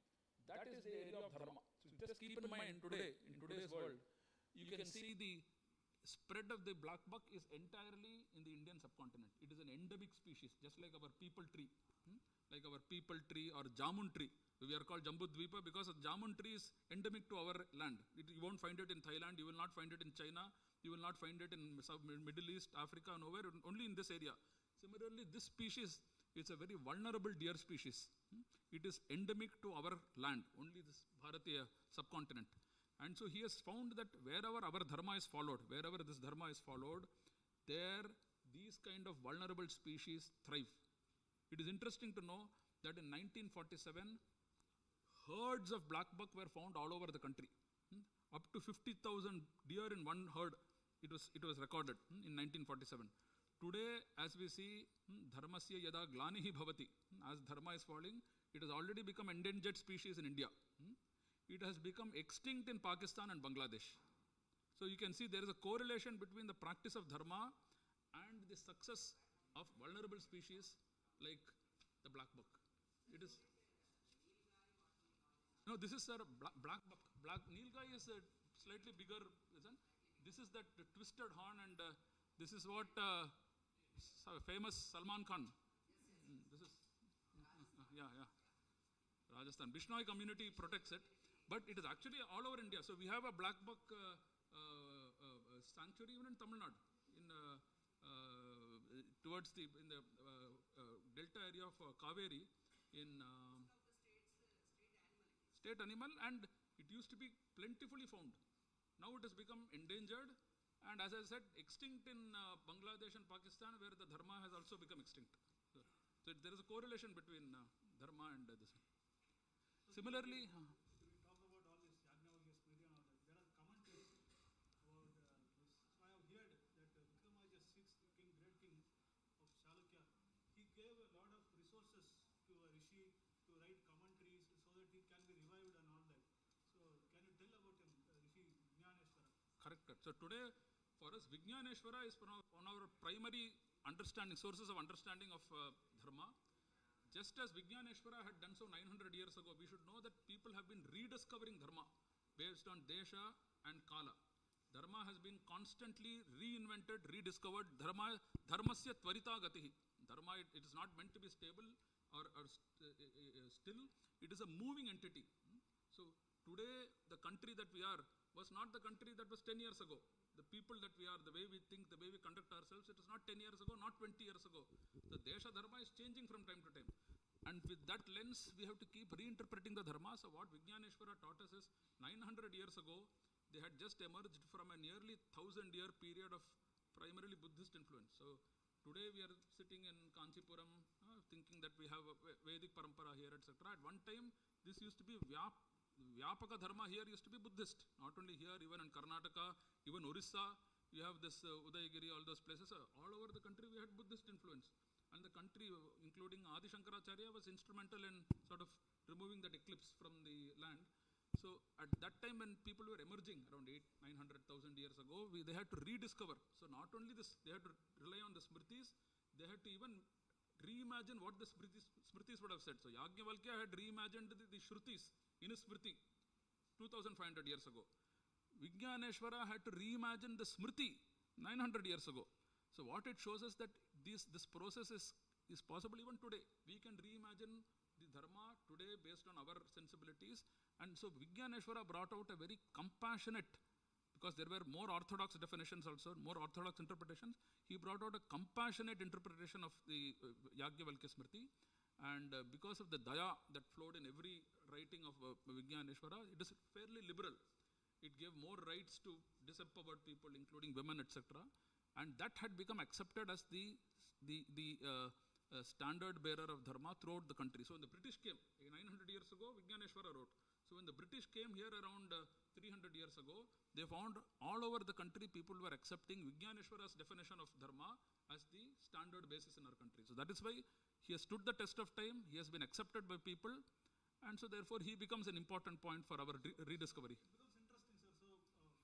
that is the area of dharma. So just keep in mind today, in today's world, you can see the spread of the black buck is entirely in the Indian subcontinent. It is an endemic species, just like our peepal tree. Like our peepal tree or jamun tree. We are called Jambudvipa because the jamun tree is endemic to our land. You won't find it in Thailand, you will not find it in China, you will not find it in Middle East, Africa, nowhere, only in this area. Similarly, this species is a very vulnerable deer species. It is endemic to our land, only this Bharatiya subcontinent. And so he has found that wherever our dharma is followed, wherever this dharma is followed, there these kind of vulnerable species thrive. It is interesting to know that in 1947, herds of black buck were found all over the country. Up to 50,000 deer in one herd, it was recorded in 1947. Today, as we see, dharmasya yada glanihi bhavati, as dharma is falling, it has already become endangered species in India. It has become extinct in Pakistan and Bangladesh. So you can see there is a correlation between the practice of dharma and the success of vulnerable species like the black buck. It is. No, this is black buck. Nilgai is a slightly bigger, isn't? This is that twisted horn, and this is what famous Salman Khan. This is yeah. Rajasthan Bishnoi community protects it, but it is actually all over India. So we have a black buck sanctuary even in Tamil Nadu, towards the delta area of Kaveri in. State animal, and it used to be plentifully found. Now it has become endangered, and as I said, extinct in Bangladesh and Pakistan, where the dharma has also become extinct. So there is a correlation between dharma and this. Similarly, we talk about all this Yajnavalkya Smriti and all that, there are commentaries about this. So I have heard that Vikramaditya VI, King, great connected. So today, for us, Vijnaneshwara is one of our primary understanding, sources of understanding of Dharma. Just as Vijnaneshwara had done so 900 years ago, we should know that people have been rediscovering Dharma based on Desha and Kala. Dharma has been constantly reinvented, rediscovered. Dharmasya tvarita gatihi. Dharma, it is not meant to be stable or still. It is a moving entity. So today, the country that we are was not the country that was 10 years ago. The people that we are, the way we think, the way we conduct ourselves, it is not 10 years ago, not 20 years ago. The Desha Dharma is changing from time to time. And with that lens, we have to keep reinterpreting the Dharma. So what Vijnaneshwara taught us is 900 years ago, they had just emerged from a nearly 1,000-year period of primarily Buddhist influence. So today we are sitting in Kanchipuram, thinking that we have a Vedic parampara here, etc. At one time, this used to be Vyapaka Dharma here used to be Buddhist. Not only here, even in Karnataka, even Orissa, you have this Udayagiri, all those places. All over the country, we had Buddhist influence. And the country, including Adi Shankaracharya, was instrumental in sort of removing that eclipse from the land. So at that time when people were emerging around 900,000 years ago, they had to rediscover. So not only this, they had to rely on the Smritis, they had to even reimagine what the Smritis would have said. So Yajnavalkya had reimagined the Shrutis in his Smriti 2,500 years ago. Vijnaneshwara had to reimagine the Smriti 900 years ago. So what it shows us that this process is possible even today. We can reimagine the Dharma today based on our sensibilities. And so Vijnaneshwara brought out a very compassionate, because there were more orthodox definitions also, more orthodox interpretations. He brought out a compassionate interpretation of the Yajnavalkya Smriti. And because of the daya that flowed in every writing of Vijnaneshwara, it is fairly liberal. It gave more rights to disempowered people, including women, etc. And that had become accepted as the standard bearer of Dharma throughout the country. So when the British came, 900 years ago, Vijnaneshwara wrote. So when the British came here around 300 years ago, they found all over the country people were accepting Vijnaneshwara's definition of Dharma as the standard basis in our country. So that is why he has stood the test of time, he has been accepted by people, and so therefore he becomes an important point for our rediscovery. It becomes interesting, sir.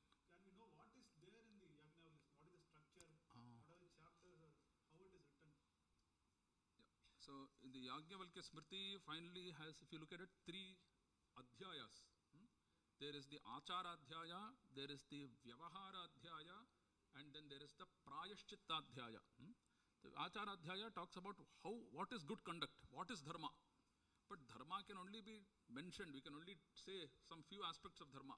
So can we know what is there in the Yajnavalkya? What is the structure? What are the chapters or how it is written? So the Yajnavalkya Smriti finally has, if you look at it, 3 adhyayas. There is the Achara Adhyaya, there is the Vyavahara Adhyaya, and then there is the Prayashchitta Adhyaya. The Achara Adhyaya talks about what is good conduct, what is Dharma. But Dharma can only be mentioned, we can only say some few aspects of Dharma.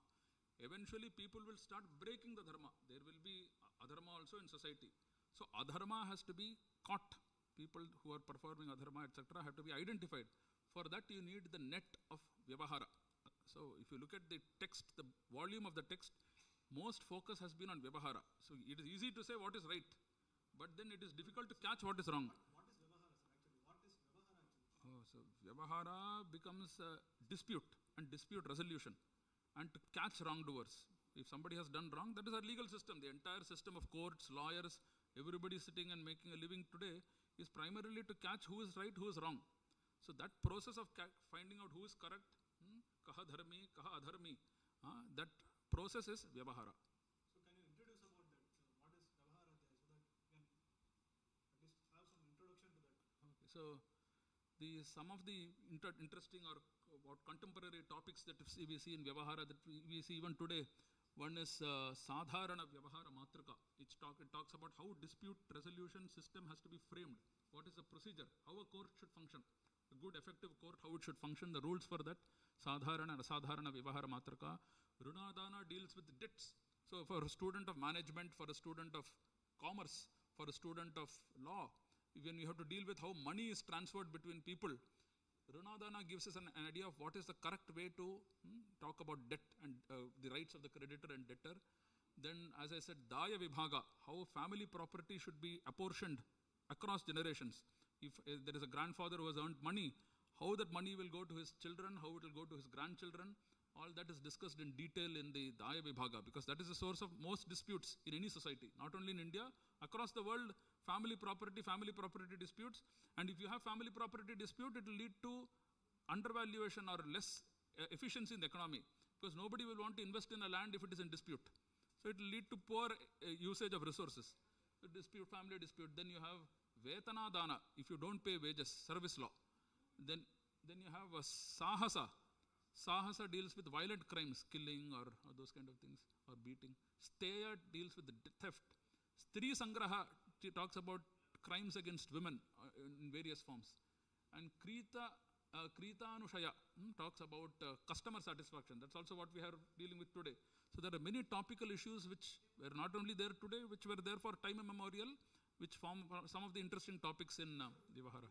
Eventually people will start breaking the Dharma. There will be Adharma also in society. So Adharma has to be caught. People who are performing Adharma, etc. have to be identified. For that you need the net of Vyavahara. So if you look at the text, the volume of the text, most focus has been on Vyavahara. So it is easy to say what is right, but then it is difficult to catch what is wrong. What is Vyavahara, sir, actually? What is Vyavahara actually? Oh, so Vyavahara becomes dispute and dispute resolution, and to catch wrongdoers. If somebody has done wrong, that is our legal system. The entire system of courts, lawyers, everybody sitting and making a living today is primarily to catch who is right, who is wrong. So that process of finding out who is correct, kaha dharmi, kaha adharmi, that process is Vyavahara. So can you introduce about that? What is Vyavahara there, so that we can at least have some introduction to that? Okay, so some of the interesting or what contemporary topics that we see in Vyavahara that we see even today. One is Sadharana Vyavahara Matrika. It talks about how dispute resolution system has to be framed. What is the procedure? How a court should function. A good effective court, how it should function, the rules for that. Sadharana and Asadharana Vyavahara Matrika. Runadana deals with debts. So for a student of management, for a student of commerce, for a student of law, when you have to deal with how money is transferred between people, Runadana gives us an idea of what is the correct way to talk about debt and the rights of the creditor and debtor. Then, as I said, Daya Vibhaga, how family property should be apportioned across generations. If there is a grandfather who has earned money, how that money will go to his children, how it will go to his grandchildren, all that is discussed in detail in the Daya Vibhaga, because that is the source of most disputes in any society, not only in India, across the world. Family property disputes, and if you have family property dispute, it will lead to undervaluation or less efficiency in the economy, because nobody will want to invest in a land if it is in dispute. So it will lead to poor usage of resources. So dispute, family dispute. Then you have Vetana Dana. If you don't pay wages, service law. Then you have Sahasa. Sahasa deals with violent crimes, killing or those kind of things, or beating. Steya deals with the theft. Stri Sangraha talks about crimes against women in various forms. And Kritanushaya talks about customer satisfaction. That's also what we are dealing with today. So there are many topical issues which were not only there today, which were there for time immemorial, which form some of the interesting topics in Vyavahara.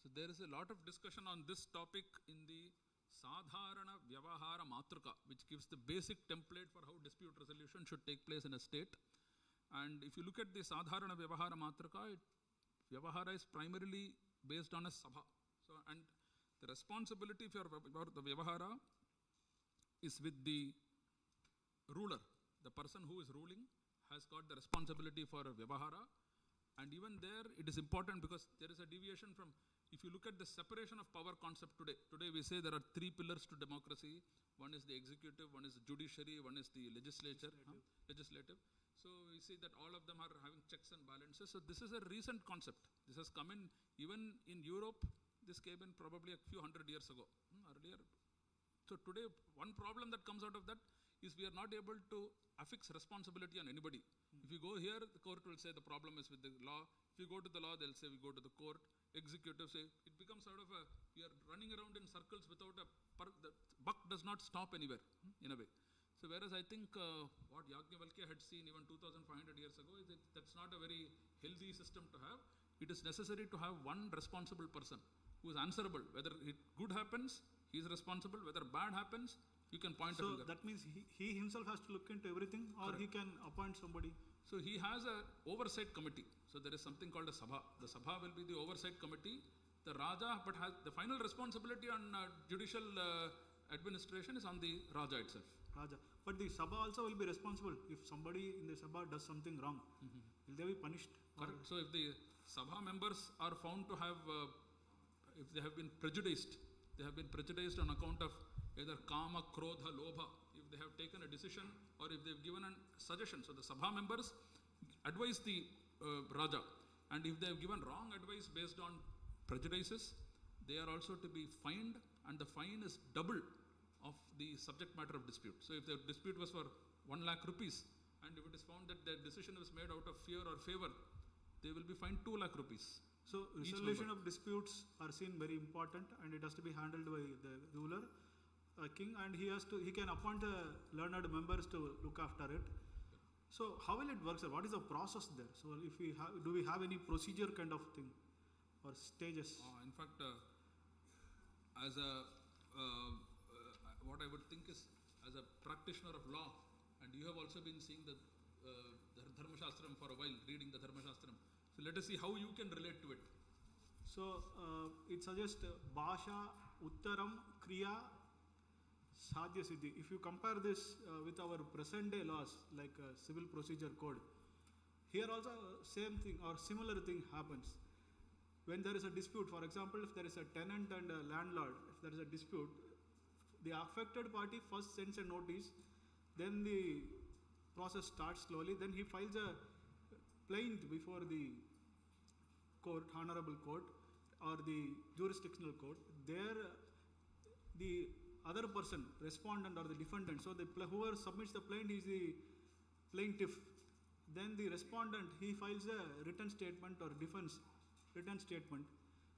So there is a lot of discussion on this topic in the Sadharana Vyavahara Matruka, which gives the basic template for how dispute resolution should take place in a state. And if you look at the Sadharana Vyavahara Matruka, Vyavahara is primarily based on a Sabha. So, and the responsibility for the Vyavahara is with the ruler. The person who is ruling has got the responsibility for Vyavahara. And even there, it is important because there is a deviation from, if you look at the separation of power concept today, we say there are three pillars to democracy. One is the executive, one is the judiciary, one is the legislative. So we see that all of them are having checks and balances. So this is a recent concept. This has come in, even in Europe, this came in probably a few hundred years ago, earlier. So today, one problem that comes out of that is we are not able to affix responsibility on anybody. If you go here, the court will say the problem is with the law. If you go to the law, they'll say we go to the court. Executive say, it becomes sort of we are running around in circles without the buck does not stop anywhere, in a way. So whereas I think what Yajnavalkya had seen even 2,500 years ago, is that's not a very healthy system to have. It is necessary to have one responsible person who is answerable. Whether good happens, he is responsible. Whether bad happens, you can point a finger. So that means he himself has to look into everything, or he can appoint somebody? So he has an oversight committee. So there is something called a Sabha. The Sabha will be the oversight committee. The Raja, but has the final responsibility on judicial administration is on the Raja itself. Raja. But the Sabha also will be responsible if somebody in the Sabha does something wrong. Will they be punished? Correct. So if the Sabha members are found to have, if they have been prejudiced, on account of either Kama, Krodha, Lobha, if they have taken a decision or if they have given a suggestion. So the Sabha members advise the Raja, and if they have given wrong advice based on prejudices, they are also to be fined, and the fine is double of the subject matter of dispute. So if the dispute was for 1 lakh rupees, and if it is found that their decision was made out of fear or favor, they will be fined 2 lakh rupees. So resolution of disputes are seen very important, and it has to be handled by the ruler, king, and he can appoint learned members to look after it. So how will it work, sir? What is the process there? So if do we have any procedure kind of thing or stages? In fact, as a what I would think is, as a practitioner of law, and you have also been seeing the Dharmasastra for a while, reading the Dharmasastra. So let us see how you can relate to it. So it suggests Bhasha, Uttaram, Kriya, Sadhya Siddhi. If you compare this with our present day laws like civil procedure code, here also same thing or similar thing happens. When there is a dispute, for example, if there is a tenant and a landlord, if there is a dispute, the affected party first sends a notice, then the process starts slowly, then he files a plaint before the court, honorable court, or the jurisdictional court. There the other person, respondent or the defendant, so whoever submits the plaint is the plaintiff. Then the respondent, he files a written statement or defense written statement.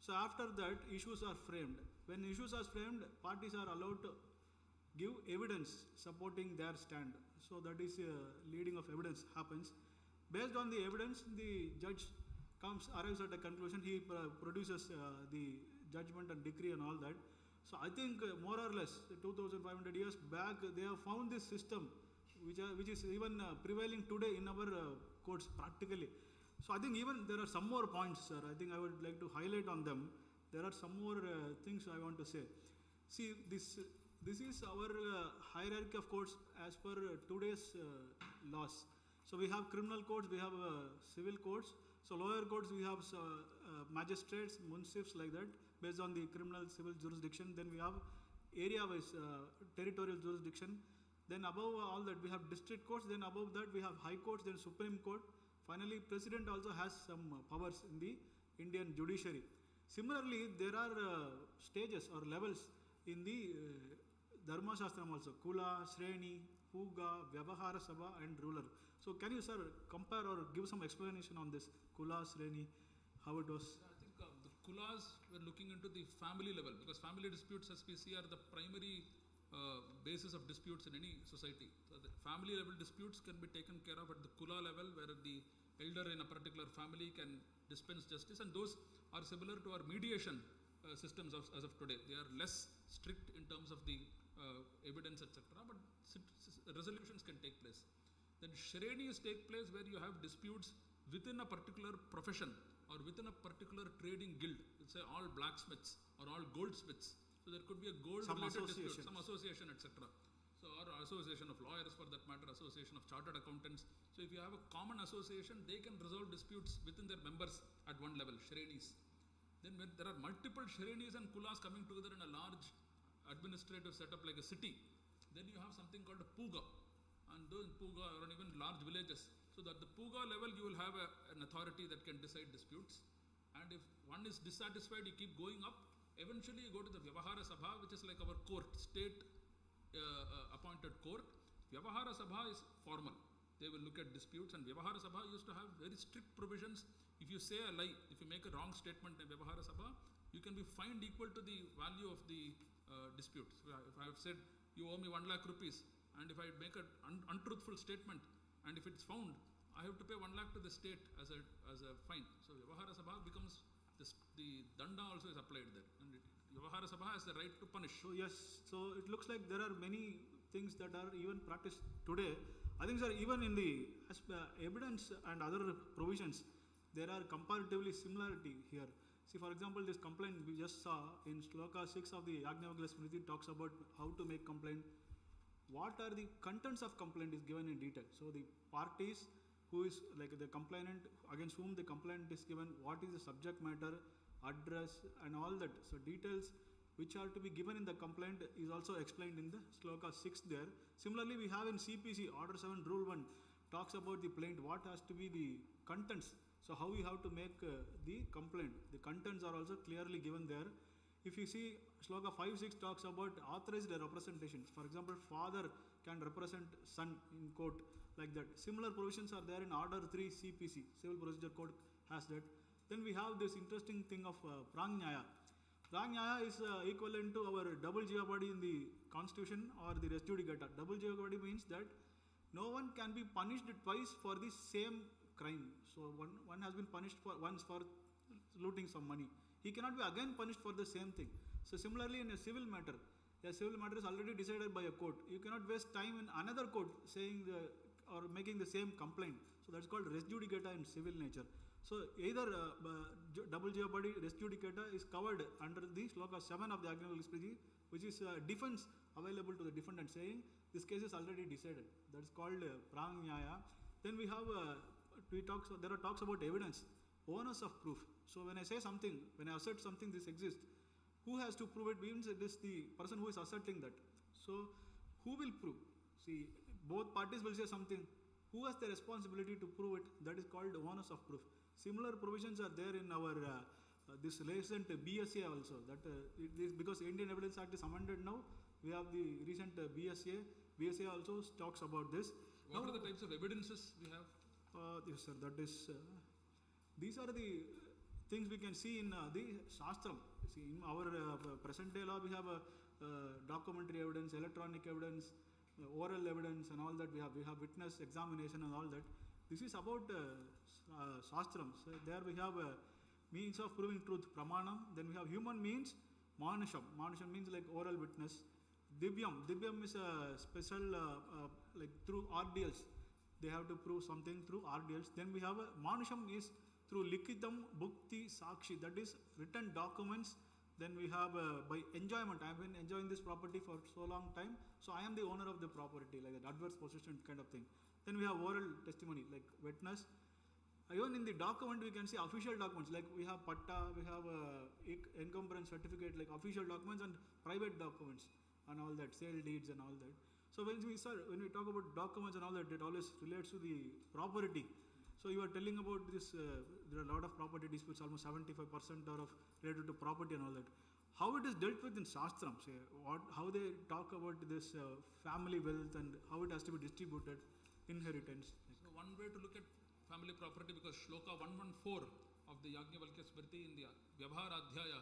So after that, issues are framed. When issues are framed, parties are allowed to give evidence supporting their stand. So that is leading of evidence happens. Based on the evidence, the judge arrives at a conclusion. He produces the judgment and decree and all that. So I think more or less 2,500 years back, they have found this system which is even prevailing today in our courts practically. So I think even there are some more points, sir. I think I would like to highlight on them. There are some more things I want to say. See, this is our hierarchy of courts as per today's laws. So we have criminal courts, we have civil courts. So lower courts we have magistrates, munsifs like that based on the criminal civil jurisdiction. Then we have area-wise territorial jurisdiction. Then above all that we have district courts. Then above that we have high courts. Then Supreme Court. Finally, President also has some powers in the Indian judiciary. Similarly, there are stages or levels in the Dharmasastra also. Kula, Shreni, Puga, Vyavahara Sabha and ruler. So can you, sir, compare or give some explanation on this Kula, Shreni, how it was? I think the Kulas were looking into the family level, because family disputes, as we see, are the primary basis of disputes in any society. So the family level disputes can be taken care of at the Kula level, where the elder in a particular family can dispense justice, and those are similar to our mediation systems as of today. They are less strict in terms of the evidence, etc., but resolutions can take place. Then Shrenis take place where you have disputes within a particular profession or within a particular trading guild. Let's say all blacksmiths or all goldsmiths. So there could be a gold-related dispute, some association, etc. So, or association of lawyers, for that matter, association of chartered accountants. So if you have a common association, they can resolve disputes within their members at one level, Shrenis. Then when there are multiple Shrenis and Kulas coming together in a large administrative setup like a city, then you have something called a Puga. And those Puga or even large villages. So that the Puga level, you will have an authority that can decide disputes. And if one is dissatisfied, you keep going up. Eventually, you go to the Vyavahara Sabha, which is like our court, state appointed court. Vyavahara Sabha is formal. They will look at disputes, and Vyavahara Sabha used to have very strict provisions. If you say a lie, if you make a wrong statement in Vyavahara Sabha, you can be fined equal to the value of the dispute. So if I have said you owe me 1 lakh rupees, and if I make an untruthful statement, and if it's found, I have to pay 1 lakh to the state as a fine. So Vyavahara Sabha becomes the danda also is applied there, and Vyavahara Sabha has the right to punish. So yes, so it looks like there are many things that are even practiced today. I think, sir, even in the evidence and other provisions, there are comparatively similarity here. See, for example, this complaint we just saw in Shloka 6 of the Yajnavalkya Smriti talks about how to make complaint. What are the contents of complaint is given in detail. So the parties, who is like the complainant, against whom the complaint is given, what is the subject matter, address and all that. So details which are to be given in the complaint is also explained in the Shloka 6 there. Similarly, we have in CPC, Order 7, Rule 1, talks about the plaint, what has to be the contents. So how we have to make the complaint. The contents are also clearly given there. If you see, Shloka 5, 6 talks about authorized representations. For example, father can represent son in court, like that. Similar provisions are there in Order 3 CPC, Civil Procedure Code has that. Then we have this interesting thing of Pranyaya. Pranyaya is equivalent to our double jeopardy in the constitution or the res judicata. Double jeopardy means that no one can be punished twice for the same crime. So one has been punished once for looting some money. He cannot be again punished for the same thing. So similarly in a civil matter is already decided by a court. You cannot waste time in another court saying or making the same complaint. So that's called res judicata in civil nature. So either double jeopardy, res judicata is covered under the Shloka 7 of the Yajnavalkya Smriti, which is defense available to the defendant saying this case is already decided. That's called pranyaya. Then we have there are talks about evidence, onus of proof. So when I say something, when I assert something, this exists, who has to prove it means it is the person who is asserting that. So who will prove? See, both parties will say something. Who has the responsibility to prove it? That is called onus of proof. Similar provisions are there in our this recent BSA also. That because Indian Evidence Act is amended now, we have the recent BSA. BSA also talks about this. What are the types of evidences we have? Yes, sir. That is. These are the things we can see in the Shastram. See, in our present day law, we have documentary evidence, electronic evidence, oral evidence, and all that. We have witness examination and all that. This is about Shastram. So there we have means of proving truth, pramanam. Then we have human means, manasham. Manasham means like oral witness. Divyam is a special, like through RDLs. They have to prove something through RDLs. Then we have a Manusham is through Likitam Bhukti Sakshi, that is written documents. Then we have by enjoyment. I have been enjoying this property for so long time, so I am the owner of the property, like an adverse possession kind of thing. Then we have oral testimony, like witness. Even in the document, we can see official documents, like we have patta, we have encumbrance certificate, like official documents and private documents and all that, sale deeds and all that. So when we talk about documents and all that, it always relates to the property. So you are telling about this, there are a lot of property disputes, almost 75% are of related to property and all that. How it is dealt with in Shastram, say, how they talk about this family wealth and how it has to be distributed, inheritance. So one way to look at family property, because Shloka 114 of the Yajnavalkya Smriti in the Vyavhara Adhyaya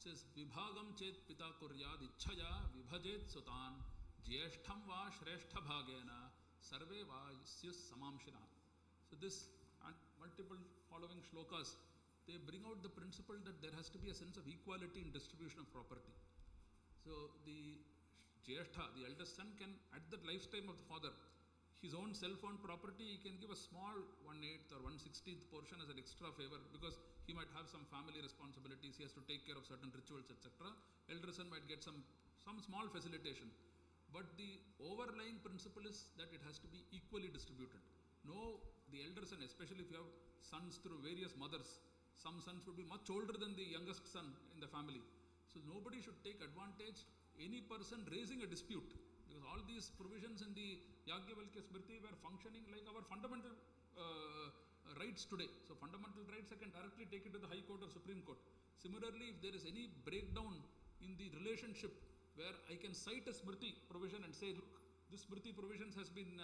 says, Vibhagam chet pita kuryad ichhaya vibhajet sutan jyeshtham va shreshtha bhagena sarve va yasyus samamshina. So this and multiple following shlokas, they bring out the principle that there has to be a sense of equality in distribution of property. So the Jyeshtha, the eldest son, can at the lifetime of the father, his own self-owned property, he can give a small 1/8 or 1/16 portion as an extra favor, because he might have some family responsibilities, he has to take care of certain rituals, etc. Elder son might get some small facilitation. But the overlying principle is that it has to be equally distributed. No, the elder son, especially if you have sons through various mothers, some sons would be much older than the youngest son in the family. So nobody should take advantage, any person raising a dispute, because all these provisions in the Yajnavalkya Smriti were functioning like our fundamental rights today. So fundamental rights, I can directly take it to the High Court or Supreme Court. Similarly, if there is any breakdown in the relationship where I can cite a Smriti provision and say, look, this Smriti provisions has been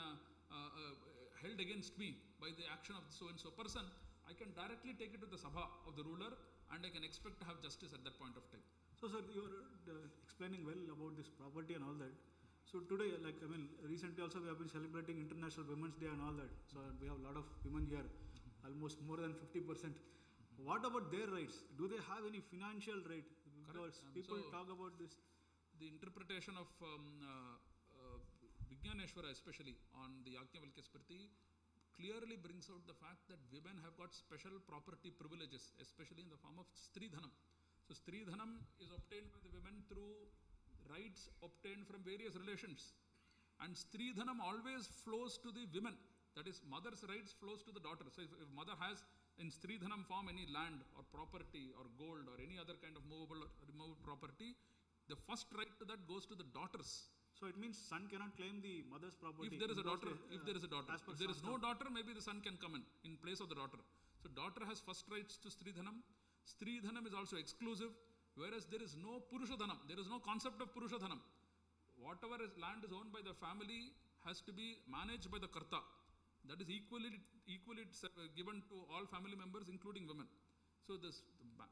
held against me by the action of so and so person, I can directly take it to the Sabha of the ruler and I can expect to have justice at that point of time. So sir, you are explaining well about this property and all that. So today, like recently also we have been celebrating International Women's Day and all that. So we have a lot of women here, almost more than 50%. What about their rights? Do they have any financial right? Because people talk about this. The interpretation of Vijnaneshwara especially on the Yajnavalkya Smriti clearly brings out the fact that women have got special property privileges, especially in the form of Stridhanam. So Stridhanam is obtained by the women through rights obtained from various relations. And Stridhanam always flows to the women. That is, mother's rights flows to the daughter. So if mother has in Stridhanam form any land or property or gold or any other kind of movable or removable property, the first right to that goes to the daughters. So it means son cannot claim the mother's property. If there is a daughter, if there is no daughter, maybe the son can come in place of the daughter. So daughter has first rights to Stridhanam. Stridhanam is also exclusive, whereas there is no Purushadhanam. There is no concept of Purushadhanam. Whatever land is owned by the family has to be managed by the Karta. That is equally given to all family members, including women. So the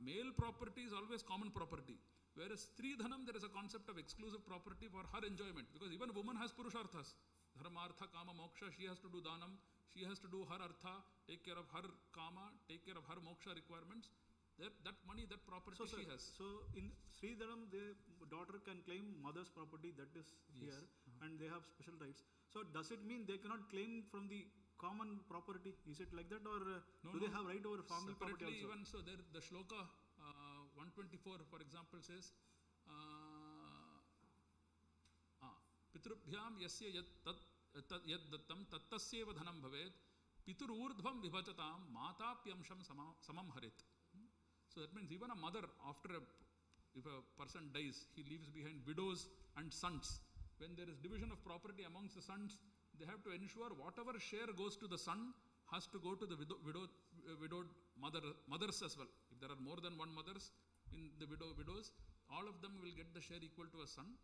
male property is always common property. Whereas Stridhanam, there is a concept of exclusive property for her enjoyment, because even a woman has Purusharthas. Dharma, Artha, Kama, Moksha, she has to do Dhanam, she has to do her Artha, take care of her Kama, take care of her Moksha requirements. That money, that property she has. So in Stridhanam, the daughter can claim mother's property, that is here, and they have special rights. So does it mean they cannot claim from the common property? Is it like that, or do they have right over family property also? Even so, there the Shloka 124, for example, says, Pitrubhyam yasya yad dattam tattasyeva dhanam bhavet pitururdhvam vibhajatam matapyamsham samam harit. So that means even a mother, if a person dies, he leaves behind widows and sons. When there is division of property amongst the sons, they have to ensure whatever share goes to the son has to go to the widowed mothers as well. If there are more than one mothers in the widows, all of them will get the share equal to a son.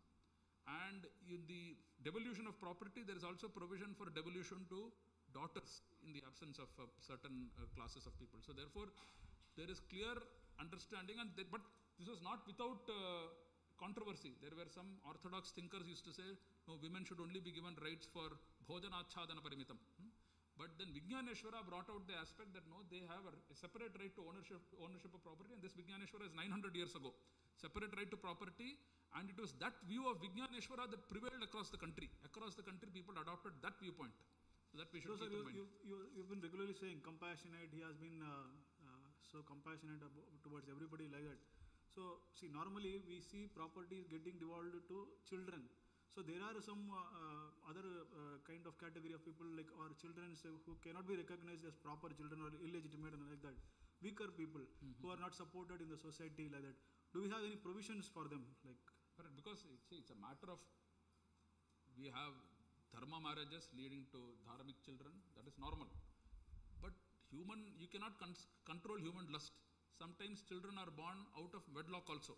And in the devolution of property, there is also provision for devolution to daughters in the absence of certain classes of people. So therefore, there is clear understanding, but this was not without controversy. There were some orthodox thinkers used to say, no, women should only be given rights for bhojanachadana parimitam. But then Vijnaneshwara brought out the aspect that no, they have a separate right to ownership of property, and this Vijnaneshwara is 900 years ago. separate right to property, and it was that view of Vijnaneshwara that prevailed across the country. Across the country, people adopted that viewpoint. So that we should So, sir, keep in mind. you've been regularly saying compassionate. He has been so compassionate towards everybody like that. So, see, normally we see property getting devolved to children. So there are some other kind of category of people like or children who cannot be recognized as proper children or illegitimate and like that. Weaker people who are not supported in the society like that. Do we have any provisions for them? Like, because it's a matter of, we have dharma marriages leading to dharmic children, that is normal. But you cannot control human lust. Sometimes children are born out of wedlock also.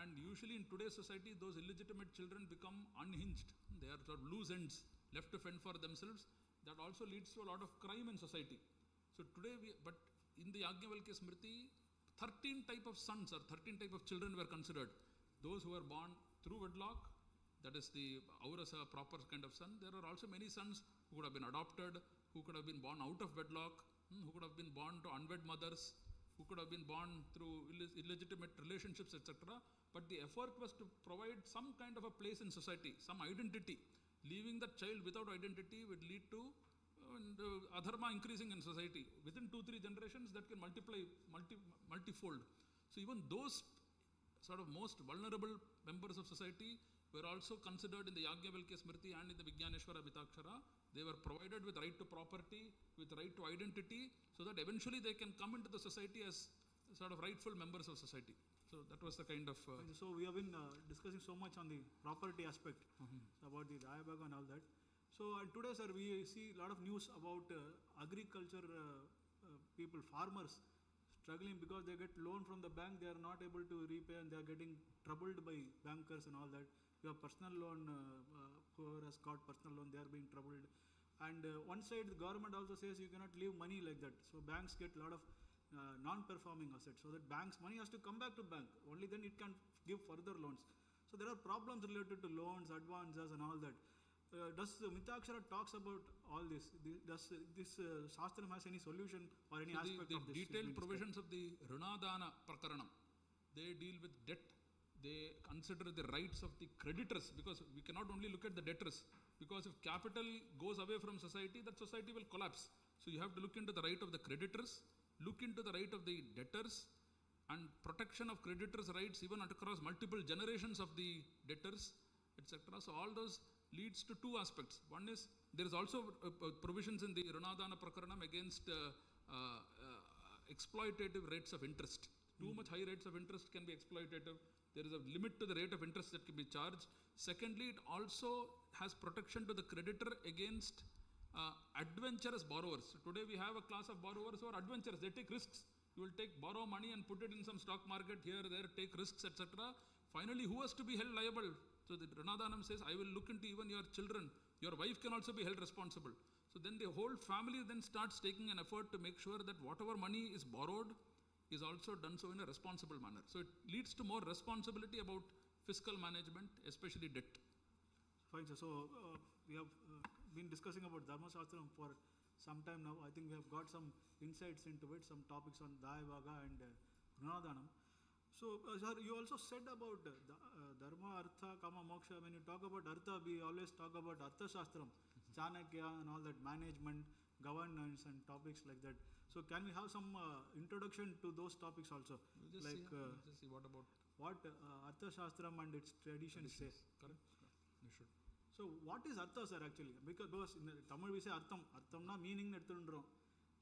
And usually in today's society, those illegitimate children become unhinged. They are sort of loose ends, left to fend for themselves. That also leads to a lot of crime in society. So today, but in the Yajnavalkya Smriti, 13 type of sons or 13 type of children were considered. Those who were born through wedlock, that is the Aurasa, proper kind of son. There are also many sons who could have been adopted, who could have been born out of wedlock, who could have been born to unwed mothers, who could have been born through illegitimate relationships, etc. But the effort was to provide some kind of a place in society, some identity. Leaving that child without identity would lead to adharma increasing in society. Within 2-3 generations, that can multiply multifold. So even those sort of most vulnerable members of society were also considered in the Yajnavalkya Smriti and in the Vijnaneshwara Vitakshara. They were provided with right to property, with right to identity, so that eventually they can come into the society as sort of rightful members of society. So that was the kind of... So we have been discussing so much on the property aspect, about the Dayabaga and all that. So today, sir, we see a lot of news about agriculture people, farmers, struggling because they get loan from the bank, they are not able to repay and they are getting troubled by bankers and all that. You have personal loan, whoever has got personal loan, they are being troubled. And one side, the government also says you cannot leave money like that. So banks get a lot of non-performing assets. So that bank's money has to come back to bank. Only then it can give further loans. So there are problems related to loans, advances and all that. Does Mitakshara talks about all this? Does this Shastram has any solution or any aspect of this? The detailed provisions of the Rinadana Prakaranam, they deal with debt. They consider the rights of the creditors, because we cannot only look at the debtors, because if capital goes away from society, that society will collapse. So you have to look into the right of the creditors, look into the right of the debtors, and protection of creditors' rights even across multiple generations of the debtors, etc. So all those leads to two aspects. One is, there is also provisions in the Rinadana Prakaranam against exploitative rates of interest. Too much high rates of interest can be exploitative. There is a limit to the rate of interest that can be charged. Secondly, it also has protection to the creditor against adventurous borrowers. So today we have a class of borrowers who are adventurous. They take risks. You will borrow money and put it in some stock market here, there, take risks, etc. Finally, who has to be held liable? So the Ranadanam says, I will look into even your children. Your wife can also be held responsible. So then the whole family then starts taking an effort to make sure that whatever money is borrowed is also done so in a responsible manner. So it leads to more responsibility about fiscal management, especially debt. Fine, sir. So we have been discussing about Dharmasastra for some time now. I think we have got some insights into it, some topics on Dayabaga and Runadanam. So, sir, you also said about Dharma, Artha, Kama, Moksha. When you talk about Artha, we always talk about Arthaashastra, Chanakya and all that, management, governance and topics like that. So can we have some introduction to those topics also? We'll just see what about Arthaashastra and its traditions say. Correct. You should. So what is Artha, sir, actually? Because in Tamil we say Artham. Arthamna meaning nedthundrom.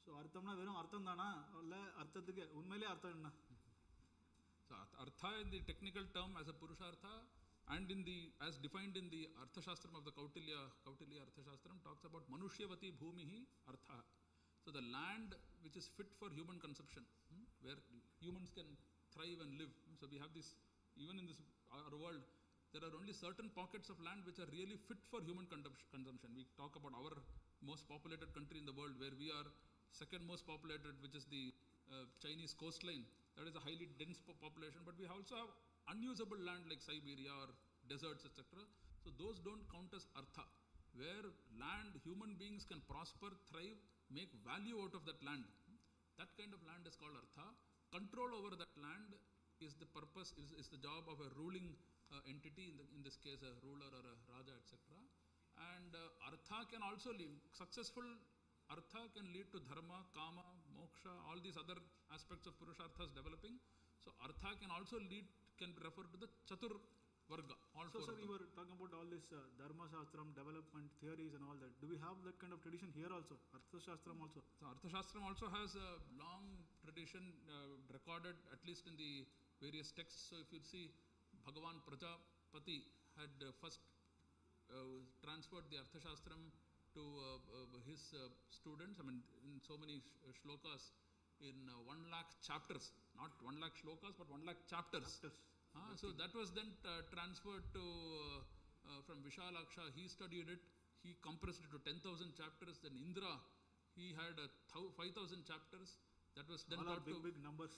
So Arthamna verum Artham dana illa Arthathukku unmaile Artham enna? So Artha in the technical term as a Purushartha, and in the as defined in the Arthaashastram of the Kautilya Arthaashastram talks about Manushyavati Bhumihi Artha. So the land which is fit for human consumption, where humans can thrive and live. So we have this, even in this our world, there are only certain pockets of land which are really fit for human consumption. We talk about our most populated country in the world, where we are second most populated, which is the Chinese coastline. That is a highly dense population, but we also have unusable land like Siberia or deserts, etc. So those don't count as Artha, where land, human beings can prosper, thrive, make value out of that land. That kind of land is called Artha. Control over that land is the purpose, is the job of a ruling entity, in this case a ruler or a raja, etc. And artha can also lead, successful artha can lead to dharma, kama, moksha, all these other aspects of purusharthas developing. So artha can also lead, can be referred to the chatur varga. All So four sir, of you them. were talking about all this Dharmasastra, development theories and all that. Do we have that kind of tradition here also? Arthaashastra also? So Arthaashastra also has a long tradition recorded at least in the various texts. So if you see, Bhagavan Prajapati had first transferred the Arthaashastra to his students. I mean, in so many shlokas, in 1 lakh chapters, not 1 lakh shlokas, but 1 lakh chapters. So that was then transferred to from Vishalaksha. He studied it. He compressed it to 10,000 chapters. Then Indra, he had 5,000 chapters. That was then all are taught to big numbers.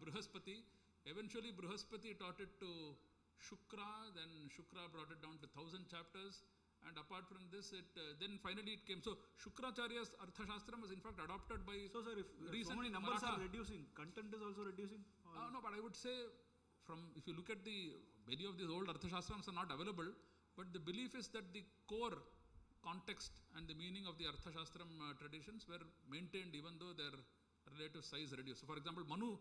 Brihaspati. Eventually, Brihaspati taught it to Shukra. Then Shukra brought it down to 1,000 chapters. And apart from this, then finally it came. So Shukracharya's Arthaashastra was in fact adopted by. So sir, if so recently many numbers Maratha. are reducing, content is also reducing? No, but I would say, if you look at many of these old Arthaashastras are not available, but the belief is that the core context and the meaning of the Arthaashastram traditions were maintained even though their relative size reduced. So for example, Manu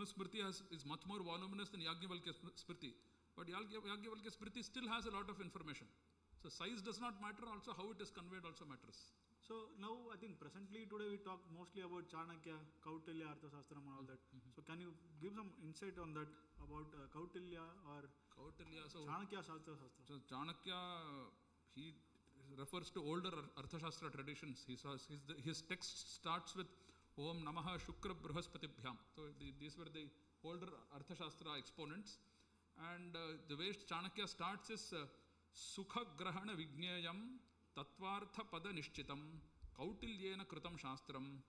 Smriti is much more voluminous than Yajnavalkya Smriti, but Yajnavalkya Smriti still has a lot of information. So size does not matter, also how it is conveyed also matters. So now I think presently today we talk mostly about Chanakya, Kautilya, Arthaashastra and all that. So can you give some insight on that about Kautilya or Kautilya, so Chanakya's Arthaashastra? So Chanakya, he refers to older Arthaashastra traditions. His text starts with Om Namaha Shukra Brihaspatibhyam. So these were the older Arthaashastra exponents. And the way Chanakya starts is Sukha Grahana Vignayam Tatvartha Pada Nishchitam Kautilyena Kritam Shastram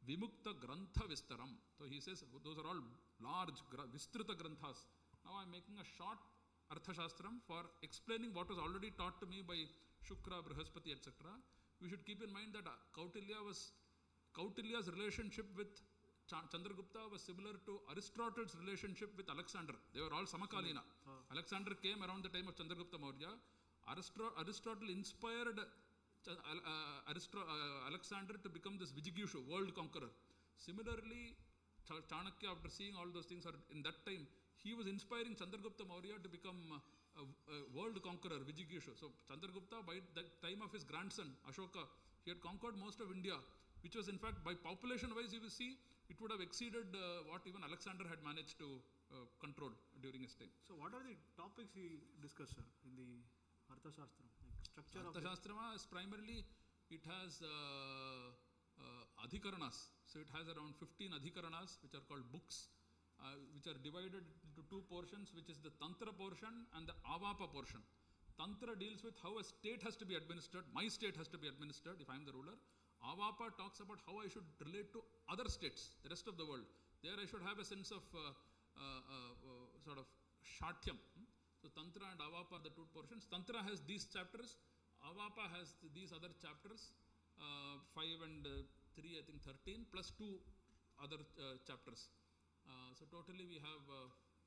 Vimukta Grantha Vistaram. So he says those are all large Vistrita Granthas. Now I am making a short Arthaashastram for explaining what was already taught to me by Shukra, Brihaspati, etc. We should keep in mind that Kautilya's relationship with Chandragupta was similar to Aristotle's relationship with Alexander. They were all Samakalina. Alexander came around the time of Chandragupta Maurya. Aristotle inspired Alexander to become this Vijigushu, world conqueror. Similarly, Chanakya, after seeing all those things, in that time, he was inspiring Chandragupta Maurya to become a world conqueror, Vijigushu. So Chandragupta, by the time of his grandson, Ashoka, he had conquered most of India, which was in fact, by population-wise, you will see, it would have exceeded what even Alexander had managed to control during his time. So what are the topics he discussed, sir, in the Arthaashastra? Like structure of Arthaashastra is primarily, it has adhikaranas. So it has around 15 adhikaranas, which are called books, which are divided into two portions, which is the Tantra portion and the Avapa portion. Tantra deals with how a state has to be administered, my state has to be administered if I am the ruler. Avapa talks about how I should relate to other states, the rest of the world. There I should have a sense of sort of Shatyam. So Tantra and Avapa are the two portions. Tantra has these chapters, Avapa has these other chapters, 5 and 3, I think 13, plus 2 other chapters. So totally we have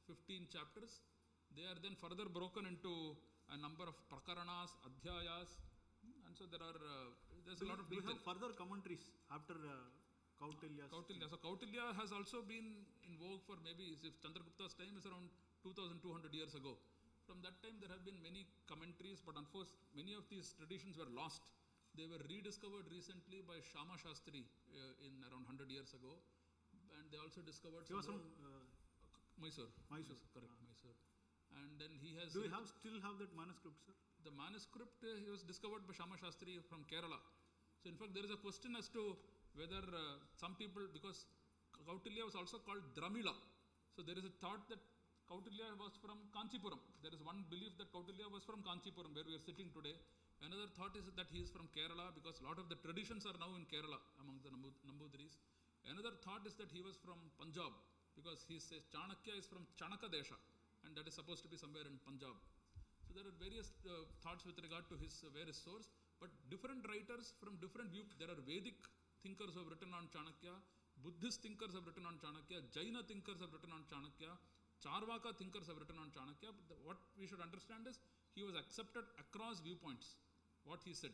15 chapters. They are then further broken into a number of prakaranas, adhyayas, and so there's a lot of detail. We have further commentaries after Kautilya. So Kautilya has also been in vogue for maybe, if Chandragupta's time is around 2,200 years ago. From that time there have been many commentaries, but unfortunately many of these traditions were lost. They were rediscovered recently by Shama Shastri in around 100 years ago. And they also discovered He was from Mysore. Mysore. Correct, Mysore. And then he has... Do we still have that manuscript, sir? The manuscript he was discovered by Shama Shastri from Kerala. So in fact there is a question as to whether some people, because Kautilya was also called Dramila. So there is a thought that Kautilya was from Kanchipuram. There is one belief that Kautilya was from Kanchipuram, where we are sitting today. Another thought is that he is from Kerala, because a lot of the traditions are now in Kerala among the Nambudris. Another thought is that he was from Punjab, because he says Chanakya is from Chanaka Desha, and that is supposed to be somewhere in Punjab. So there are various thoughts with regard to his various source, but different writers from different views. There are Vedic thinkers who have written on Chanakya, Buddhist thinkers have written on Chanakya, Jaina thinkers have written on Chanakya, Charvaka thinkers have written on Chanakya, but what we should understand is he was accepted across viewpoints, what he said.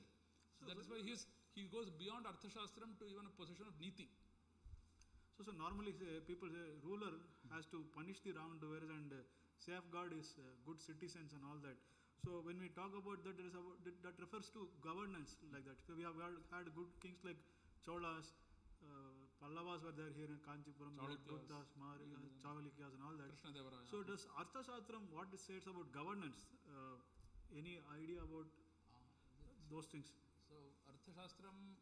So that is why he goes beyond Arthaashastram to even a position of Niti. So normally people say ruler has to punish the wrongdoers and safeguard his good citizens and all that. So when we talk about that, that refers to governance like that. So we have had good kings like Cholas, Pallavas were there here in Kanchipuram, Buddhas, Chavalukyas and all that. So does Arthaashastram, what it says about governance, any idea about those things? So Arthaashastram,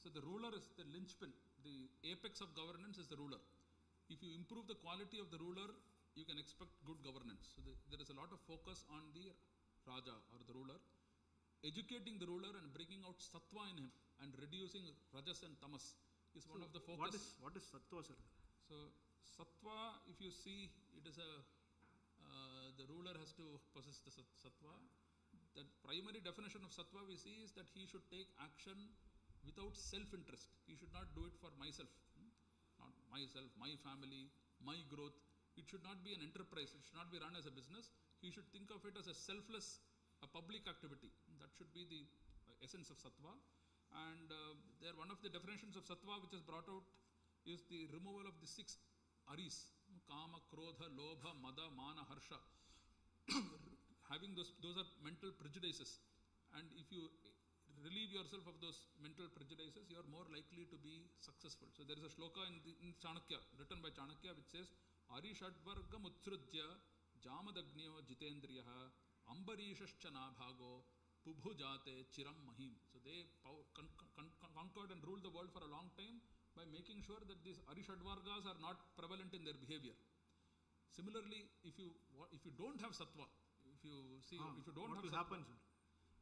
so the ruler is the linchpin, the apex of governance is the ruler. If you improve the quality of the ruler, you can expect good governance. So there is a lot of focus on the Raja or the ruler, educating the ruler and bringing out sattva in him and reducing rajas and tamas is one of the focus. What is sattva, sir? So sattva, if you see, it is the ruler has to possess the sattva. The primary definition of sattva we see is that he should take action without self-interest. He should not do it for myself, not myself, my family, my growth. It should not be an enterprise. It should not be run as a business. He should think of it as a selfless, a public activity. That should be the essence of sattva. And there, one of the definitions of sattva which is brought out is the removal of the 6 aris: kama, krodha, lobha, mada, mana, harsha. Having those are mental prejudices. And if you relieve yourself of those mental prejudices, you are more likely to be successful. So there is a shloka in Chanakya, written by Chanakya, which says, Arishadvargam utsrudya jamadagniyo jitendriyaha ambarishascha nabhago pubhujate chiram mahim. So they conquered and ruled the world for a long time by making sure that these Arishadvargas are not prevalent in their behavior. Similarly, if you don't have sattva, if you don't have sattva,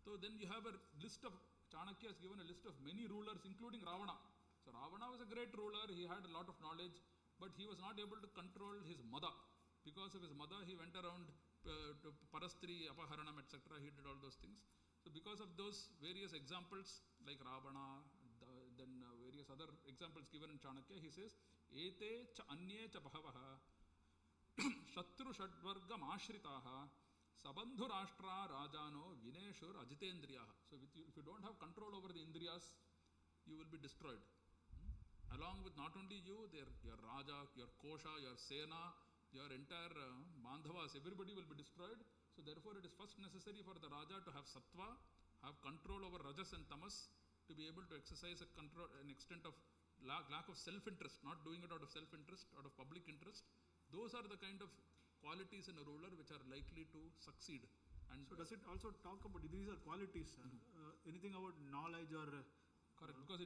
so then you have a list of, Chanakya has given a list of many rulers, including Ravana. So Ravana was a great ruler, he had a lot of knowledge, but he was not able to control his mother. Because of his mother, he went around to Parastri, Apaharanam, etc. He did all those things. So because of those various examples, like Ravana, then various other examples given in Chanakya, he says, Ete cha anye cha bahavaha shatru shadvargam ashritaha Sabandhu Rashtra Rajano Vineshur Ajitendriyaha. So if you don't have control over the Indriyas, you will be destroyed. Along with not only you, your Raja, your Kosha, your Sena, your entire Bandhavas, everybody will be destroyed. So therefore it is first necessary for the Raja to have sattva, have control over rajas and tamas, to be able to exercise an extent of lack of self-interest, not doing it out of self-interest, out of public interest. Those are the kind of qualities in a ruler which are likely to succeed. And so does it also talk about, these are qualities, anything about knowledge or... Correct, because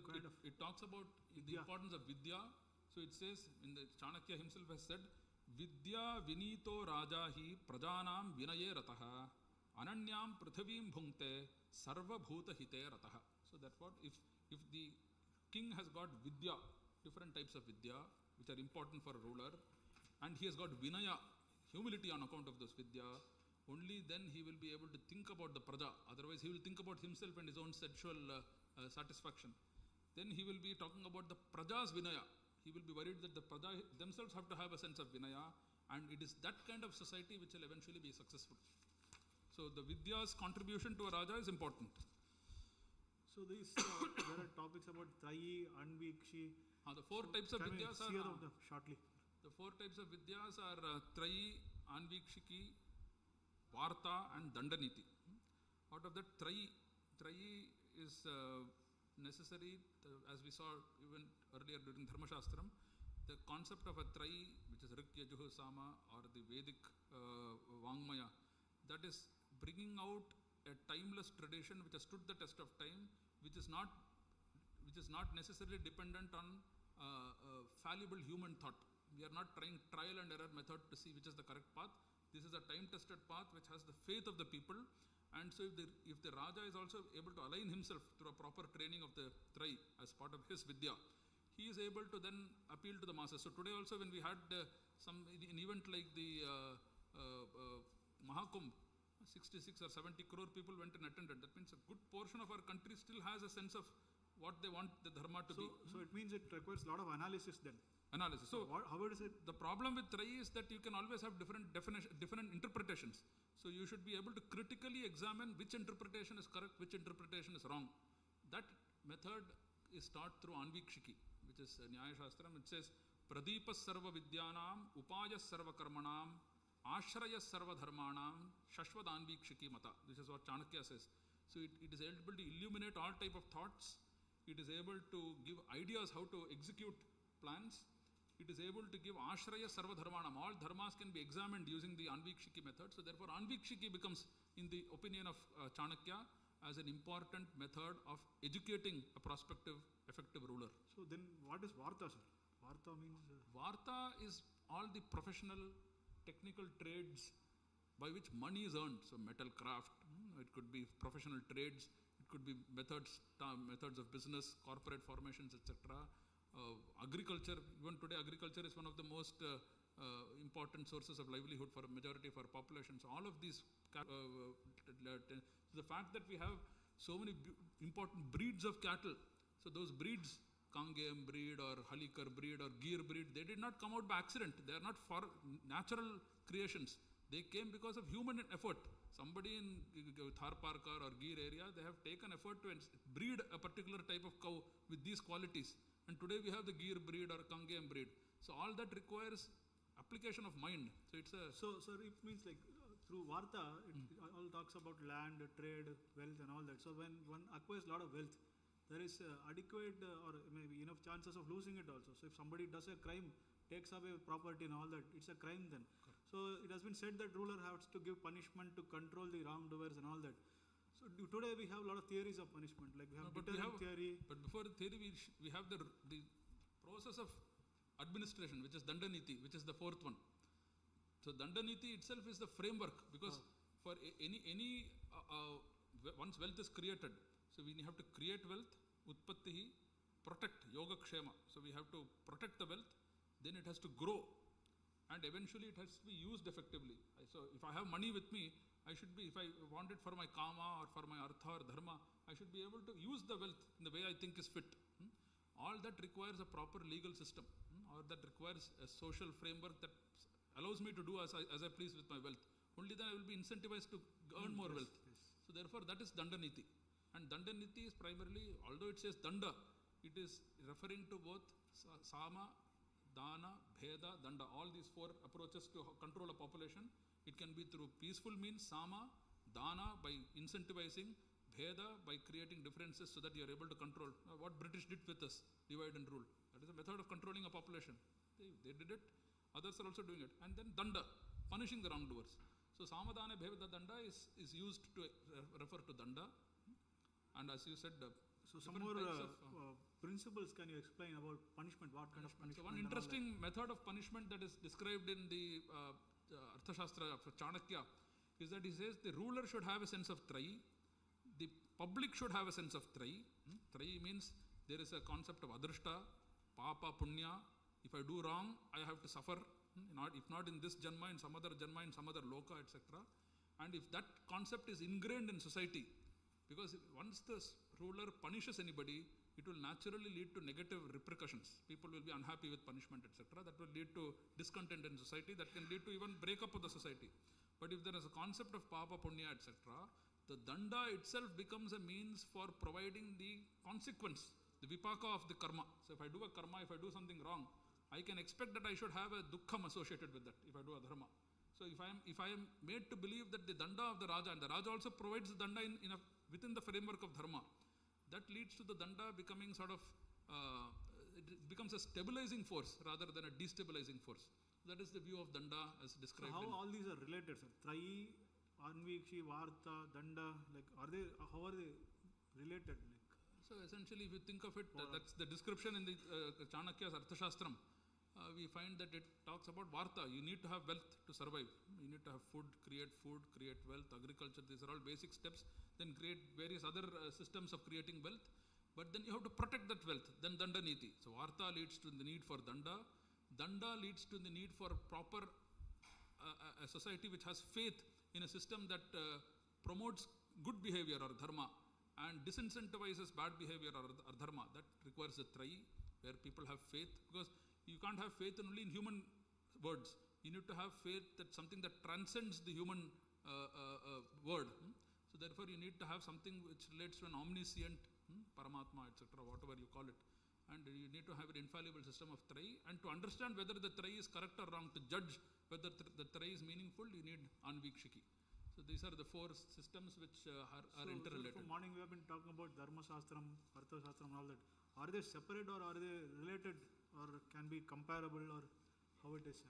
it talks about the importance of vidya. So it says, in the Chanakya himself has said, Vidya vinito raja hi prajanam vinaye rataha ananyam prithivim bhunkte sarva bhuta hite rataha. So that's what, if the king has got vidya, different types of vidya, which are important for a ruler, and he has got vinaya, humility on account of those vidya, only then he will be able to think about the praja. Otherwise he will think about himself and his own sensual satisfaction. Then he will be talking about the praja's vinaya. He will be worried that the praja themselves have to have a sense of vinaya, and it is that kind of society which will eventually be successful. So the vidya's contribution to a raja is important. So these there are topics about Trayi, Anvikshi. The 4 types of vidyas are shortly. The 4 types of vidyas are Trayi, Anvikshiki, Varta and Dandaniti. Out of that, Trayi is necessary, as we saw even earlier during Dharmasastra. The concept of a Trayi, which is Rik, Yajuh, Sama, or the Vedic Vangmaya, that is bringing out a timeless tradition which has stood the test of time, which is not necessarily dependent on fallible human thought. We are not trying trial and error method to see which is the correct path. This is a time-tested path which has the faith of the people. And so if the Raja is also able to align himself through a proper training of the Trayi as part of his Vidya, he is able to then appeal to the masses. So today also when we had an event like the Mahakumbh, 66 or 70 crore people went and attended. That means a good portion of our country still has a sense of what they want the dharma to be. So it means it requires a lot of analysis then. analysis. So How is it? the problem with Trai is that you can always have different interpretations. So you should be able to critically examine which interpretation is correct, which interpretation is wrong. That method is taught through Anvikshiki, which is Nyaya Shastra. It says, Pradeepas sarva vidyanam, upayas sarva karmanam, ashrayas sarva dharmanam, shashvad Anvikshiki mata. This is what Chanakya says. So it is able to illuminate all type of thoughts. It is able to give ideas how to execute plans. It is able to give ashraya sarva dharmanam. All dharmas can be examined using the Anvikshiki method. So therefore Anvikshiki becomes, in the opinion of Chanakya, as an important method of educating a prospective, effective ruler. So then what is Varta, sir? Varta means... Varta is all the professional, technical trades by which money is earned. So metal craft, it could be professional trades, it could be methods of business, corporate formations, etc. Agriculture, even today agriculture is one of the most important sources of livelihood for a majority of our population. So all of these, the fact that we have so many important breeds of cattle, so those breeds, Kangem breed or Halikar breed or Gir breed, they did not come out by accident. They are not for natural creations. They came because of human effort. Somebody in Tharparkar or Gir area, they have taken effort to breed a particular type of cow with these qualities. And today we have the Gir breed or Kangem breed. So all that requires application of mind. So it's a... So it means like through Varta, it all talks about land, trade, wealth and all that. So when one acquires a lot of wealth, there is adequate or maybe enough chances of losing it also. So if somebody does a crime, takes away property and all that, it's a crime then. Correct. So it has been said that ruler has to give punishment to control the wrongdoers and all that. So today we have a lot of theories of punishment, like we have deterrent theory. But before the theory, we have the process of administration, which is Dandaniti, which is the fourth one. So Dandaniti itself is the framework, because for any once wealth is created, so we have to create wealth, utpattihi, protect, yoga kshema. So we have to protect the wealth, then it has to grow, and eventually it has to be used effectively. So if I have money with me, I should be, if I want it for my kama or for my artha or dharma, I should be able to use the wealth in the way I think is fit. All that requires a proper legal system, or that requires a social framework that allows me to do as I please with my wealth. Only then I will be incentivized to earn more wealth. Yes. So therefore that is Dandaniti. And Dandaniti is primarily, although it says Danda, it is referring to both Sama, Dana, Bheda, Danda, all these four approaches to control a population. It can be through peaceful means, Sama, Dana by incentivizing, Bheda by creating differences so that you are able to control. What British did with us, divide and rule. That is a method of controlling a population. They did it, others are also doing it. And then Danda, punishing the wrongdoers. So Sama, Dana, Bheda, Danda is used to refer to Danda. And as you said, so some more principles can you explain about punishment? What kind of punishment? So one interesting method of punishment that is described in the Arthaashastra of Chanakya is that he says the ruler should have a sense of Trai, the public should have a sense of Trai. Trai means there is a concept of Adrishta, Papa, Punya. If I do wrong, I have to suffer. If not in this Janma, in some other Janma, in some other Loka, etc. And if that concept is ingrained in society, because once the ruler punishes anybody, it will naturally lead to negative repercussions. People will be unhappy with punishment, etc. That will lead to discontent in society. That can lead to even breakup of the society. But if there is a concept of Papa, Punya, etc., the Danda itself becomes a means for providing the consequence, the vipaka of the karma. So if I do a karma, if I do something wrong, I can expect that I should have a dukkham associated with that if I do a dharma. So if I am made to believe that the Danda of the Raja, and the Raja also provides the Danda within the framework of dharma, that leads to the Danda becoming sort of, it becomes a stabilizing force rather than a destabilizing force. That is the view of Danda as described. So how all these are related, sir? Trai, Anvikshi, Varta, Danda, like how are they related? So essentially if you think of it, that's the description in the Chanakya's Arthaashastram. We find that it talks about Varta. You need to have wealth to survive. You need to have food, create wealth, agriculture. These are all basic steps. Then create various other systems of creating wealth. But then you have to protect that wealth. Then Danda Niti. So Varta leads to the need for Danda. Danda leads to the need for proper a society which has faith in a system that promotes good behavior or dharma and disincentivizes bad behavior or dharma. That requires a Trai, where people have faith. Because you can't have faith only in human words. You need to have faith that something that transcends the human word. So therefore, you need to have something which relates to an omniscient Paramatma, etc., whatever you call it. And you need to have an infallible system of Trai. And to understand whether the Trai is correct or wrong, to judge whether the Trai is meaningful, you need Anvikshiki. So these are the four systems which are interrelated. So from morning we have been talking about Dharmasastra, Arthaashastra and all that. Are they separate or are they related or can be comparable or how it is?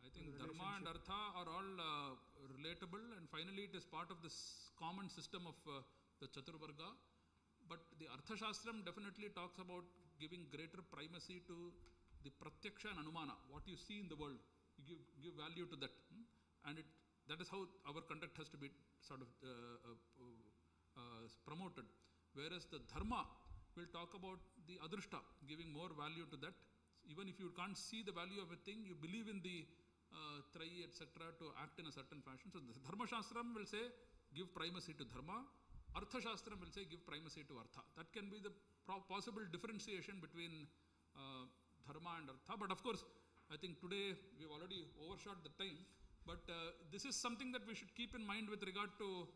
I think Dharma and Artha are all relatable, and finally it is part of this common system of the Chaturvarga. But the Arthaashastram definitely talks about giving greater primacy to the Pratyaksha and Anumana, what you see in the world. You give value to that. And that is how our conduct has to be sort of promoted. Whereas the Dharma will talk about the Adrishta, giving more value to that. Even if you can't see the value of a thing, you believe in the Trai, etc., to act in a certain fashion. So the Dharmashastram will say, give primacy to Dharma. Arthaashastram will say, give primacy to Artha. That can be the possible differentiation between Dharma and Artha. But of course, I think today we've already overshot the time. But this is something that we should keep in mind with regard to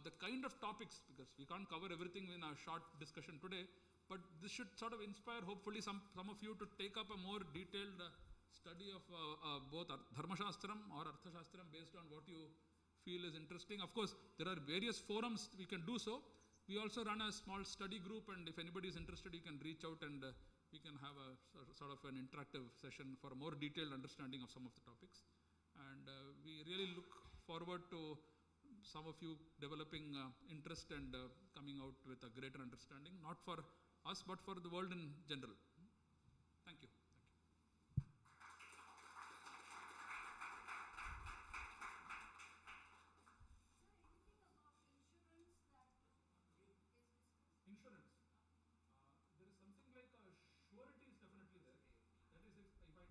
the kind of topics, because we can't cover everything in a short discussion today. But this should sort of inspire, hopefully, some of you to take up a more detailed study of both Dharmashastram or Arthaashastram based on what you feel is interesting. Of course, there are various forums we can do so. We also run a small study group, and if anybody is interested, you can reach out and we can have a sort of an interactive session for a more detailed understanding of some of the topics. And we really look forward to some of you developing interest and coming out with a greater understanding, not for us, but for the world in general. Thank you. Insurance. There is something like a surety is definitely there. That is, if I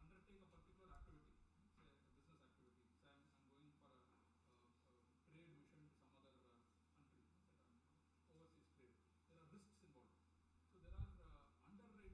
undertake a particular activity, say a business activity, say I'm going for a trade mission to some other country, overseas trade, there are risks involved. So there are underwriting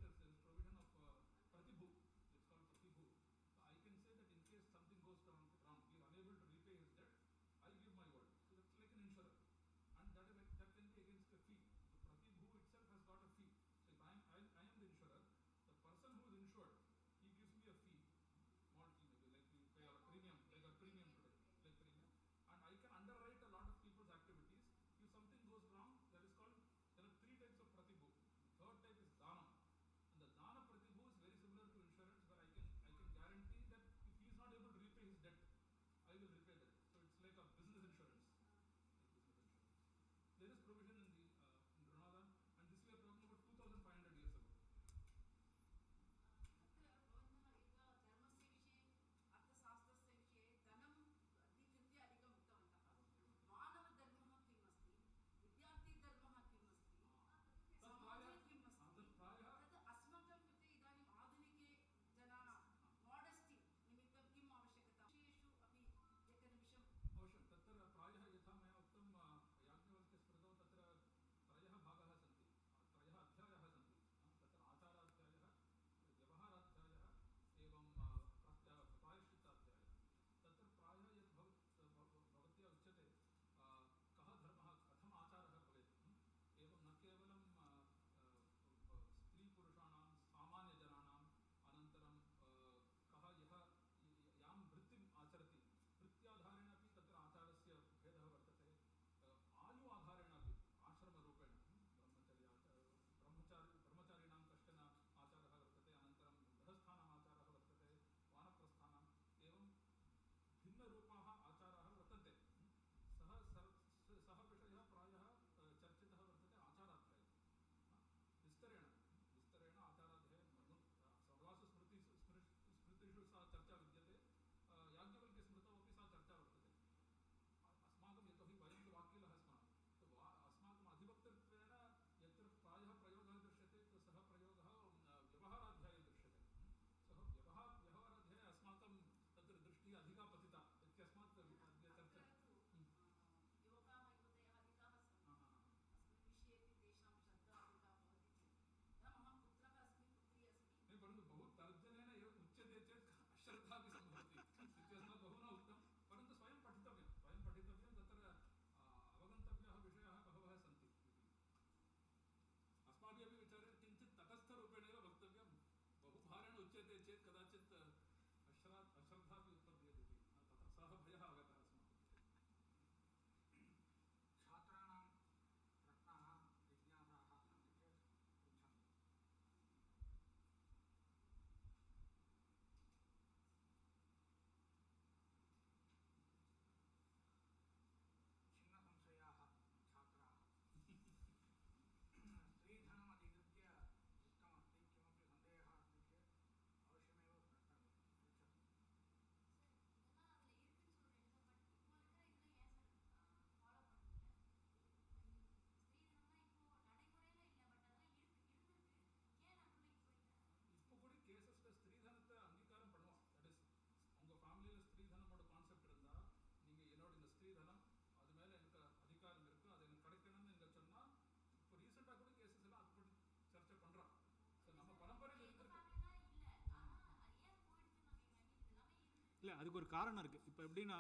அதுக்கு ஒரு காரணம் இருக்குது. இப்போ எப்படின்னா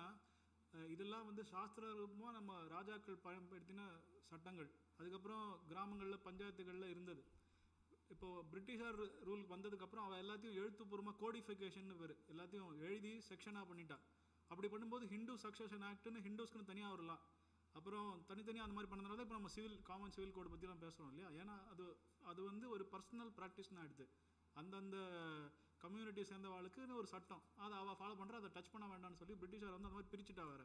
இதெல்லாம் வந்து சாஸ்திர ரூபமாக நம்ம ராஜாக்கள் பயன்படுத்தின சட்டங்கள், அதுக்கப்புறம் கிராமங்களில் பஞ்சாயத்துகளில் இருந்தது. இப்போது பிரிட்டிஷார் ரூல் வந்ததுக்கப்புறம் அவள் எல்லாத்தையும் எழுத்துப்பூர்வமாக கோடிஃபிகேஷன் பேர் எல்லாத்தையும் எழுதி செக்ஷனாக பண்ணிட்டான். அப்படி பண்ணும்போது ஹிந்து சக்சஷன் ஆக்ட்னு ஹிந்துஸ்க்குன்னு தனியாக வரலாம், அப்புறம் தனித்தனியாக அந்த மாதிரி பண்ணதுனால இப்போ நம்ம காமன் சிவில் கோடு பற்றிலாம் பேசுகிறோம் இல்லையா. ஏன்னா அது வந்து ஒரு பர்சனல் ப்ராக்டிஸ்னா எடுத்து அந்தந்த கம்யூனிட்டி சேர்ந்தவாளுக்குன்னு ஒரு சட்டம், அதை அவள் ஃபாலோ பண்ணுறா, அதை டச் பண்ண வேண்டாம்னு சொல்லி பிரிட்டிஷார் வந்து அந்த மாதிரி பிரிச்சுட்டா வேறு.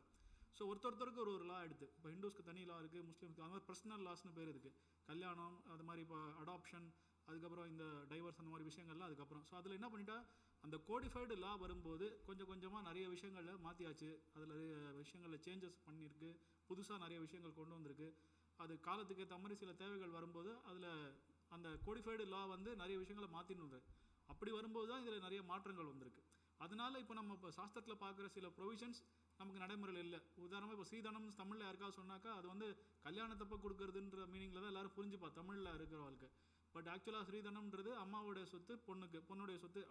ஸோ ஒருத்தருக்கு ஒரு லா எடுத்து, இப்போ ஹிந்துஸ்க்கு தனி லா இருக்குது, முஸ்லீம்ஸ்க்கு அந்த மாதிரி பர்சனல் லாஸ்னு பேர் இருக்குது. கல்யாணம் அது மாதிரி, இப்போ அடாப்ஷன், அதுக்கப்புறம் இந்த டைவர்ஸ் அந்த மாதிரி விஷயங்கள்லாம் அதுக்கப்புறம். ஸோ அதில் என்ன பண்ணிட்டா, அந்த கோடிஃபைடு லா வரும்போது கொஞ்சம் கொஞ்சமாக நிறைய விஷயங்களில் மாற்றியாச்சு, அதில் விஷயங்களில் சேஞ்சஸ் பண்ணியிருக்கு, புதுசாக நிறைய விஷயங்கள் கொண்டு வந்திருக்கு. அது காலத்துக்கு ஏற்ற மாதிரி சில தேவைகள் வரும்போது அதில் அந்த கோடிஃபைடு லா வந்து நிறைய விஷயங்களை மாற்றின்னு. அப்படி வரும்போது தான் இதில் நிறைய மாற்றங்கள் வந்திருக்கு. அதனால இப்போ நம்ம இப்போ சாஸ்திரத்தில் பார்க்குற சில ப்ரொவிஷன்ஸ் நமக்கு நடைமுறையில் இல்லை. உதாரணமாக இப்போ ஸ்ரீதனம் தமிழில் யாருக்காவது சொன்னாக்கா அது வந்து கல்யாணத்தப்போ கொடுக்குறதுன்ற மீனிங்கில் தான் எல்லோரும் புரிஞ்சுப்பா தமிழில் இருக்கிற வாழ்க்கை. பட் ஆக்சுவலாக ஸ்ரீதனம்ன்றது அம்மாவுடைய சொத்து பொண்ணுடைய சொத்து,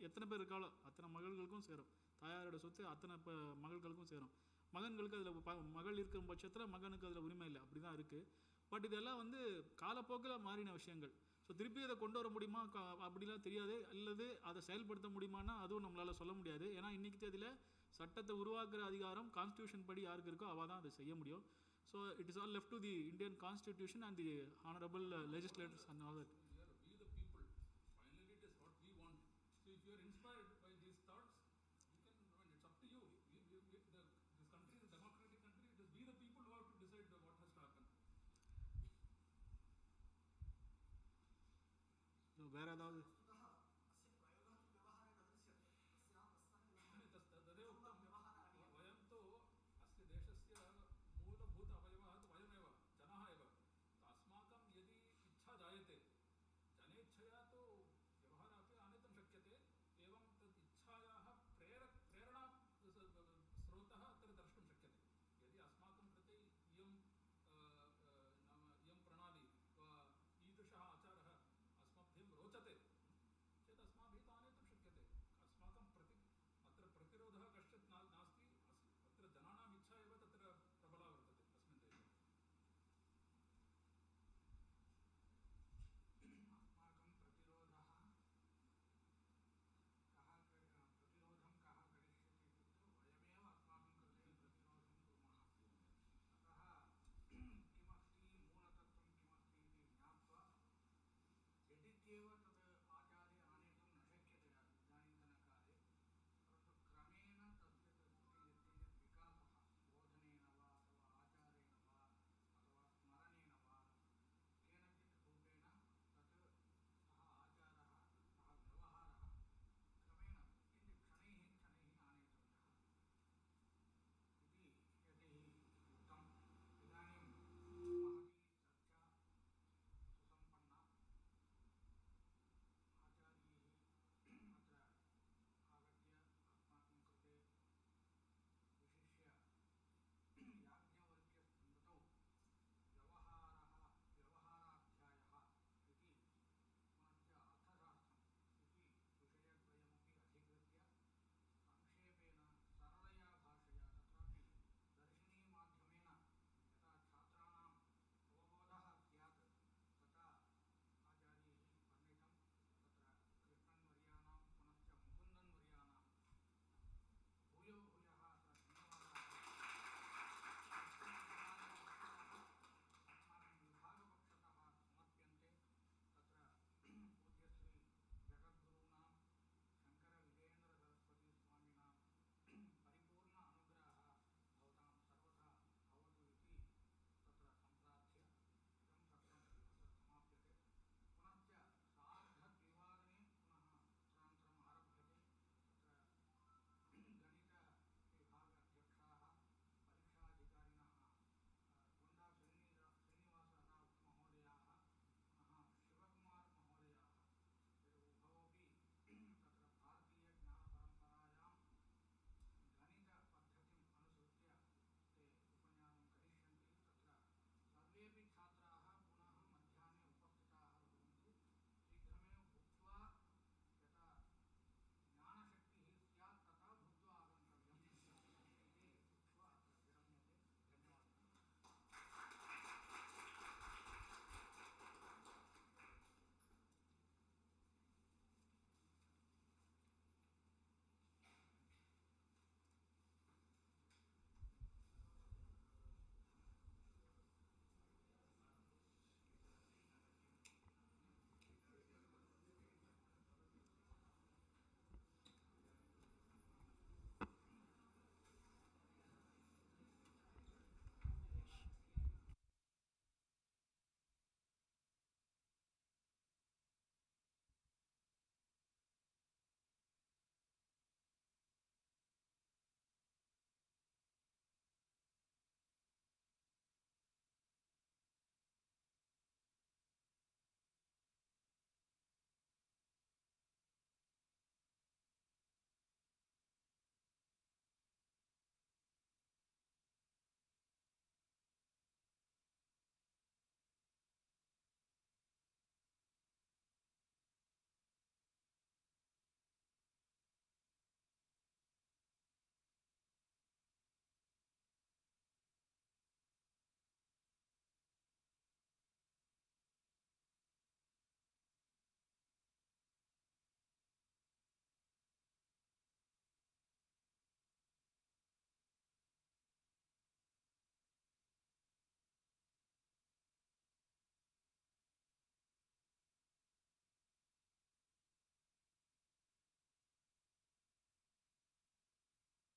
எத்தனை பேர் இருக்காளோ அத்தனை மகள்களுக்கும் சேரும், தாயாரோட சொத்து அத்தனை மகள்களுக்கும் சேரும். மகன்களுக்கு அதில் மகள் இருக்கும் பட்சத்தில் மகனுக்கு அதில் உரிமை இல்லை, அப்படி தான் இருக்குது. பட் இதெல்லாம் வந்து காலப்போக்கில் மாறின விஷயங்கள். ஸோ திருப்பி அதை கொண்டு வர முடியுமா அப்படிலாம் தெரியாது, அல்லது அதை செயல்படுத்த முடியுமான்னா அதுவும் நம்மளால் சொல்ல முடியாது. ஏன்னா இன்றைக்கி தேதியில் சட்டத்தை உருவாக்குற அதிகாரம் கான்ஸ்டியூஷன் படி யாருக்கு இருக்கோ அவள் தான் அதை செய்ய முடியும். So it is all left to the Indian constitution and the honourable legislators and all that. வேறு ஏதாவது